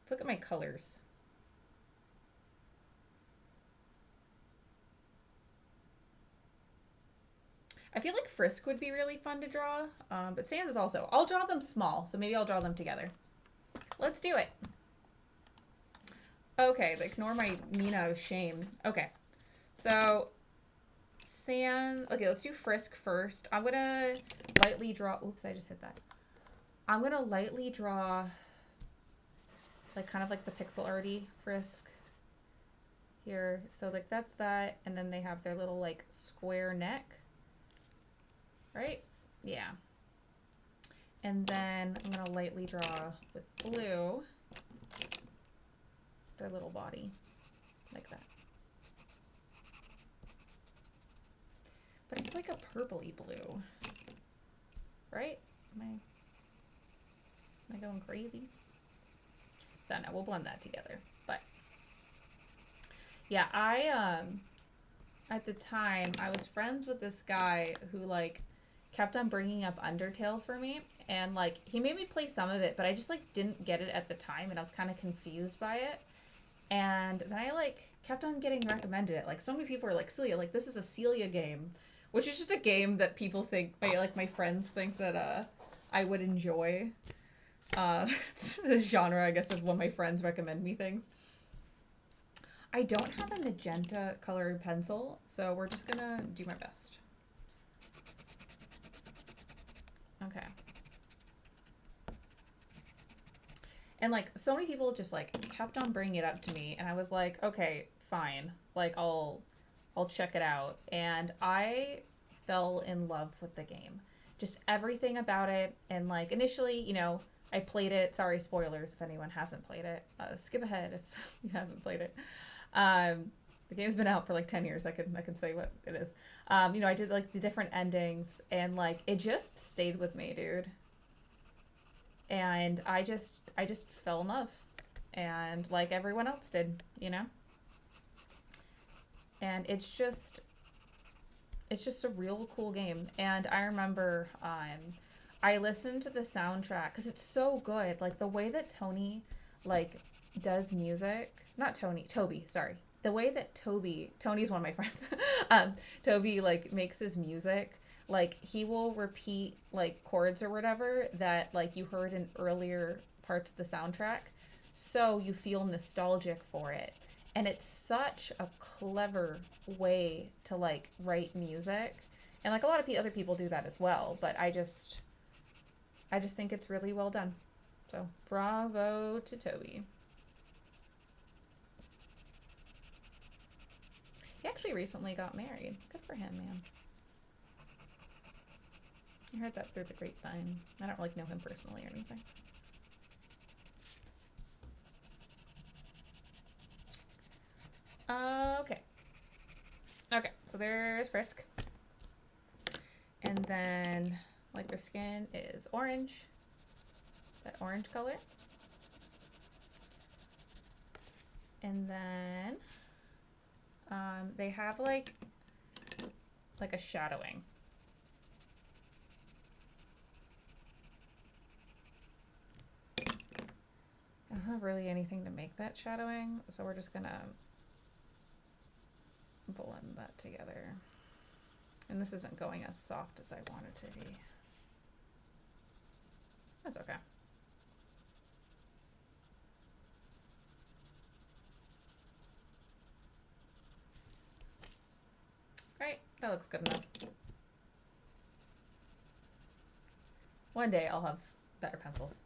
S1: Let's look at my colors. I feel like Frisk would be really fun to draw, but Sans is also. I'll draw them small, so maybe I'll draw them together. Let's do it. Okay, ignore my Mina of shame. Okay, so Sans. Okay, let's do Frisk first. I'm gonna lightly draw. Oops, I just hit that. I'm gonna lightly draw, like kind of like the pixel arty Frisk here. So like that's that, and then they have their little like square neck, right? Yeah. And then I'm gonna lightly draw with blue their little body, like that. But it's like a purpley blue, right? Am I going crazy? So no, we'll blend that together. But yeah, at the time I was friends with this guy who like kept on bringing up Undertale for me, and like he made me play some of it, but I just like didn't get it at the time, and I was kind of confused by it. And then I like kept on getting recommended it. Like so many people were like, Celia, like this is a Celia game, which is just a game that people think, my friends think that I would enjoy. It's the genre, I guess, of when my friends recommend me things. I don't have a magenta colored pencil, so we're just gonna do my best. Okay. And like so many people just like kept on bringing it up to me, and I was like, okay, fine. Like I'll check it out. And I fell in love with the game. Just everything about it. And like initially, you know, I played it. Sorry, spoilers if anyone hasn't played it. Skip ahead if you haven't played it. The game's been out for like 10 years. I can say what it is. You know, I did like the different endings, and like it just stayed with me, dude. And I just fell in love, and like everyone else did, you know. And it's just a real cool game. And I remember I listened to the soundtrack because it's so good. Like the way that Tony like does music, not Tony, Toby, sorry. the way that Tony's one of my friends, Toby, like, makes his music, like, he will repeat, like, chords or whatever that, like, you heard in earlier parts of the soundtrack, so you feel nostalgic for it. And it's such a clever way to, like, write music. And, like, a lot of other people do that as well, but I just think it's really well done. So, bravo to Toby. He actually recently got married. Good for him, man. I heard that through the grapevine. I don't, like, know him personally or anything. Okay. Okay, so there's Frisk. And then, like, their skin is orange. That orange color. And then they have like a shadowing. I don't have really anything to make that shadowing, so we're just gonna blend that together. And this isn't going as soft as I want it to be. That's okay. Right, that looks good enough. One day I'll have better pencils.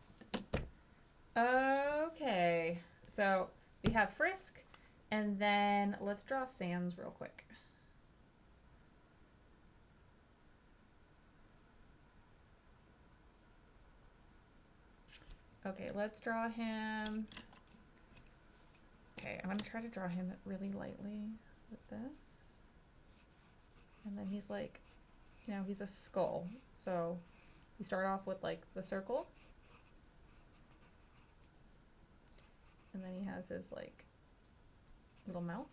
S1: Okay, so we have Frisk, and then let's draw Sans real quick. Okay, let's draw him. Okay, I'm gonna try to draw him really lightly with this. And then he's like, you know, he's a skull. So you start off with like the circle. And then he has his like little mouth.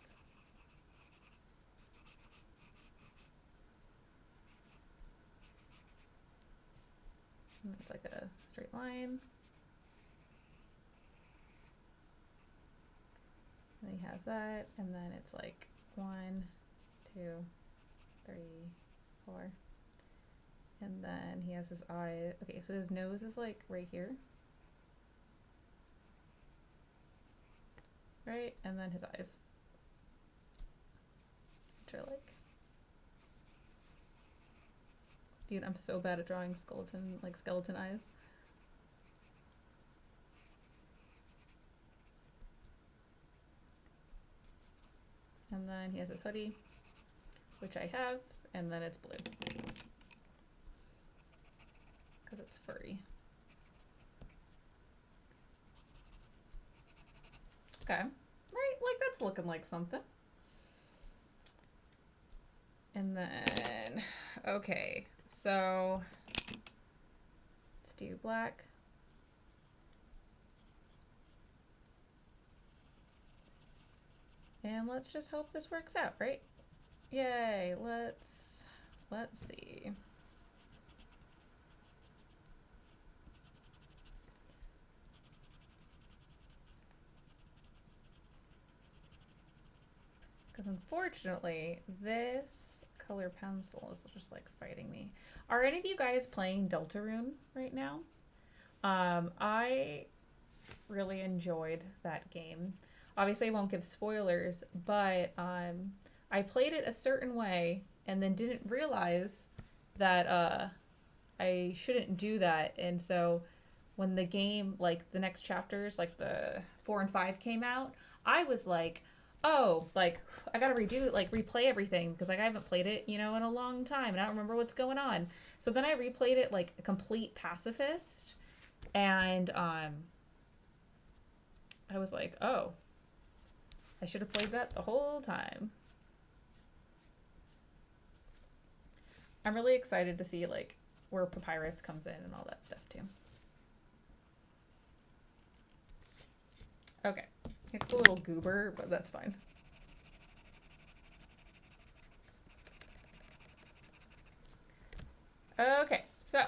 S1: And it's like a straight line. And he has that, and then it's like 1, 2, 3, 4. And then he has his eye. Okay, so his nose is like right here. Right? And then his eyes. Which I like. Dude, I'm so bad at drawing skeleton eyes. And then he has his hoodie, which I have, and then it's blue. Because it's furry. Okay. Right, like that's looking like something. And then, okay, so let's do black. And let's just hope this works out, right? Yay, let's see. Because unfortunately, this color pencil is just like fighting me. Are any of you guys playing Deltarune right now? I really enjoyed that game. Obviously, I won't give spoilers, but I played it a certain way and then didn't realize that I shouldn't do that. And so when the game, like the next chapters, like the 4 and 5 came out, I was like, oh, like I gotta replay everything because like I haven't played it, you know, in a long time and I don't remember what's going on. So then I replayed it like a complete pacifist, and I was like, oh, I should have played that the whole time. I'm really excited to see like where Papyrus comes in and all that stuff too. Okay, it's a little goober, but that's fine. Okay, so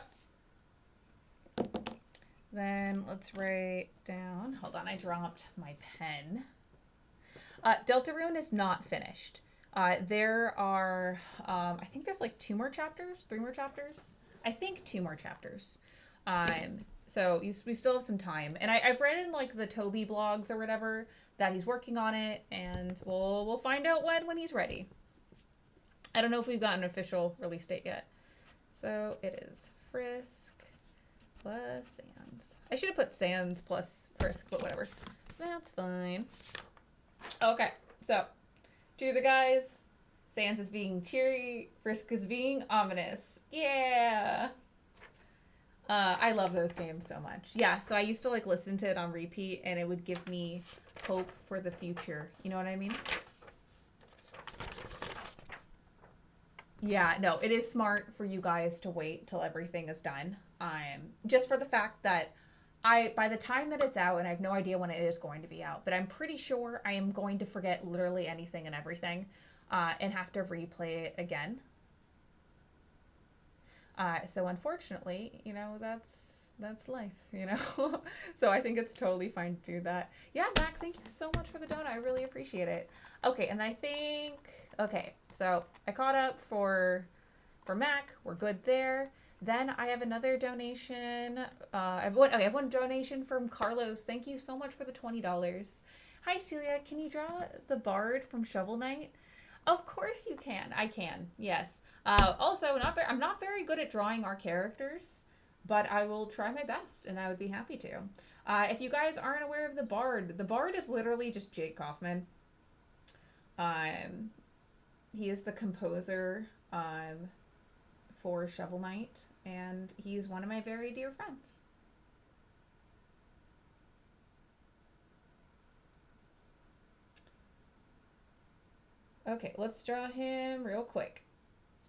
S1: then let's write down, hold on, I dropped my pen. Deltarune is not finished. There are, I think there's like 3 more chapters. I think 2 more chapters. So we still have some time. And I've read in like the Toby blogs or whatever that he's working on it, and we'll find out when he's ready. I don't know if we've got an official release date yet. So it is Frisk plus Sans. I should have put Sans plus Frisk, but whatever. That's fine. Okay, so to the guys, Sans is being cheery, Frisk is being ominous. Yeah! I love those games so much. Yeah, so I used to like listen to it on repeat, and it would give me hope for the future. You know what I mean? Yeah, no, it is smart for you guys to wait till everything is done. Just for the fact that by the time that it's out, and I have no idea when it is going to be out, but I'm pretty sure I am going to forget literally anything and everything, and have to replay it again. So unfortunately, you know, that's life, you know? So I think it's totally fine to do that. Yeah, Mac, thank you so much for the donut. I really appreciate it. Okay, and I think, okay, so I caught up for Mac. We're good there. Then I have another donation. I have one donation from Carlos. Thank you so much for the $20. Hi, Celia. Can you draw the bard from Shovel Knight? Of course you can. I can. Yes. Also, I'm not very good at drawing our characters, but I will try my best, and I would be happy to. If you guys aren't aware of the bard is literally just Jake Kaufman. He is the composer for Shovel Knight, and he's one of my very dear friends. Okay, let's draw him real quick.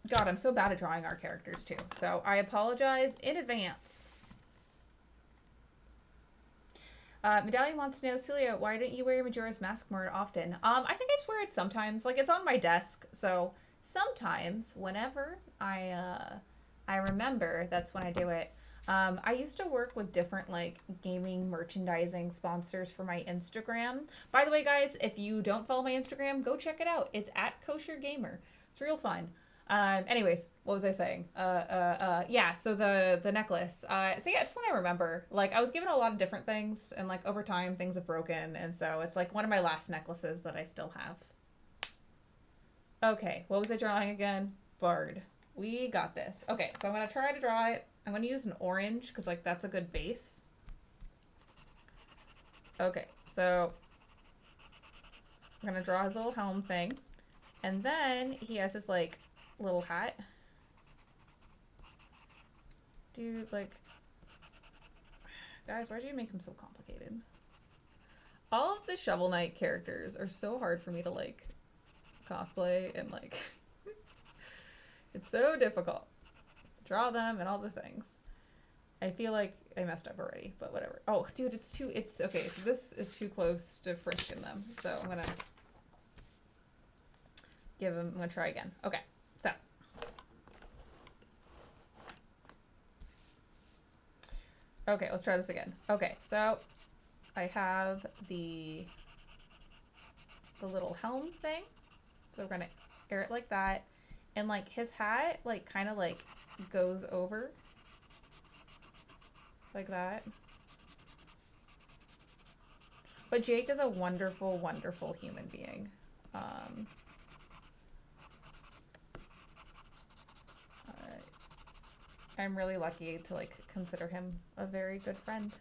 S1: God, I'm so bad at drawing our characters too, so I apologize in advance. Medallion wants to know, Celia, why don't you wear Majora's Mask more often? I think I just wear it sometimes. Like, it's on my desk, so sometimes, whenever I remember, that's when I do it. I used to work with different, like, gaming merchandising sponsors for my Instagram. By the way, guys, if you don't follow my Instagram, go check it out. It's @KosherGamer. It's real fun. Anyways, what was I saying? Yeah, so the necklace. So yeah, it's when I remember. Like, I was given a lot of different things, and like over time things have broken, and so it's like one of my last necklaces that I still have. Okay, what was I drawing again? Bard. We got this. Okay, so I'm gonna try to draw it. I'm gonna use an orange, because like that's a good base. Okay, so I'm gonna draw his little helm thing. And then he has his like little hat. Dude, like, guys, why'd you make him so complicated? All of the Shovel Knight characters are so hard for me to like cosplay, and like it's so difficult to draw them and all the things. I feel like I messed up already, but whatever. Oh, dude, it's okay, so this is too close to Frisk in them, so I'm gonna try again. Okay, so. Okay, let's try this again. Okay, so I have the little helm thing. So we're gonna air it like that. And like his hat, like kind of like goes over like that. But Jake is a wonderful, wonderful human being. I'm really lucky to like consider him a very good friend.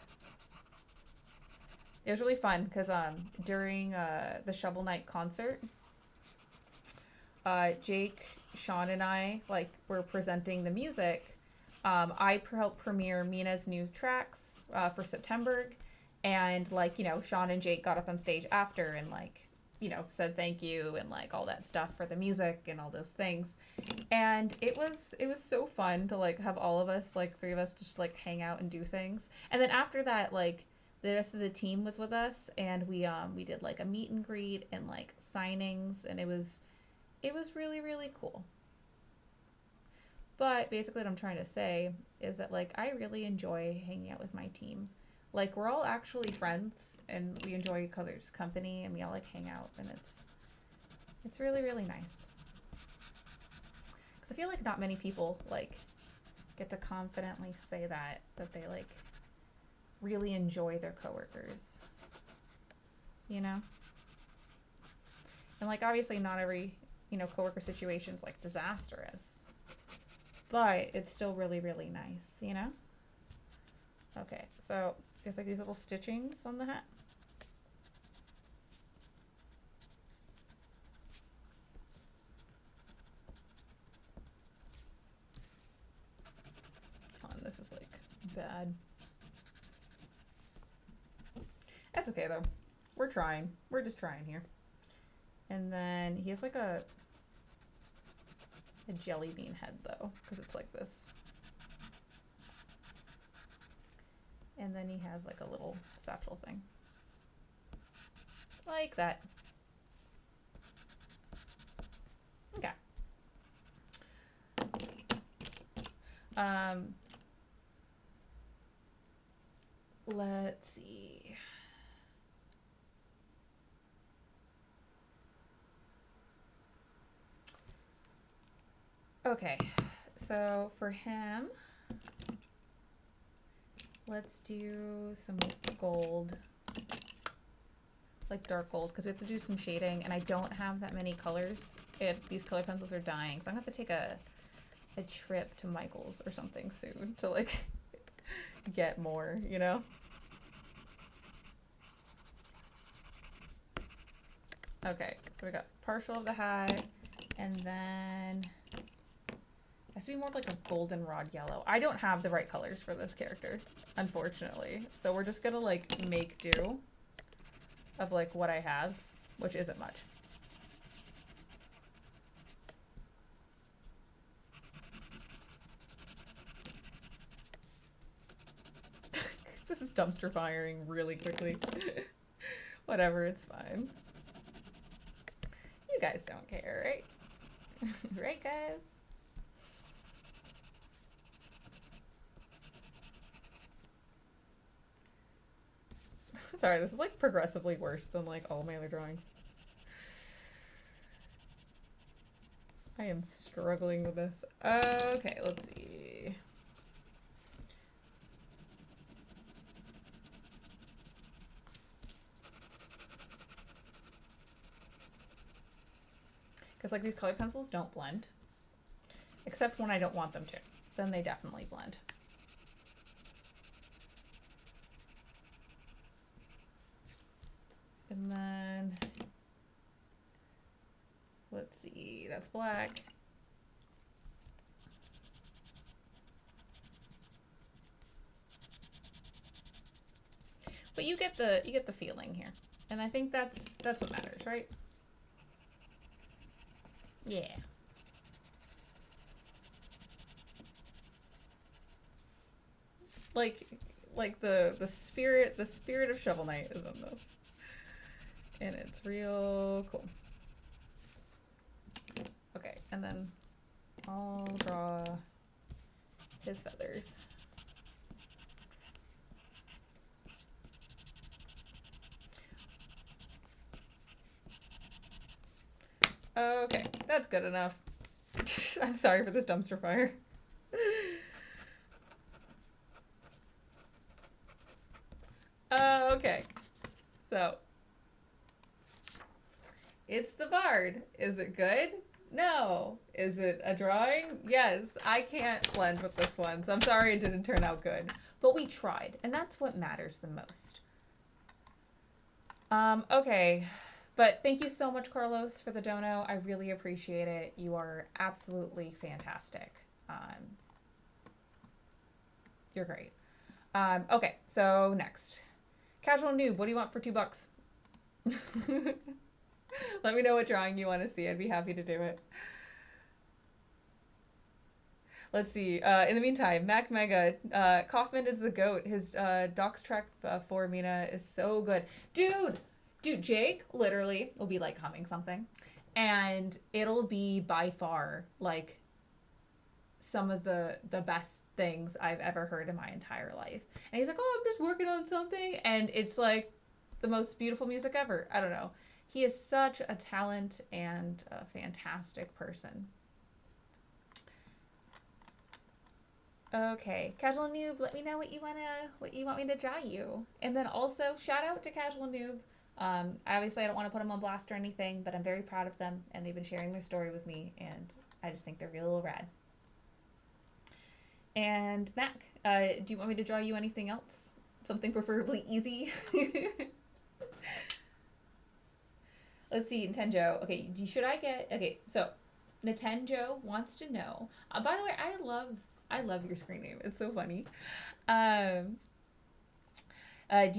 S1: It was really fun because during the Shovel Knight concert, Jake, Sean, and I like were presenting the music. I helped premiere Mina's new tracks for September, and like, you know, Sean and Jake got up on stage after and like, you know, said thank you and like all that stuff for the music and all those things. And it was so fun to like have all of us, like 3 of us, just like hang out and do things. And then after that, like the rest of the team was with us, and we did like a meet and greet and like signings, and it was really, really cool. But basically what I'm trying to say is that like I really enjoy hanging out with my team. Like, we're all actually friends, and we enjoy each other's company, and we all, like, hang out, and it's really, really nice. Because I feel like not many people, like, get to confidently say that they, like, really enjoy their coworkers. You know? And, like, obviously not every, you know, coworker situation is, like, disastrous. But it's still really, really nice, you know? Okay, so there's, like, these little stitchings on the hat. Come on, this is, like, bad. That's okay, though. We're trying. We're just trying here. And then he has, like, a jelly bean head, though, because it's like this. And then he has, like, a little satchel thing. Like that. Okay. Let's see. Okay, so for him, let's do some gold, like dark gold, because we have to do some shading, and I don't have that many colors. These color pencils are dying, so I'm gonna have to take a trip to Michael's or something soon to, like, get more, you know? Okay, so we got partial of the hat, and then it has to be more like a goldenrod yellow. I don't have the right colors for this character, unfortunately. So we're just gonna, like, make do of, like, what I have, which isn't much. This is dumpster firing really quickly. Whatever, it's fine. You guys don't care, right? Right, guys? Sorry, this is, like, progressively worse than, like, all my other drawings. I am struggling with this. Okay, let's see. Because, like, these color pencils don't blend. Except when I don't want them to. Then they definitely blend. And then, let's see, that's black. But you get the feeling here. And I think that's what matters, right? Yeah. Like the spirit of Shovel Knight is in this. And it's real cool. Okay, and then I'll draw his feathers. Okay, that's good enough. I'm sorry for this dumpster fire. Okay, so it's the Bard. Is it good? No. Is it a drawing? Yes. I can't blend with this one, so I'm sorry it didn't turn out good. But we tried, and that's what matters the most. Okay. But thank you so much, Carlos, for the dono. I really appreciate it. You are absolutely fantastic. You're great. Okay, so next. Casual Noob, what do you want for $2? Let me know what drawing you want to see. I'd be happy to do it. Let's see. In the meantime, Mac Mega, Kaufman is the GOAT. His docs track for Mina is so good. Dude, Jake literally will be, like, humming something. And it'll be by far, like, some of the best things I've ever heard in my entire life. And he's like, "Oh, I'm just working on something," and it's like the most beautiful music ever. I don't know. He is such a talent and a fantastic person. Okay, Casual Noob, let me know what you want me to draw you. And then also shout out to Casual Noob. Obviously I don't want to put them on blast or anything, but I'm very proud of them and they've been sharing their story with me and I just think they're really little rad. And Mac, do you want me to draw you anything else? Something preferably easy? Let's see, Nintendo. Okay, should I get... Okay, so Nintendo wants to know... by the way, I love your screen name. It's so funny. Do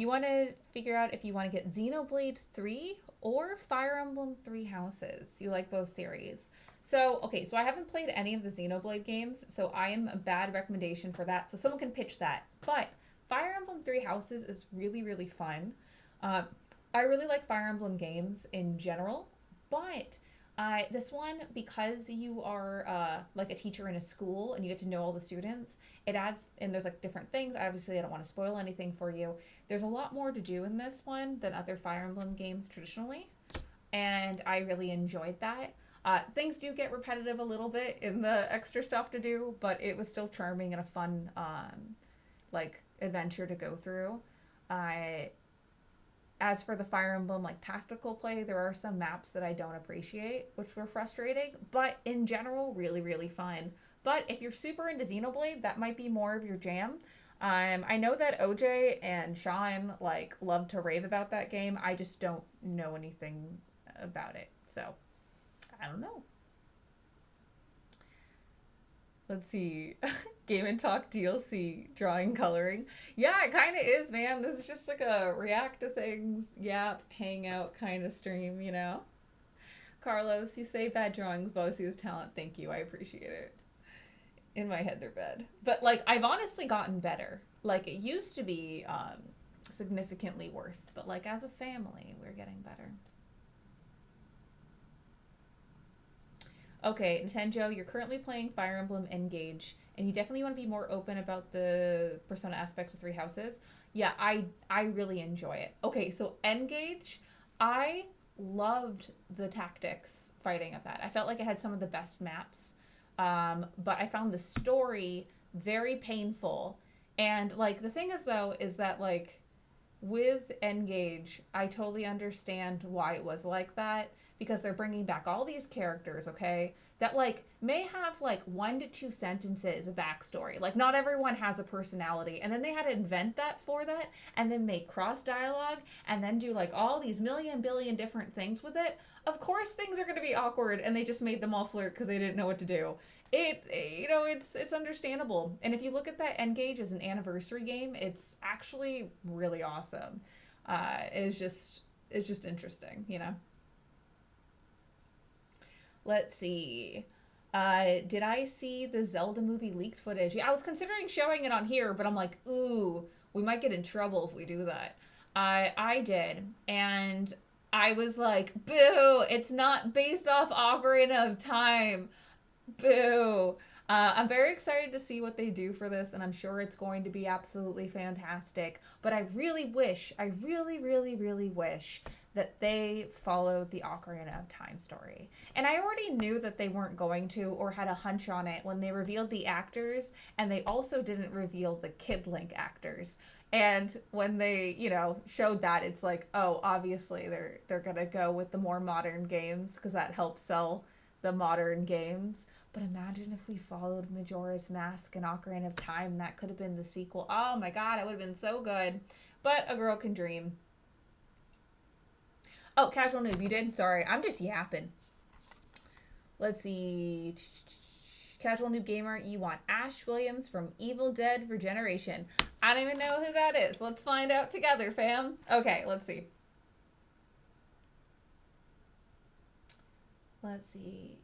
S1: you want to figure out if you want to get Xenoblade 3 or Fire Emblem Three Houses? You like both series. So, okay, so I haven't played any of the Xenoblade games, so I am a bad recommendation for that. So someone can pitch that. But Fire Emblem Three Houses is really, really fun. I really like Fire Emblem games in general, but this one, because you are like a teacher in a school and you get to know all the students, it adds, and there's like different things. Obviously, I don't want to spoil anything for you. There's a lot more to do in this one than other Fire Emblem games traditionally, and I really enjoyed that. Things do get repetitive a little bit in the extra stuff to do, but it was still charming and a fun like adventure to go through. As for the Fire Emblem like tactical play, there are some maps that I don't appreciate, which were frustrating, but in general, really, really fun. But if you're super into Xenoblade, that might be more of your jam. I know that OJ and Sean like love to rave about that game. I just don't know anything about it, so I don't know. Let's see. Game & Talk DLC, drawing, coloring. Yeah, it kind of is, man. This is just like a react to things, yap, hangout kind of stream, you know? Carlos, you say bad drawings, Bosie is talent. Thank you, I appreciate it. In my head, they're bad. But, like, I've honestly gotten better. Like, it used to be significantly worse. But, like, as a family, we're getting better. Okay, Nintendo, you're currently playing Fire Emblem Engage, and you definitely want to be more open about the Persona aspects of Three Houses. Yeah, I really enjoy it. Okay, so Engage, I loved the tactics fighting of that. I felt like it had some of the best maps, but I found the story very painful. And, like, the thing is, though, is that, like, with Engage, I totally understand why it was like that, because they're bringing back all these characters, okay, that, like, may have, like, 1 to 2 sentences of backstory. Like, not everyone has a personality. And then they had to invent that for that, and then make cross-dialogue, and then do, like, all these billion different things with it. Of course things are going to be awkward, and they just made them all flirt because they didn't know what to do. It's understandable. And if you look at that Engage as an anniversary game, it's actually really awesome. It's just interesting, you know? Let's see. Did I see the Zelda movie leaked footage? Yeah, I was considering showing it on here, but I'm like, ooh, we might get in trouble if we do that. I did, and I was like, boo, it's not based off Ocarina of Time. Boo. I'm very excited to see what they do for this, and I'm sure it's going to be absolutely fantastic. But I really wish, I really wish that they followed the Ocarina of Time story. And I already knew that they weren't going to, or had a hunch on it when they revealed the actors, and they also didn't reveal the Kid Link actors. And when they, you know, showed that, it's like, oh, obviously they're gonna go with the more modern games, because that helps sell the modern games. But imagine if we followed Majora's Mask and Ocarina of Time. That could have been the sequel. Oh my god, it would have been so good. But a girl can dream. Oh, Casual Noob, you did? Sorry, I'm just yapping. Let's see. Casual Noob Gamer, you want Ash Williams from Evil Dead Regeneration. I don't even know who that is. Let's find out together, fam. Okay, let's see. Let's see.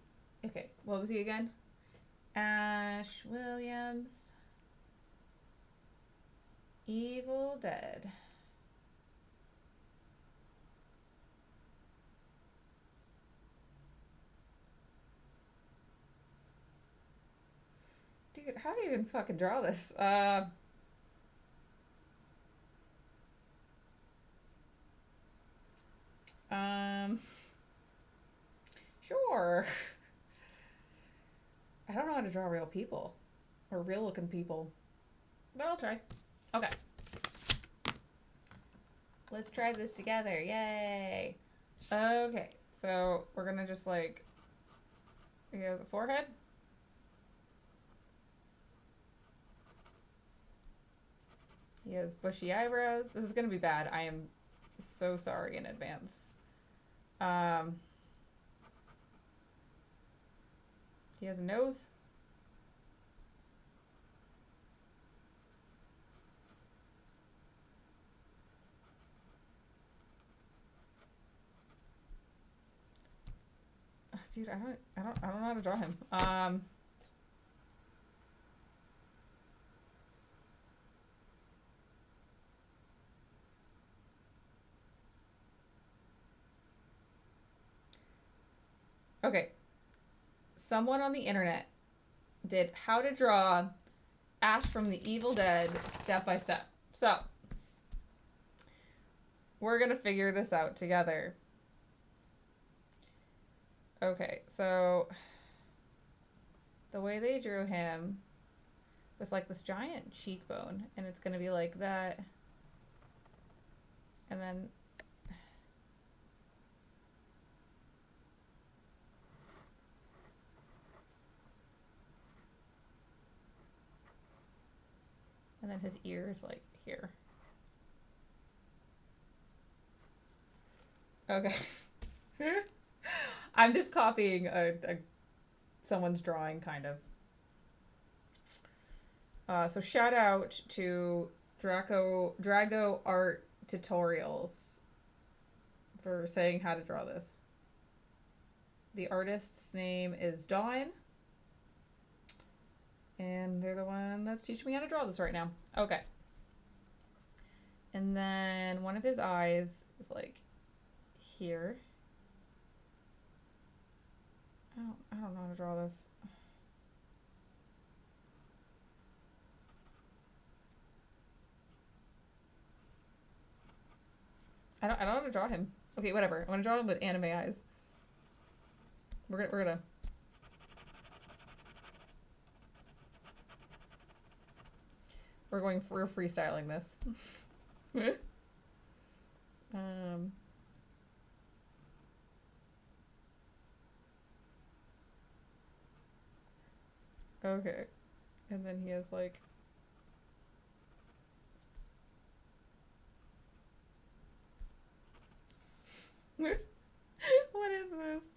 S1: Okay, what was he again? Ash Williams. Evil Dead. how do you even fucking draw this? Sure. I don't know how to draw real people. Or real looking people. But I'll try. Okay. Let's try this together. Yay. Okay. So we're gonna just like... He has a forehead. He has bushy eyebrows. This is gonna be bad. I am so sorry in advance. He has a nose. Ugh, dude, I don't know how to draw him. Okay. Someone on the internet did how to draw Ash from the Evil Dead step by step. So, we're gonna figure this out together. Okay, so the way they drew him was like this giant cheekbone, and it's gonna be like that. And then his ears like here. Okay. I'm just copying someone's drawing, kind of. So shout out to Drago Art Tutorials for saying how to draw this. The artist's name is Jon, and they're the one that's teaching me how to draw this right now. Okay. And then one of his eyes is like here. I don't know how to draw this. I don't know how to draw him. Okay, whatever. I'm gonna draw him with anime eyes. We're gonna we're freestyling this. Okay. And then he has like what is this?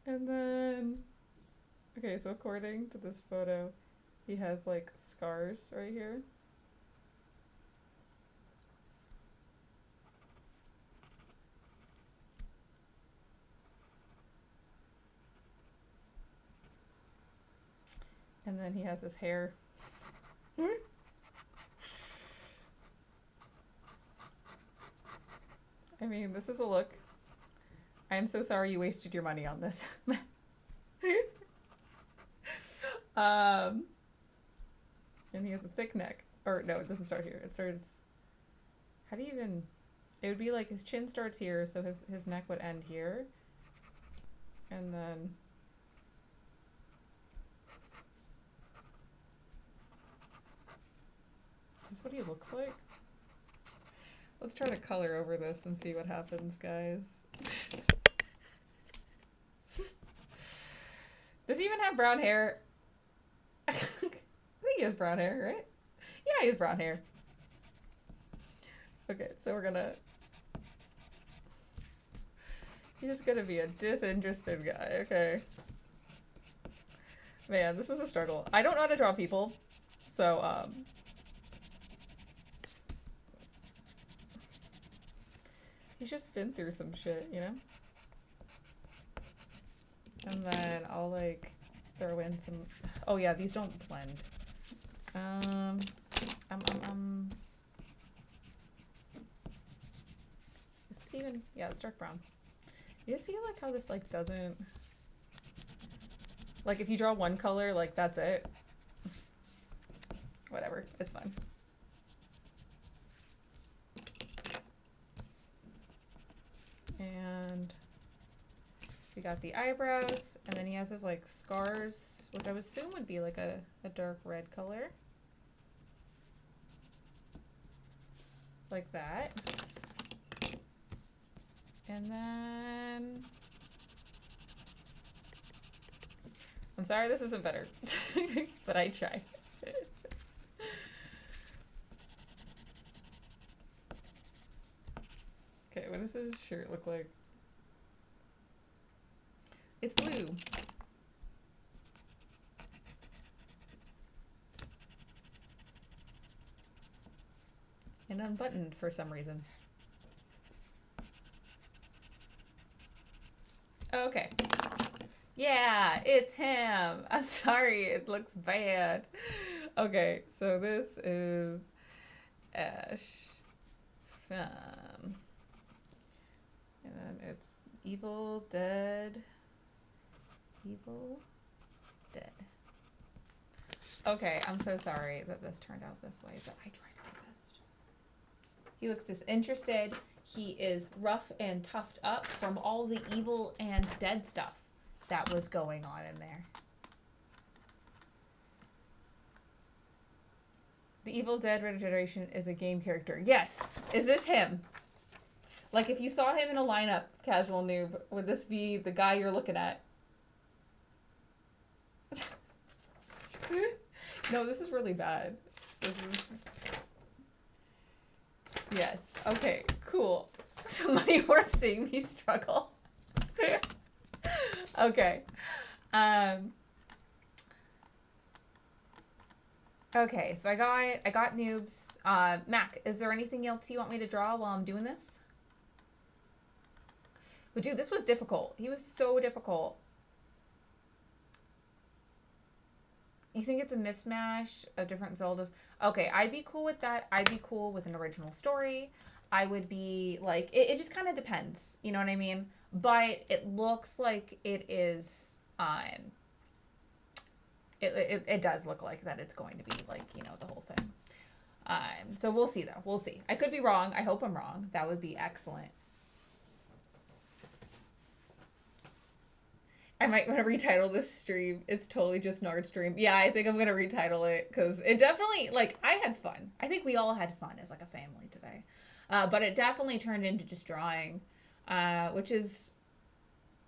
S1: And then okay, so according to this photo, he has like scars right here. And then he has his hair. I mean, this is a look. I'm so sorry you wasted your money on this. And he has a thick neck. Or no, it doesn't start here. It starts... How do you even... It would be like his chin starts here, so his neck would end here. And then... Is this what he looks like? Let's try to color over this and see what happens, guys. Does he even have brown hair? I think he has brown hair, right? Yeah, he has brown hair. Okay, so we're gonna... He's just gonna be a disinterested guy, okay. Man, this was a struggle. I don't know how to draw people, so, he's just been through some shit, you know? And then I'll, like, throw in some... Oh, yeah, these don't blend. Is this even... Yeah, it's dark brown. You see, like, how this, like, doesn't... Like, if you draw one color, like, that's it. Whatever, it's fine. And we got the eyebrows, and then he has his, like, scars, which I would assume would be, like, a dark red color. Like that. And then... I'm sorry this isn't better, but I tried. Okay, what does his shirt look like? It's blue. And unbuttoned for some reason. Okay. Yeah, it's him. I'm sorry, it looks bad. Okay, so this is Ash. And then it's Evil Dead. Evil Dead. Okay, I'm so sorry that this turned out this way, but I tried my best. He looks disinterested. He is rough and toughed up from all the evil and dead stuff that was going on in there. The Evil Dead Regeneration is a game character. Yes! Is this him? Like, if you saw him in a lineup, casual noob, would this be the guy you're looking at? No, this is really bad. This is... Yes. Okay, cool. Somebody worth seeing me struggle. Okay. Okay, so I got noobs. Mac, is there anything else you want me to draw while I'm doing this? But dude, this was difficult. He was so difficult. You think it's a mismatch of different Zeldas? Okay, I'd be cool with that. I'd be cool with an original story. I would be like, it just kind of depends. You know what I mean? But it looks like it is, it does look like that it's going to be like, you know, the whole thing. So we'll see though. We'll see. I could be wrong. I hope I'm wrong. That would be excellent. I might want to retitle this stream. It's totally just Nard stream. Yeah, I think I'm going to retitle it because it definitely, like, I had fun. I think we all had fun as, like, a family today. But it definitely turned into just drawing, which is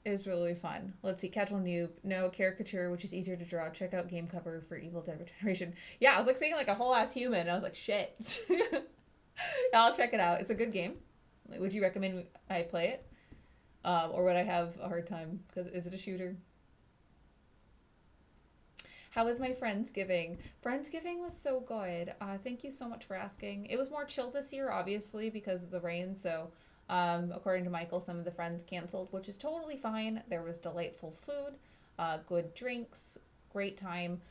S1: really fun. Let's see. Casual noob. No caricature, which is easier to draw. Check out game cover for Evil Dead Regeneration. Yeah, I was, like, seeing, like, a whole ass human. And I was like, shit. I'll check it out. It's a good game. Would you recommend I play it? Or would I have a hard time? Because is it a shooter? How was my Friendsgiving? Friendsgiving was so good. Thank you so much for asking. It was more chill this year, obviously, because of the rain. So, according to Michael, some of the friends canceled, which is totally fine. There was delightful food, good drinks, great time.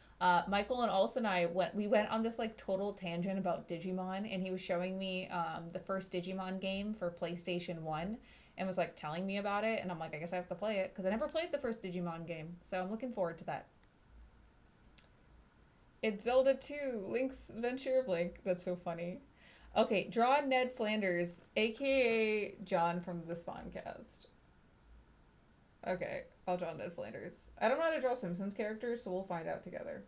S1: Michael and Olsen and I went on this like total tangent about Digimon, and he was showing me the first Digimon game for PlayStation 1. And was like telling me about it, and I'm like, I guess I have to play it because I never played the first Digimon game, so I'm looking forward to that. It's Zelda 2, Link's Adventure of Link. That's so funny. Okay, draw Ned Flanders, aka John from the Spawncast. Okay, I'll draw Ned Flanders. I don't know how to draw Simpsons characters, so we'll find out together.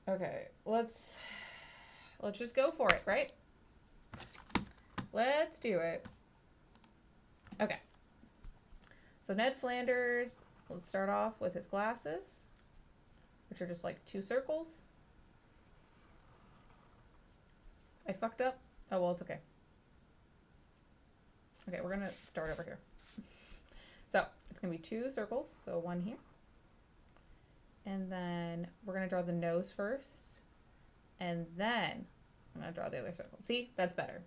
S1: Okay, let's just go for it, right? Let's do it. Okay. So Ned Flanders, let's start off with his glasses, which are just like 2 circles. I fucked up. Oh, well, it's okay. Okay, we're gonna start over here. So it's gonna be 2 circles. So 1 here. And then we're gonna draw the nose first. And then I'm gonna draw the other circle. See, that's better.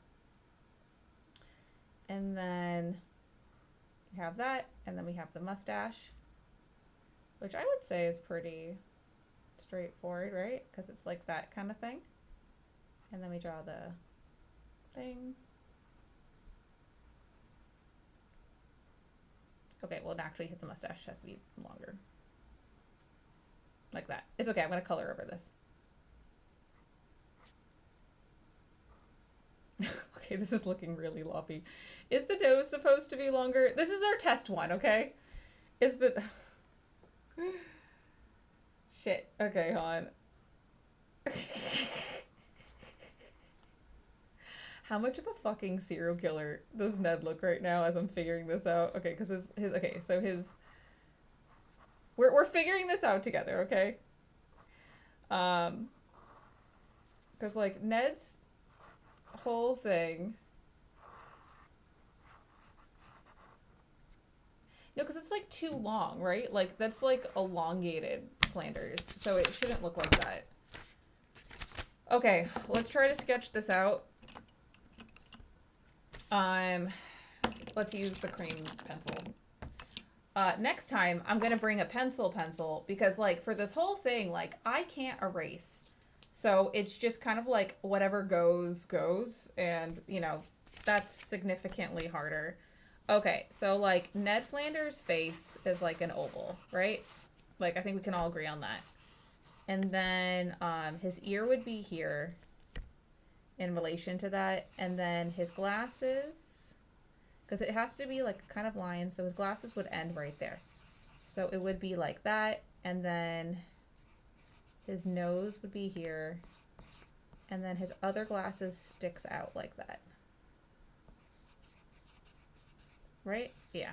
S1: And then you have that, and then we have the mustache, which I would say is pretty straightforward, right? Because it's like that kind of thing. And then we draw the thing. Okay, well, actually hit the mustache. It has to be longer. Like that. It's okay. I'm going to color over this. Okay, this is looking really loppy. Is the nose supposed to be longer? This is our test one, okay? Is the... Shit. Okay, hold on. How much of a fucking serial killer does Ned look right now as I'm figuring this out? Okay, because his okay, so his... We're figuring this out together, okay? Because, like, Ned's whole thing... No, because it's, like, too long, right? Like, that's, like, elongated Flanders, so it shouldn't look like that. Okay, let's try to sketch this out. Let's use the cream pencil. Next time, I'm gonna bring a pencil because, like, for this whole thing, like, I can't erase. So it's just kind of like whatever goes, goes. And, you know, that's significantly harder. Okay, so, like, Ned Flanders' face is like an oval, right? Like, I think we can all agree on that. And then his ear would be here in relation to that. And then his glasses, because it has to be like kind of line, so his glasses would end right there. So it would be like that. And then his nose would be here. And then his other glasses sticks out like that. Right? Yeah.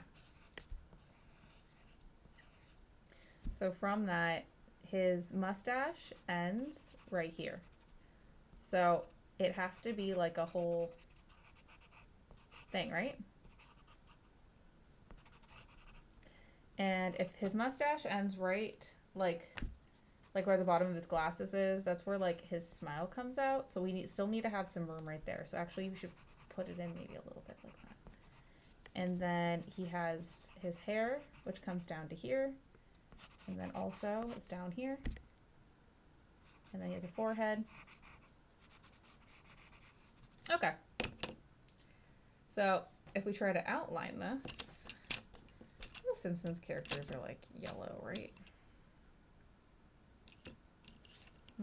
S1: So from that, his mustache ends right here. So it has to be like a whole thing, right? And if his mustache ends right, like where the bottom of his glasses is, that's where like his smile comes out. So we still need to have some room right there. So actually we should put it in maybe a little bit like that. And then he has his hair, which comes down to here. And then also it's down here. And then he has a forehead. Okay. So if we try to outline this, the Simpsons characters are like yellow, right?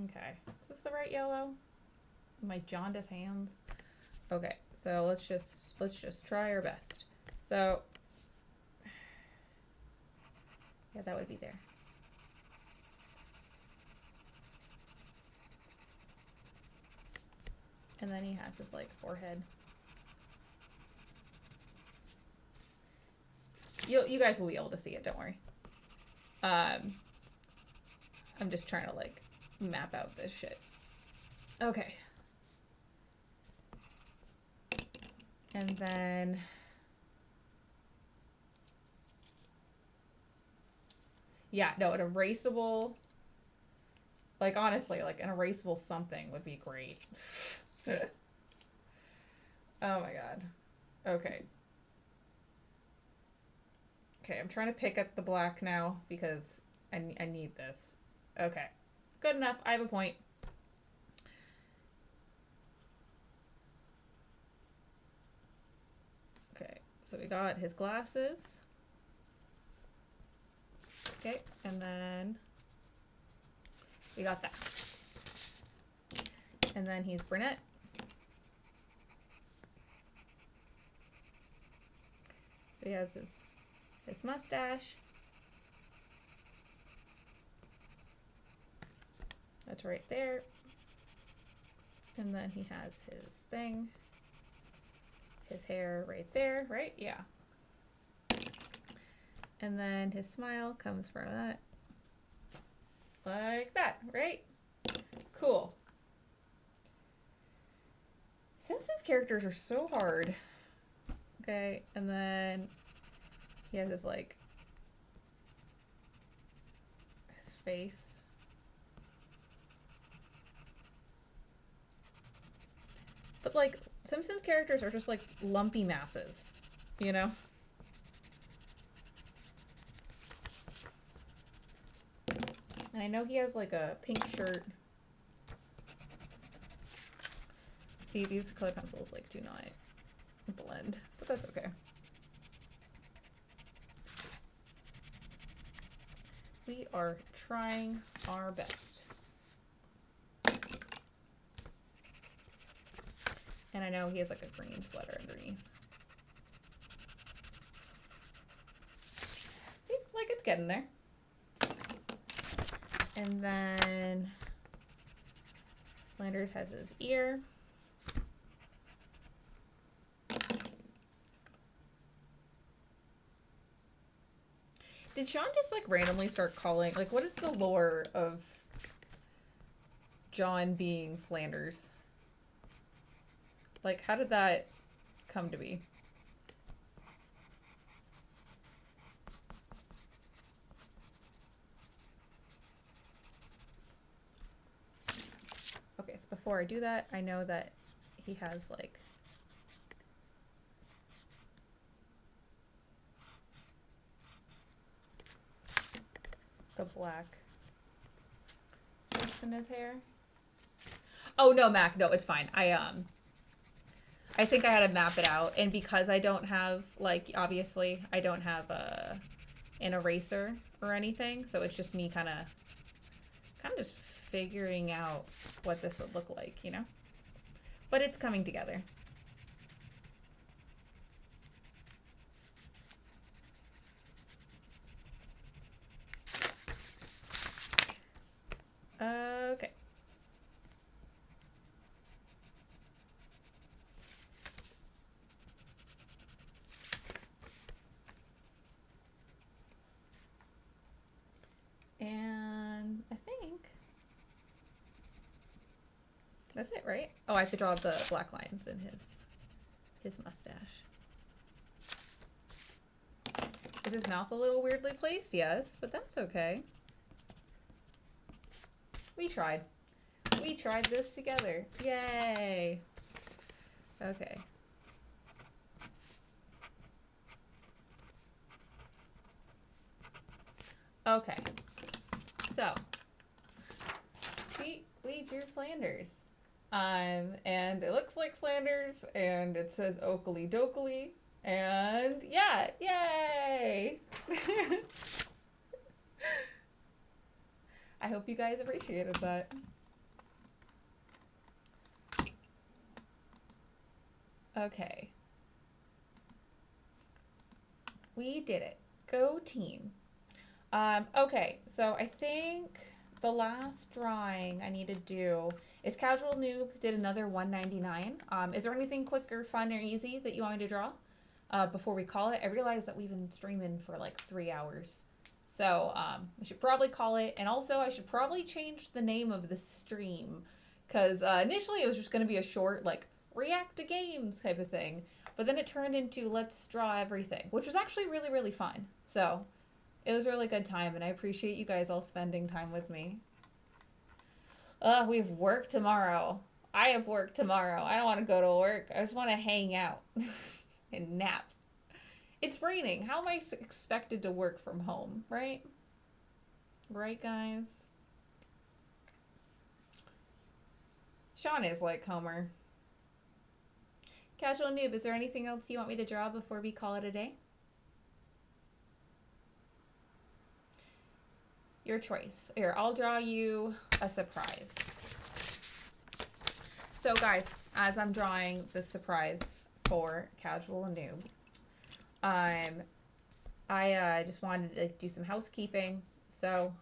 S1: Okay. Is this the right yellow? My jaundiced hands. Okay, so let's just try our best. So yeah, that would be there. And then he has his like forehead. You guys will be able to see it, don't worry. I'm just trying to like map out this shit. Okay. And then yeah, no, an erasable, like honestly, like an erasable something would be great. Oh my god. Okay. Okay, I'm trying to pick up the black now because I need this. Okay. Good enough. I have a point. Okay, so we got his glasses. Okay, and then we got that. And then he's brunette. So he has his mustache. That's right there. And then he has his thing. His hair right there, right? Yeah. And then his smile comes from that. Like that, right? Cool. Simpsons characters are so hard. Okay, and then he has his, like, his face. But, like, Simpsons characters are just, like, lumpy masses, you know? And I know he has, like, a pink shirt. See, these color pencils, like, do not blend, but that's okay. We are trying our best. And I know he has like a green sweater underneath. See, like it's getting there. And then Flanders has his ear. Did Sean just like randomly start calling? Like, what is the lore of Jon being Flanders? Like, how did that come to be? Okay, so before I do that, I know that he has like the black streaks in his hair. Oh no, Mac, no, it's fine. I think I had to map it out, and because I don't have, like, obviously I don't have an eraser or anything, so it's just me kind of just figuring out what this would look like, you know? But it's coming together. Okay. And I think that's it, right? Oh, I have to draw the black lines in his mustache. Is his mouth a little weirdly placed? Yes, but that's okay. We tried. We tried this together. Yay! Okay. Okay. So, we drew Flanders. And it looks like Flanders, and it says Oakley Dokley, and yeah, yay! I hope you guys appreciated that. Okay. We did it. Go team. Okay, so I think the last drawing I need to do is Casual Noob did another 199. Is there anything quick or fun or easy that you want me to draw before we call it? I realize that we've been streaming for like 3 hours. So we should probably call it. And also I should probably change the name of the stream because initially it was just going to be a short like react to games type of thing. But then it turned into let's draw everything, which was actually really, really fun. So it was a really good time, and I appreciate you guys all spending time with me. We have work tomorrow. I have work tomorrow. I don't want to go to work. I just want to hang out and nap. It's raining. How am I expected to work from home, right? Right, guys? Sean is like Homer. Casual Noob, is there anything else you want me to draw before we call it a day? Your choice. Here, I'll draw you a surprise. So guys, as I'm drawing the surprise for Casual Noob, I just wanted to do some housekeeping. So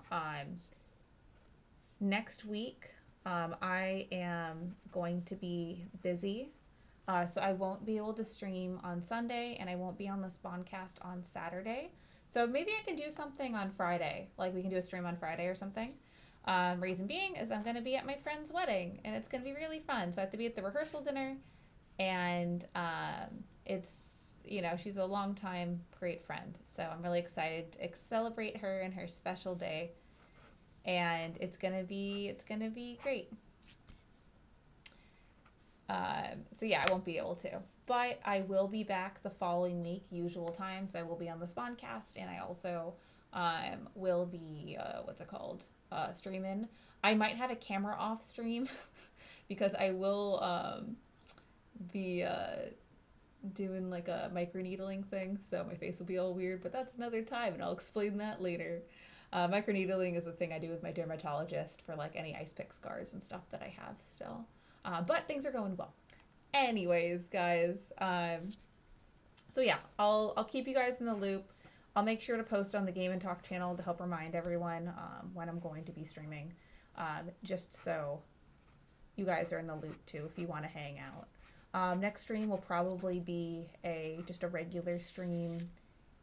S1: next week, I am going to be busy. So I won't be able to stream on Sunday, and I won't be on the Spawncast on Saturday. So maybe I can do something on Friday, like we can do a stream on Friday or something. Reason being is I'm going to be at my friend's wedding, and it's going to be really fun. So I have to be at the rehearsal dinner, and it's, you know, she's a longtime great friend. So I'm really excited to celebrate her and her special day, and it's going to be great. So yeah, I won't be able to. But I will be back the following week, usual time, so I will be on the Spawncast, and I also will be, streaming. I might have a camera off stream, because I will be doing like a microneedling thing, so my face will be all weird, but that's another time, and I'll explain that later. Microneedling is a thing I do with my dermatologist for like any ice pick scars and stuff that I have still. But things are going well. Anyways, guys, so yeah, I'll keep you guys in the loop. I'll make sure to post on the Game and Talk channel to help remind everyone when I'm going to be streaming, just so you guys are in the loop too if you want to hang out. Next stream will probably be just a regular stream,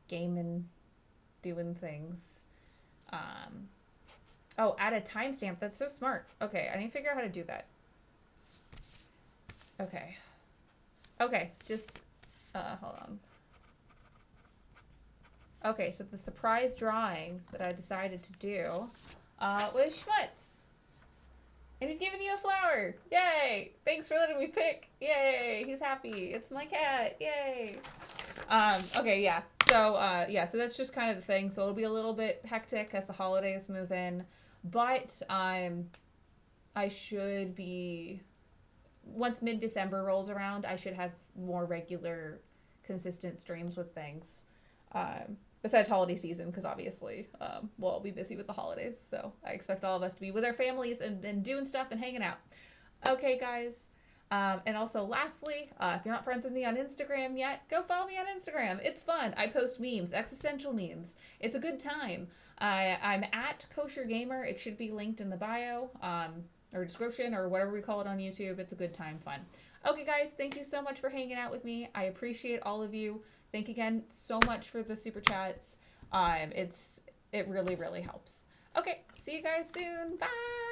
S1: gaming, doing things. Oh, add a timestamp. That's so smart. Okay, I need to figure out how to do that. Okay. Okay, just hold on. Okay, so the surprise drawing that I decided to do was Schmutz. And he's giving you a flower. Yay! Thanks for letting me pick. Yay! He's happy. It's my cat. Yay! Okay, yeah. So, so that's just kind of the thing. So it'll be a little bit hectic as the holidays move in. But, I should be... Once mid-December rolls around, I should have more regular, consistent streams with things. Besides holiday season, because obviously we'll all be busy with the holidays, so I expect all of us to be with our families and doing stuff and hanging out. Okay, guys. And also, lastly, if you're not friends with me on Instagram yet, go follow me on Instagram. It's fun. I post memes, existential memes. It's a good time. I'm at Kosher Gamer. It should be linked in the bio or description or whatever we call it on YouTube. It's a good time, fun. Okay, guys, thank you so much for hanging out with me. I appreciate all of you. Thank you again so much for the super chats. It really, really helps. Okay, see you guys soon. Bye!